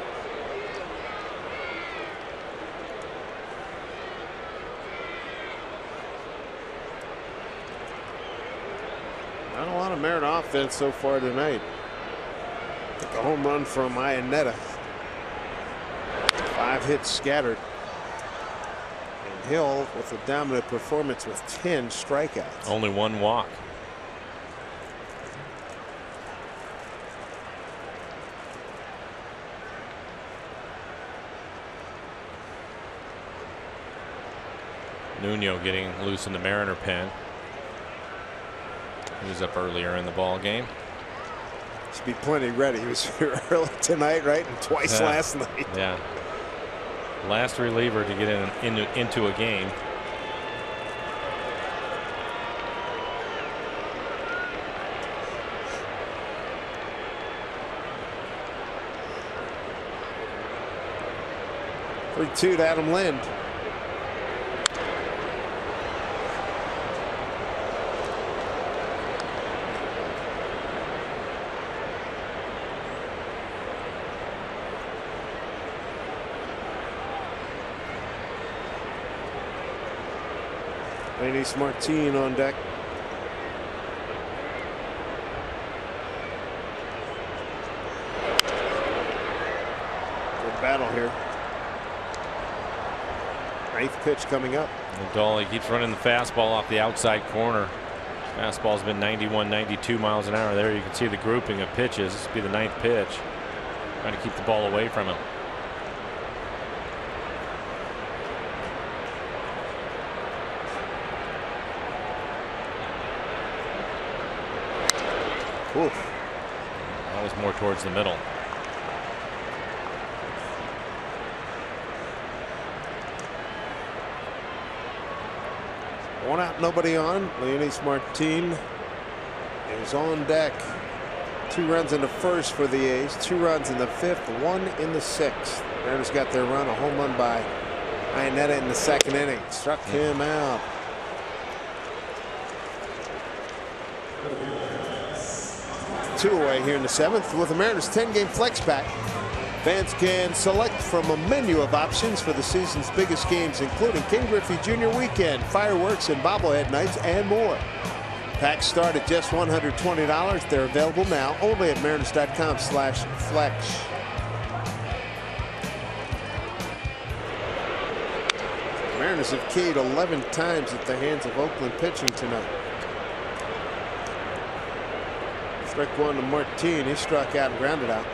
Not a lot of merit offense so far tonight. A home run from Iannetta. 5 hits scattered. And Hill with a dominant performance with 10 strikeouts. Only 1 walk. Nuno getting loose in the Mariner pen. He was up earlier in the ball game. Should be plenty ready. He was here early tonight, right? And twice last night. Yeah. Last reliever to get into a game. Three-two to Adam Lind. Ace Martin on deck. Good battle here. 9th pitch coming up. Dolly keeps running the fastball off the outside corner. Fastball's been 91, 92 miles an hour. There you can see the grouping of pitches. This will be the 9th pitch. Trying to keep the ball away from him. Oof. That was more towards the middle. One out, nobody on. Leonys Martin is on deck. 2 runs in the first for the A's, 2 runs in the 5th, 1 in the 6th. Mariners got their run, a home run by Iannetta in the 2nd inning. Struck him out. Two away here in the 7th with the Mariners 10-game flex pack. Fans can select from a menu of options for the season's biggest games, including King Griffey Jr. weekend, fireworks and bobblehead nights, and more. Packs start at just $120. They're available now only at mariners.com/flex. Mariners have keyed 11 times at the hands of Oakland pitching tonight. Strike 1 to Martin. He struck out and grounded out.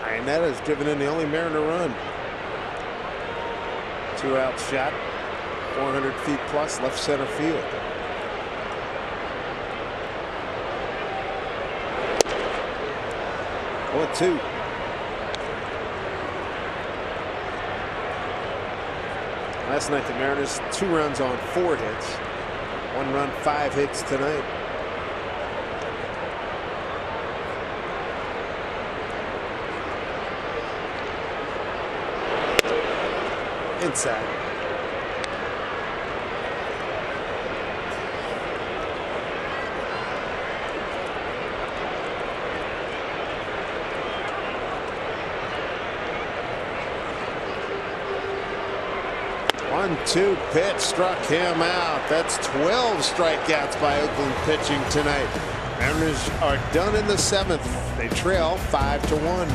Iannetta has driven in the only Mariner run. 2-out shot, 400 feet plus, left center field. One, 2. Last night the Mariners 2 runs on 4 hits. 1 run, 5 hits tonight. Inside. One, 2 pitch, struck him out. That's 12 strikeouts by Oakland pitching tonight. Mariners are done in the 7th. They trail 5-1.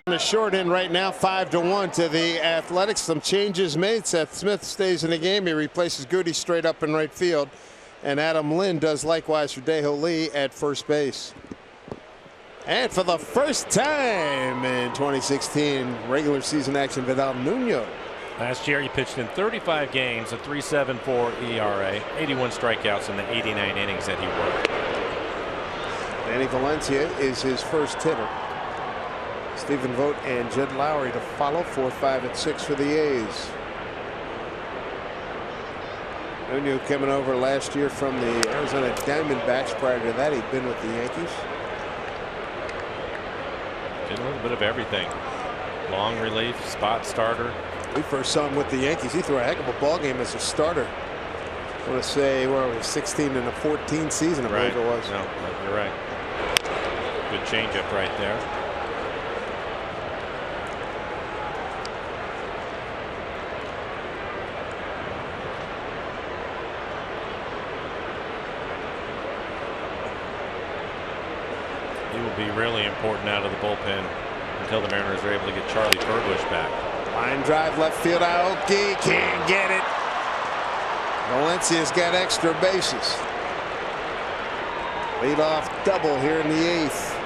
In the short end right now, 5-1 to the Athletics. Some changes made. Seth Smith stays in the game. He replaces Goody straight up in right field. And Adam Lynn does likewise for Daeho Lee at first base. And for the first time in 2016 regular season action, Vidal Nuno Last year he pitched in 35 games, a 3.74 ERA, 81 strikeouts in the 89 innings that he worked. Manny Valencia is his first hitter. Stephen Vogt and Jed Lowry to follow. 4, 5, and 6 for the A's. Nuno coming over last year from the Arizona Diamondbacks. Prior to that, he'd been with the Yankees. Did a little bit of everything. Long relief, spot starter. We first saw him with the Yankees. He threw a heck of a ball game as a starter. I want to say, well, it was 16 and a 14 season, I believe it was. No, you're right. Good changeup right there. He will be really important out of the bullpen until the Mariners are able to get Charlie Burbush back. Line drive left field. Aoki can't get it. Valencia's got extra bases. Leadoff double here in the 8th.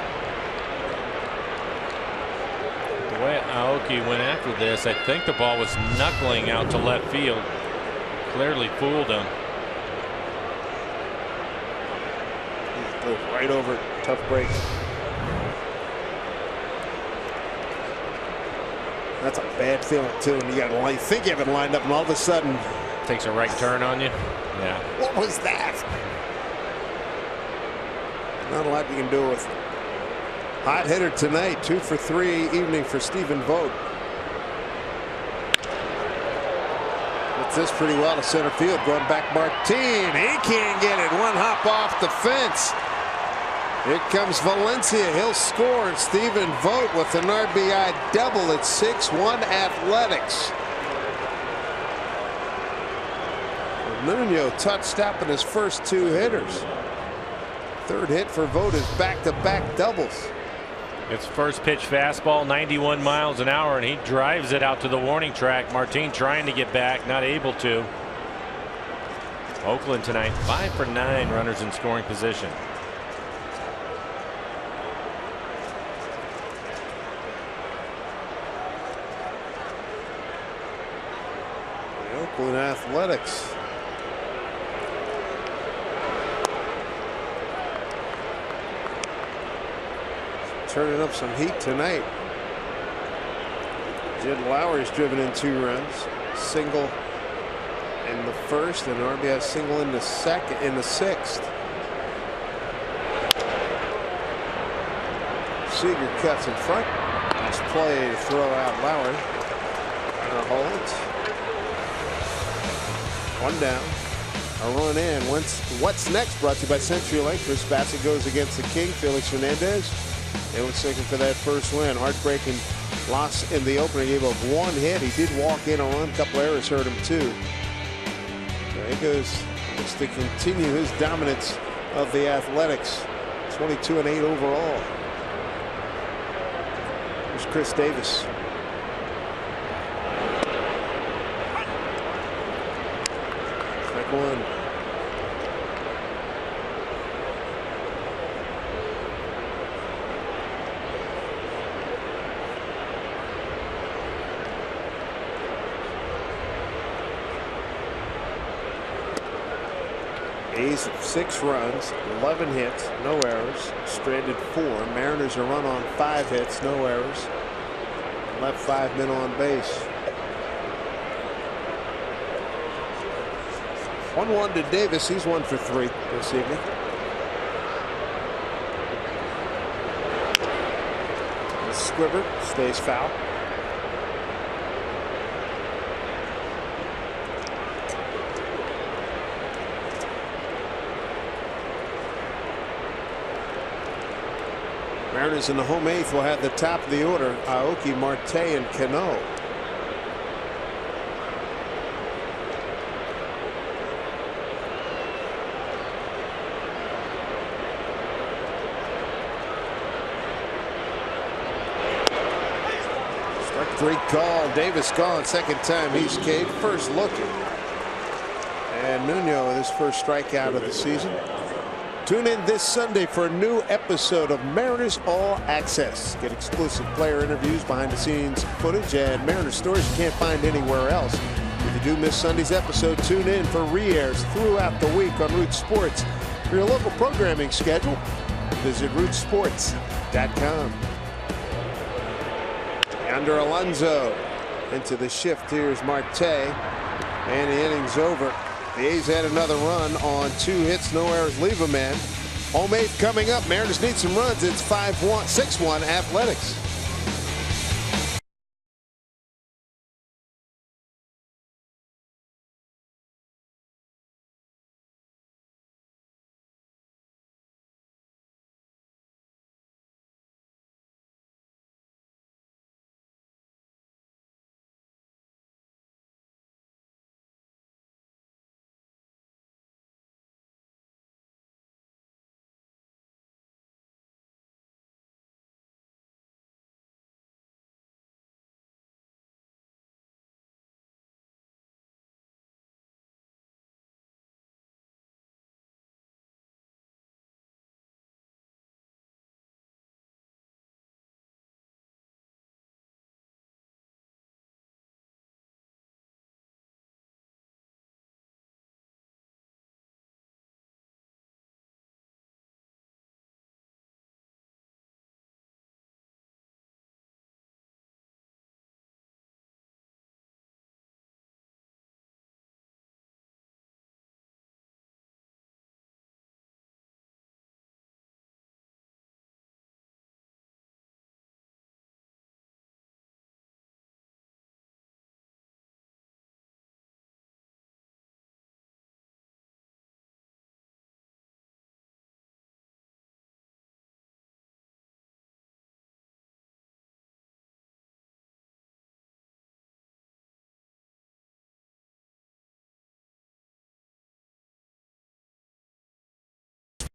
The way Aoki went after this, I think the ball was knuckling out to left field. Clearly fooled him. He goes right over. Tough break. That's a bad feeling too. And you think you have it lined up, and all of a sudden takes a right turn on you. Yeah. What was that? Not a lot you can do with hot hitter tonight. 2 for 3 evening for Stephen Vogt. Hits this pretty well to center field. Going back, Martin. He can't get it. One hop off the fence. Here comes Valencia. He'll score. And Stephen Vogt with an RBI double at 6-1 Athletics. Nuno touched up in his first 2 hitters. Third hit for Vogt is back-to-back doubles. It's first pitch fastball, 91 miles an hour, and he drives it out to the warning track. Martin trying to get back, not able to. Oakland tonight, 5 for 9 runners in scoring position. The Oakland Athletics. Turning up some heat tonight. Jed Lowry's driven in 2 runs. Single in the first, and RBI single in the second, in the 6th. Seager cuts in front. Nice play to throw out Lowry. Holds. 1 down. A run in. What's next? Brought to you by Century Electric. Bassett goes against the King. Felix Hernandez. They were looking for that first win. Heartbreaking loss in the opener. Gave up 1 hit. He did walk in a run. A couple errors hurt him too. There he goes. Looks to continue his dominance of the Athletics. 22 and 8 overall. Here's Chris Davis. Strike 1. A's 6 runs, 11 hits, no errors, stranded 4. Mariners a run on 5 hits, no errors, left 5 men on base. 1-1 to Davis. He's 1 for 3 this evening. Squibber stays foul. Mariners in the home 8th will have the top of the order. Aoki, Marte, and Cano. Strike 3 call. Davis gone. Second time he's K'd. First looking. And Nuno with his first strikeout of the season. Tune in this Sunday for a new episode of Mariners All Access. Get exclusive player interviews, behind-the-scenes footage, and Mariners stories you can't find anywhere else. If you do miss Sunday's episode, tune in for re-airs throughout the week on Root Sports. For your local programming schedule, visit rootsports.com. Under Alonso into the shift. Here's Marte, and the inning's over. The A's had another run on 2 hits, no errors, leave a man. Home 8th coming up. Mariners need some runs. It's 5-1, 6-1 Athletics.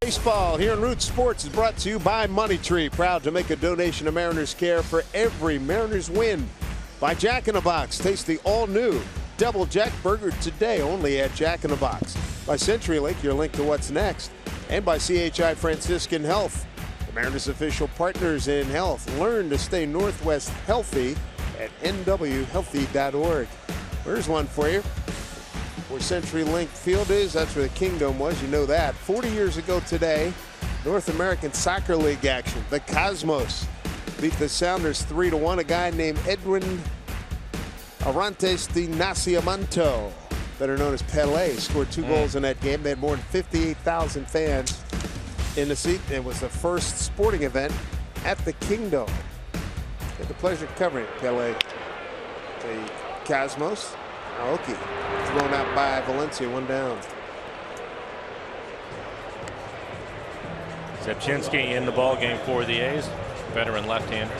Baseball here in Root Sports is brought to you by Money Tree. Proud to make a donation to Mariners Care for every Mariners win. By Jack in the Box. Taste the all-new Double Jack Burger today only at Jack in the Box. By CenturyLink, your link to what's next. And by CHI Franciscan Health, the Mariners' official partners in health. Learn to stay Northwest healthy at nwhealthy.org. Here's one for you. Where CenturyLink Field is, that's where the Kingdom was, you know that. 40 years ago today, North American Soccer League action. The Cosmos beat the Sounders 3-1. A guy named Edwin Arantes de Nascimento, better known as Pele, scored 2 goals in that game. They had more than 58,000 fans in the seat. It was the first sporting event at the Kingdom. Had the pleasure of covering it. Pele, the Cosmos. Aoki thrown out by Valencia, 1 down. Zepchinski in the ball game for the A's, veteran left-hander.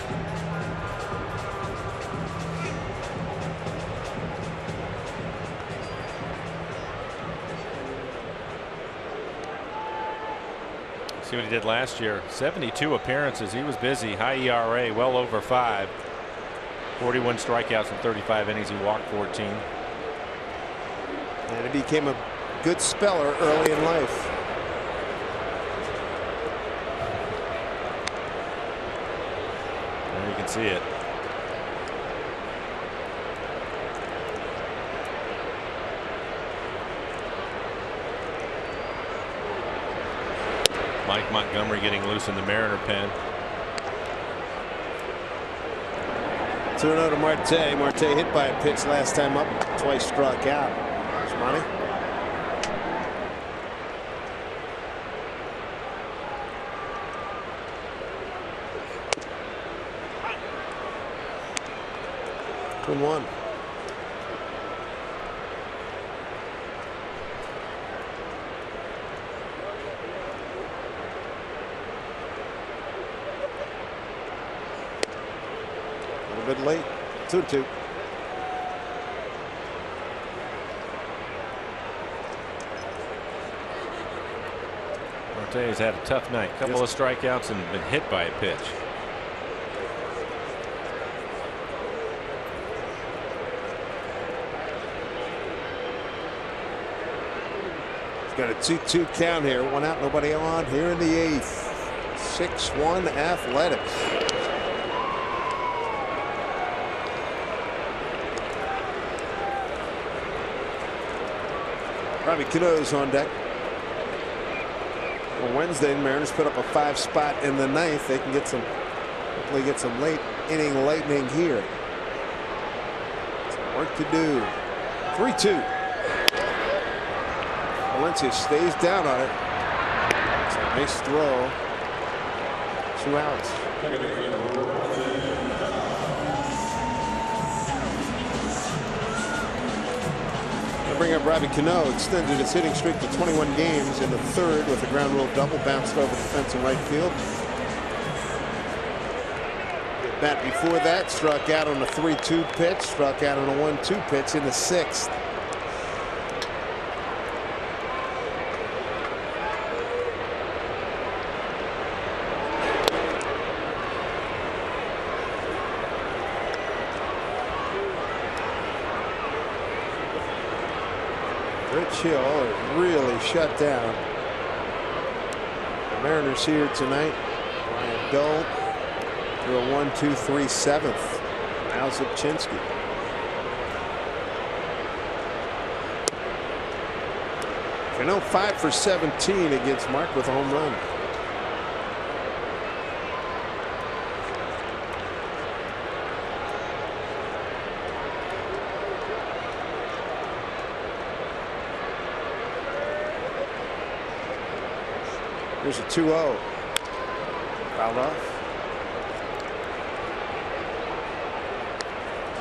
See what he did last year. 72 appearances. He was busy. High ERA, well over 5. 41 strikeouts in 35 innings. He walked 14. And he became a good speller early in life. There you can see it. Mike Montgomery getting loose in the Mariner pen. 2-0 to Marte. Marte hit by a pitch last time up, twice struck out. Money. Twin one. A little bit late. 2-2. Marte's had a tough night. Couple of strikeouts and been hit by a pitch. Got a 2-2 count here. One out, nobody on here in the eighth. 6-1 Athletics. Robbie Cano's on deck. On Wednesday, the Mariners put up a 5-spot in the ninth. They can get some, hopefully get some late inning lightning here. Some work to do. 3-2. Valencia stays down on it. It's a nice throw. 2 outs. Bring up Robbie Cano, extended his hitting streak to 21 games in the third with a ground rule double, bounced over the fence in right field. The bat before that struck out on a 3-2 pitch, struck out on a 1-2 pitch in the sixth. Rich Hill is really shut down. The Mariners here tonight. Ryan Dull through a 1-2-3 seventh. Now Zipchinski. Cano 5 for 17 against Mark with a home run. Here's a 2-0. Fouled off.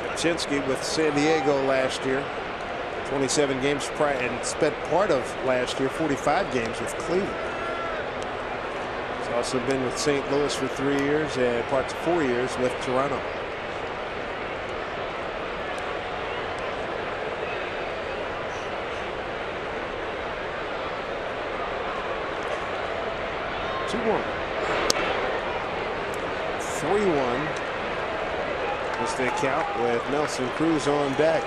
Zipchinski with San Diego last year. 27 games prior and spent part of last year 45 games with Cleveland. He's also been with St. Louis for 3 years and parts of 4 years with Toronto. Two-one. 3-1 is the count with Nelson Cruz on deck.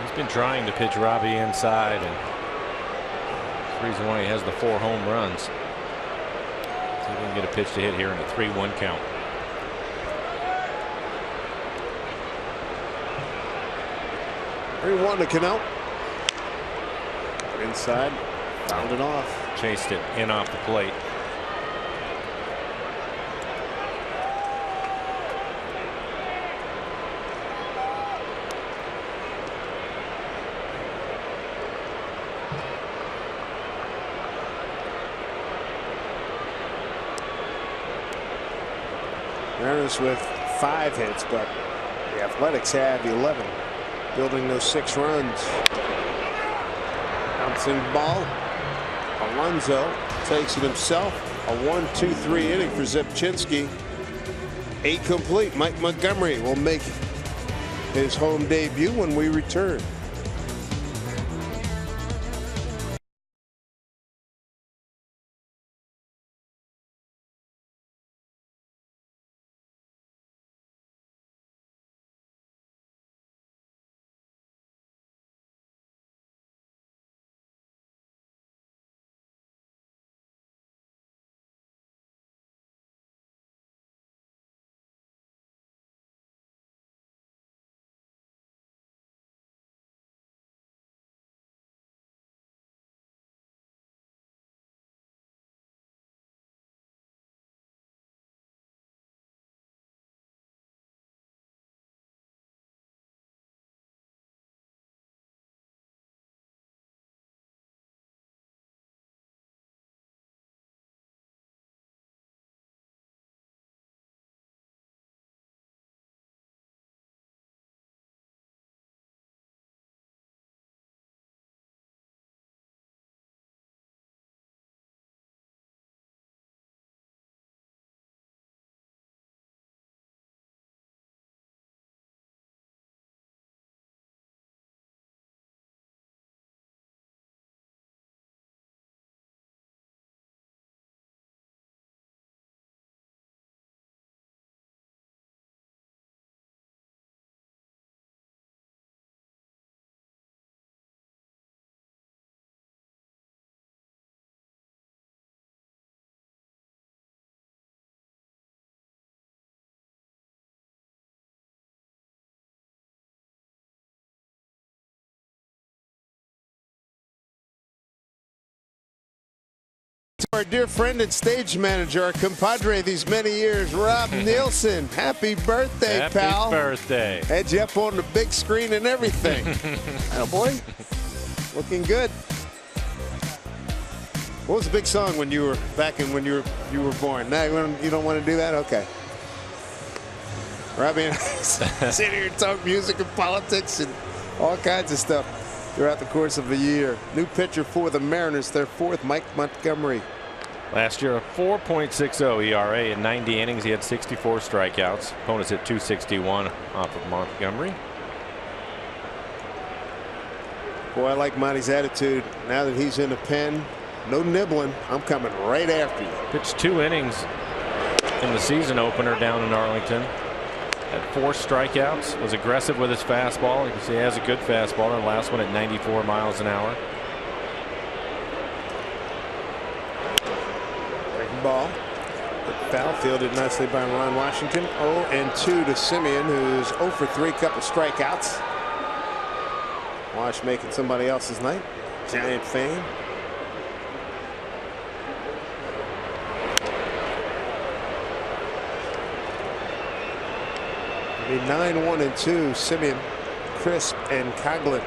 He's been trying to pitch Robbie inside, and that's the reason why he has the 4 home runs. So he can get a pitch to hit here in a 3-1 count. Three-one to Cano. Inside. Fouled it off. Chased it in off the plate. Mariners with 5 hits, but the Athletics have 11, building those 6 runs. Bouncing ball. Alonso takes it himself. A 1-2-3 inning for Zipchinski. 8 complete. Mike Montgomery will make his home debut when we return. Our dear friend and stage manager, our compadre these many years, Rob Nielsen. Happy birthday, pal. Happy birthday. Had you up on the big screen and everything. Oh, boy. Looking good. What was the big song when you were back in when you were born? Now you don't want to do that? Okay. Robbie and I sit here and talk music and politics and all kinds of stuff throughout the course of the year. New pitcher for the Mariners, their fourth, Mike Montgomery. Last year, a 4.60 ERA in 90 innings. He had 64 strikeouts. Opponents hit 261 off of Montgomery. Boy, I like Monty's attitude. Now that he's in the pen, no nibbling. I'm coming right after you. Pitched 2 innings in the season opener down in Arlington. Had 4 strikeouts. Was aggressive with his fastball. You can see he has a good fastball. And the last one at 94 miles an hour. Breaking ball. Foul fielded nicely by Ron Washington. 0-2 to Simeon, who's 0 for 3, couple strikeouts. Wash making somebody else's night. Giant fan. It'll be 9-1-2. Simeon, Crisp, and Coughlin.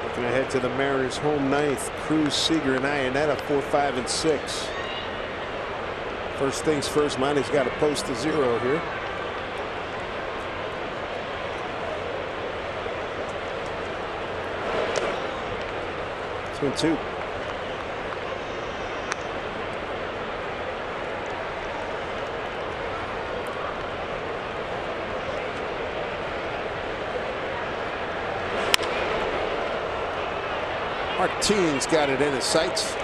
Looking ahead to the Mariners' home ninth. Cruz, Seager, and Iannetta 4, 5, and 6. First things first, Monty's got to post a 0 here. It's 2. Martine's got it in his sights.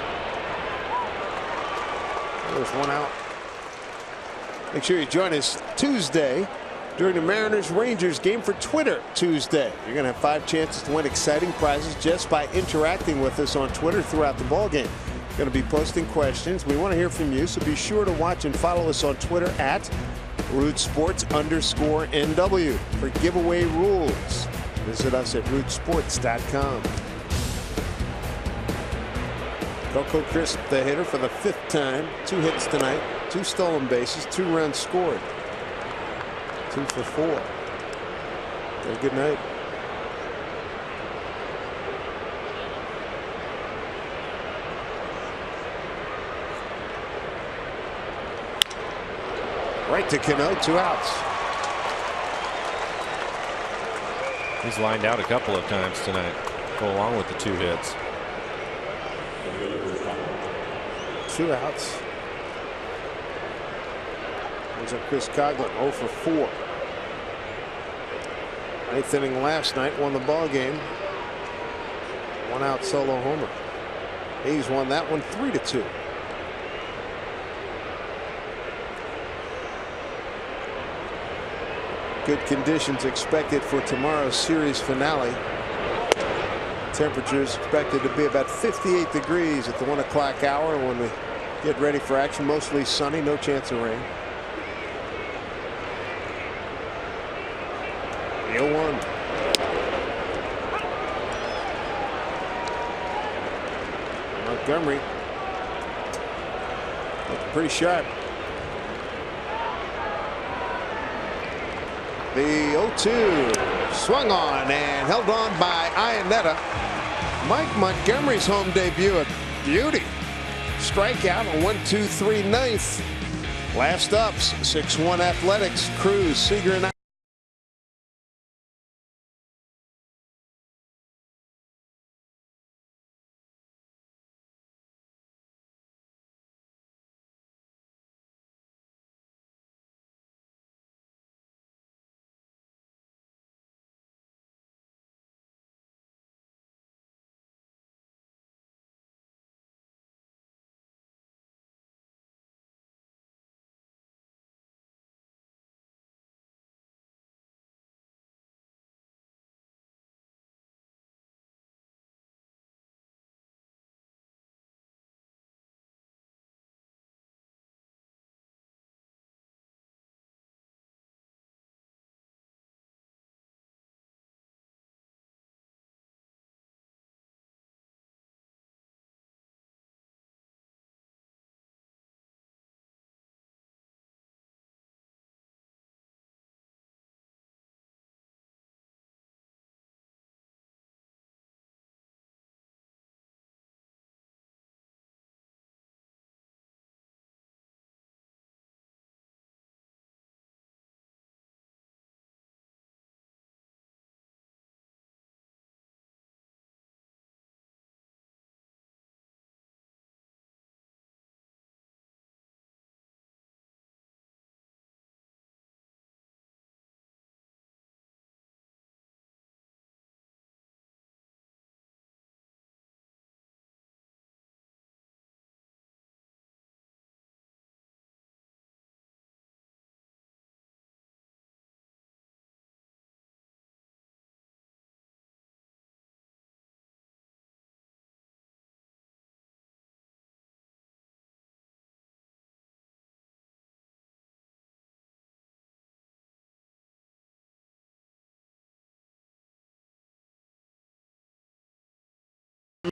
There's 1 out. Make sure you join us Tuesday during the Mariners-Rangers game for Twitter Tuesday. You're going to have 5 chances to win exciting prizes just by interacting with us on Twitter throughout the ballgame. Going to be posting questions. We want to hear from you, so be sure to watch and follow us on Twitter at RootSports_NW. For giveaway rules, visit us at rootsports.com. Coco Crisp, the hitter, for the 5th time. 2 hits tonight, 2 stolen bases, 2 runs scored. 2 for 4. Have a good night. Right to Cano, 2 outs. He's lined out a couple of times tonight, go along with the 2 hits. 2 outs. There's a Chris Coughlin, 0 for 4. 9th inning last night, won the ball game. 1 out solo homer. Hayes won that one 3-2. Good conditions expected for tomorrow's series finale. Temperatures expected to be about 58 degrees at the 1 o'clock hour when we get ready for action. Mostly sunny, no chance of rain. The 0-1. Montgomery looking pretty sharp. The 0-2 swung on and held on by Iannetta. Mike Montgomery's home debut, a beauty. Strikeout, a 1-2-3 ninth. Last ups, 6-1 Athletics. Cruz, Seager, and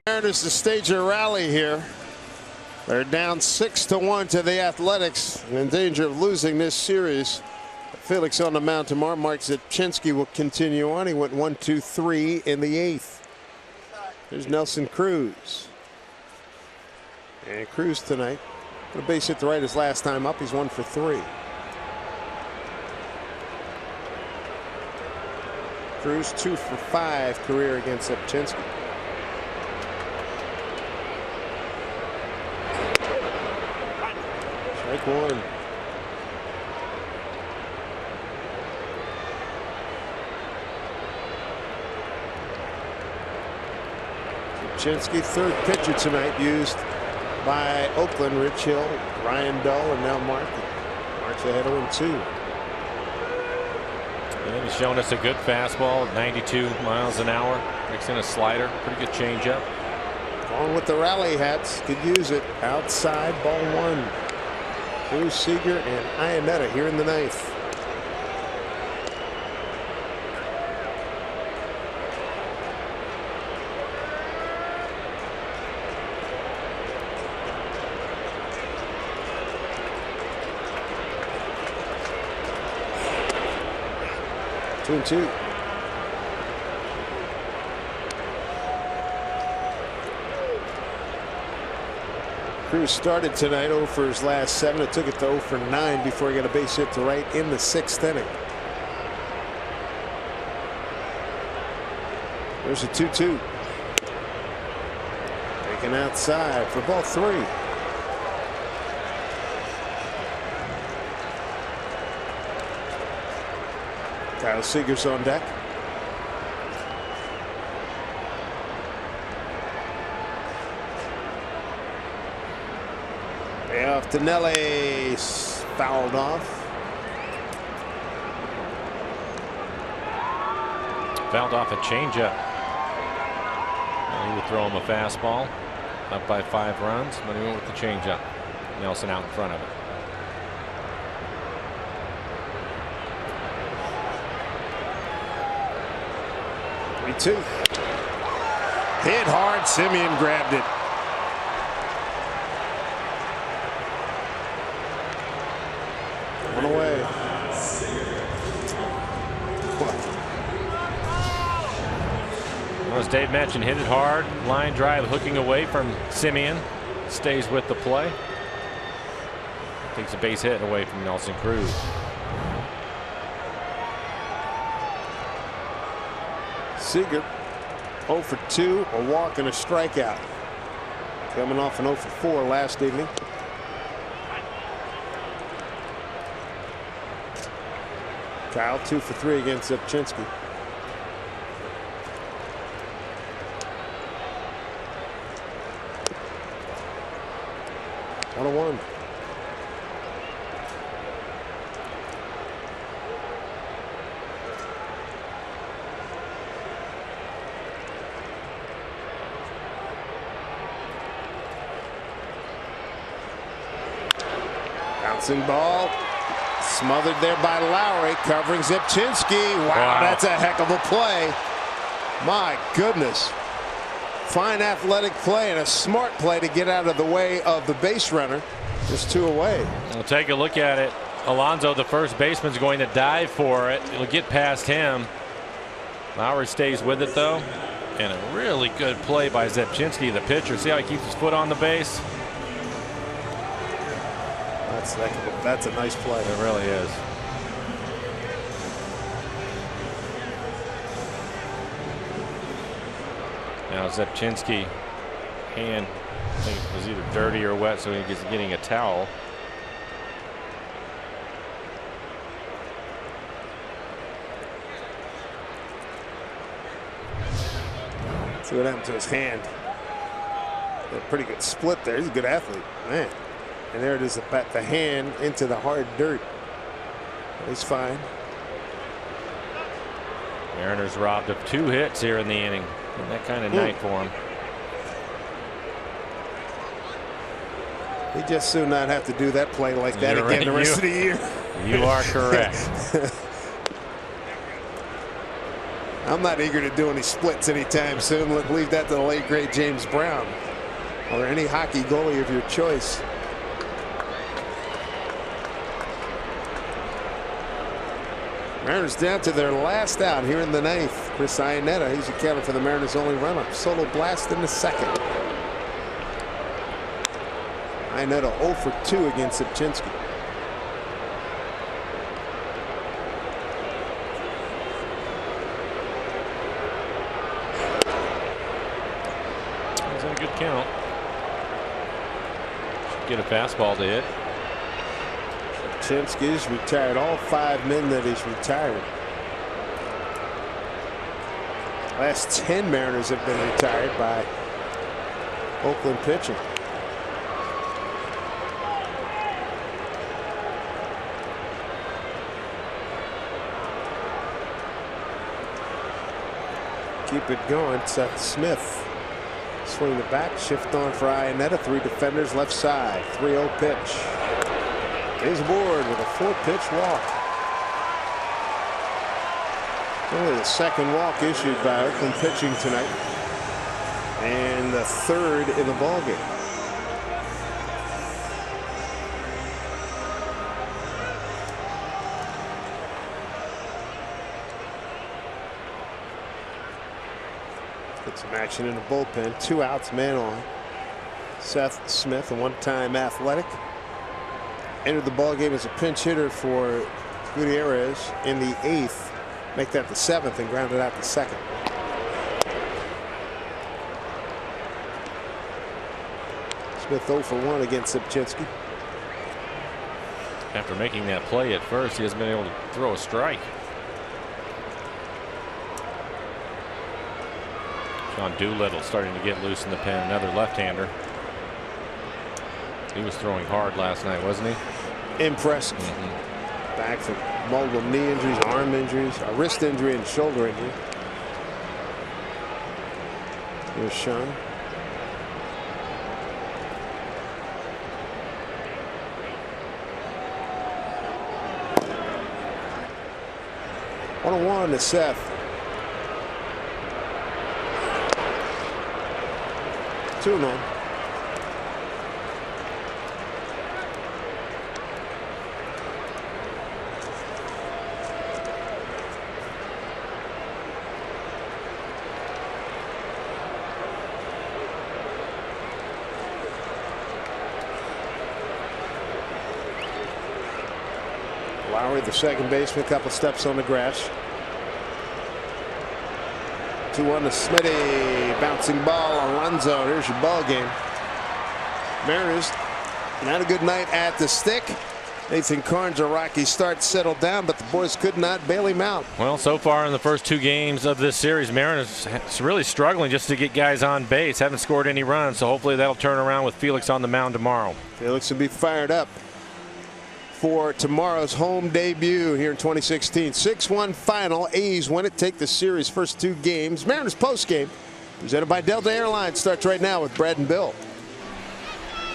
Mariners to stage a rally here. They're down 6-1 to the Athletics and in danger of losing this series. Felix on the mound tomorrow. Mark Zepchinski will continue on. He went 1-2-3 in the 8th. There's Nelson Cruz. And Cruz tonight. The base hit to right his last time up. He's 1 for 3. Cruz 2 for 5 career against Zepchinski. Strike one. Zepchinski, third pitcher tonight, used by Oakland. Rich Hill, Ryan Dull, and now Mark. Mark's ahead of 1-2. And he's showing us a good fastball, 92 miles an hour. Mix in a slider, pretty good changeup. Going with the rally hats, could use it. Outside, ball one. Cruz, Seager, and Iannetta here in the 9th. Two and two. Cruz started tonight 0 for his last 7. It took it to 0 for 9 before he got a base hit to right in the 6th inning. There's a 2-2. Taken outside for ball 3. Kyle Seager's on deck. Payoff to Nelly. Fouled off. Fouled off a changeup. He would throw him a fastball. Up by 5 runs, but he went with the changeup. Nelson out in front of it. Two. Hit hard. Simeon grabbed it. One away. Well, as Dave mentioned, hit it hard. Line drive hooking away from Simeon. Stays with the play. Takes a base hit away from Nelson Cruz. Seager 0 for 2, a walk and a strikeout. Coming off an 0 for 4 last evening. Kyle 2 for 3 against Zepchinski. One on one. Bouncing ball. Smothered there by Lowry, covering Zepchinski. Wow, that's a heck of a play. My goodness. Fine athletic play and a smart play to get out of the way of the base runner. Just 2 away. We'll take a look at it. Alonso, the first baseman, is going to dive for it. It'll get past him. Lowry stays with it, though. And a really good play by Zepchinski, the pitcher. See how he keeps his foot on the base? That's a nice play. It really is. Now Zepchinski, hand, I think it was either dirty or wet, so he's getting a towel. See what happened to his hand. A pretty good split there. He's a good athlete, man. And there it is, the hand into the hard dirt. He's fine. Mariners robbed of 2 hits here in the inning. And that kind of night for him. He just soon not have to do that play like that again the rest of the year. You are correct. I'm not eager to do any splits anytime soon. Leave that to the late great James Brown or any hockey goalie of your choice. Mariners down to their last out here in the ninth. Chris Iannetta, he's accounted for the Mariners' only run-up. Solo blast in the second. Iannetta 0 for 2 against Sipchinski. He's in a good count. Should get a fastball to hit. Sipchinski's retired all 5 men that he's retired. Last 10 Mariners have been retired by Oakland pitching. Keep it going. Seth Smith. Swing the back. Shift on for Iannetta. 3 defenders left side. 3-0 pitch. Is aboard with a 4-pitch walk. Only the second walk issued by Oakland pitching tonight. And the 3rd in the ballgame. Get some action in the bullpen. 2 outs, man on. Seth Smith, a one-time Athletic, entered the ballgame as a pinch hitter for Gutierrez in the 8th. Make that the 7th and grounded out the 2nd. Smith 0 for 1 against Sipchinski. After making that play at first, he hasn't been able to throw a strike. Sean Doolittle starting to get loose in the pen. Another left-hander. He was throwing hard last night, wasn't he? Impressive. Back from multiple knee injuries, arm injuries, a wrist injury, and shoulder injury. Here's Sean. One on one to Seth. 2-0. Lowry, the second baseman, a couple steps on the grass. 2-1 to Smitty. Bouncing ball, Alonso. Here's your ball game. Mariners not a good night at the stick. Nathan Karn's a Rockies start settled down, but the boys could not bail him out. Well, so far in the first 2 games of this series, Mariners really struggling just to get guys on base. Haven't scored any runs, so hopefully that'll turn around with Felix on the mound tomorrow. Felix will be fired up for tomorrow's home debut here in 2016. 6-1 final. A's win it, take the series first 2 games. Mariners post game presented by Delta Airlines starts right now with Brad and Bill.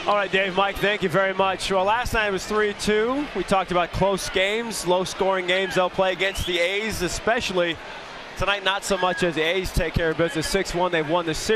All right, Dave, Mike, thank you very much. Well, last night was 3-2. We talked about close games, low-scoring games they'll play against the A's, especially tonight. Not so much as the A's take care of business. 6-1, they've won the series.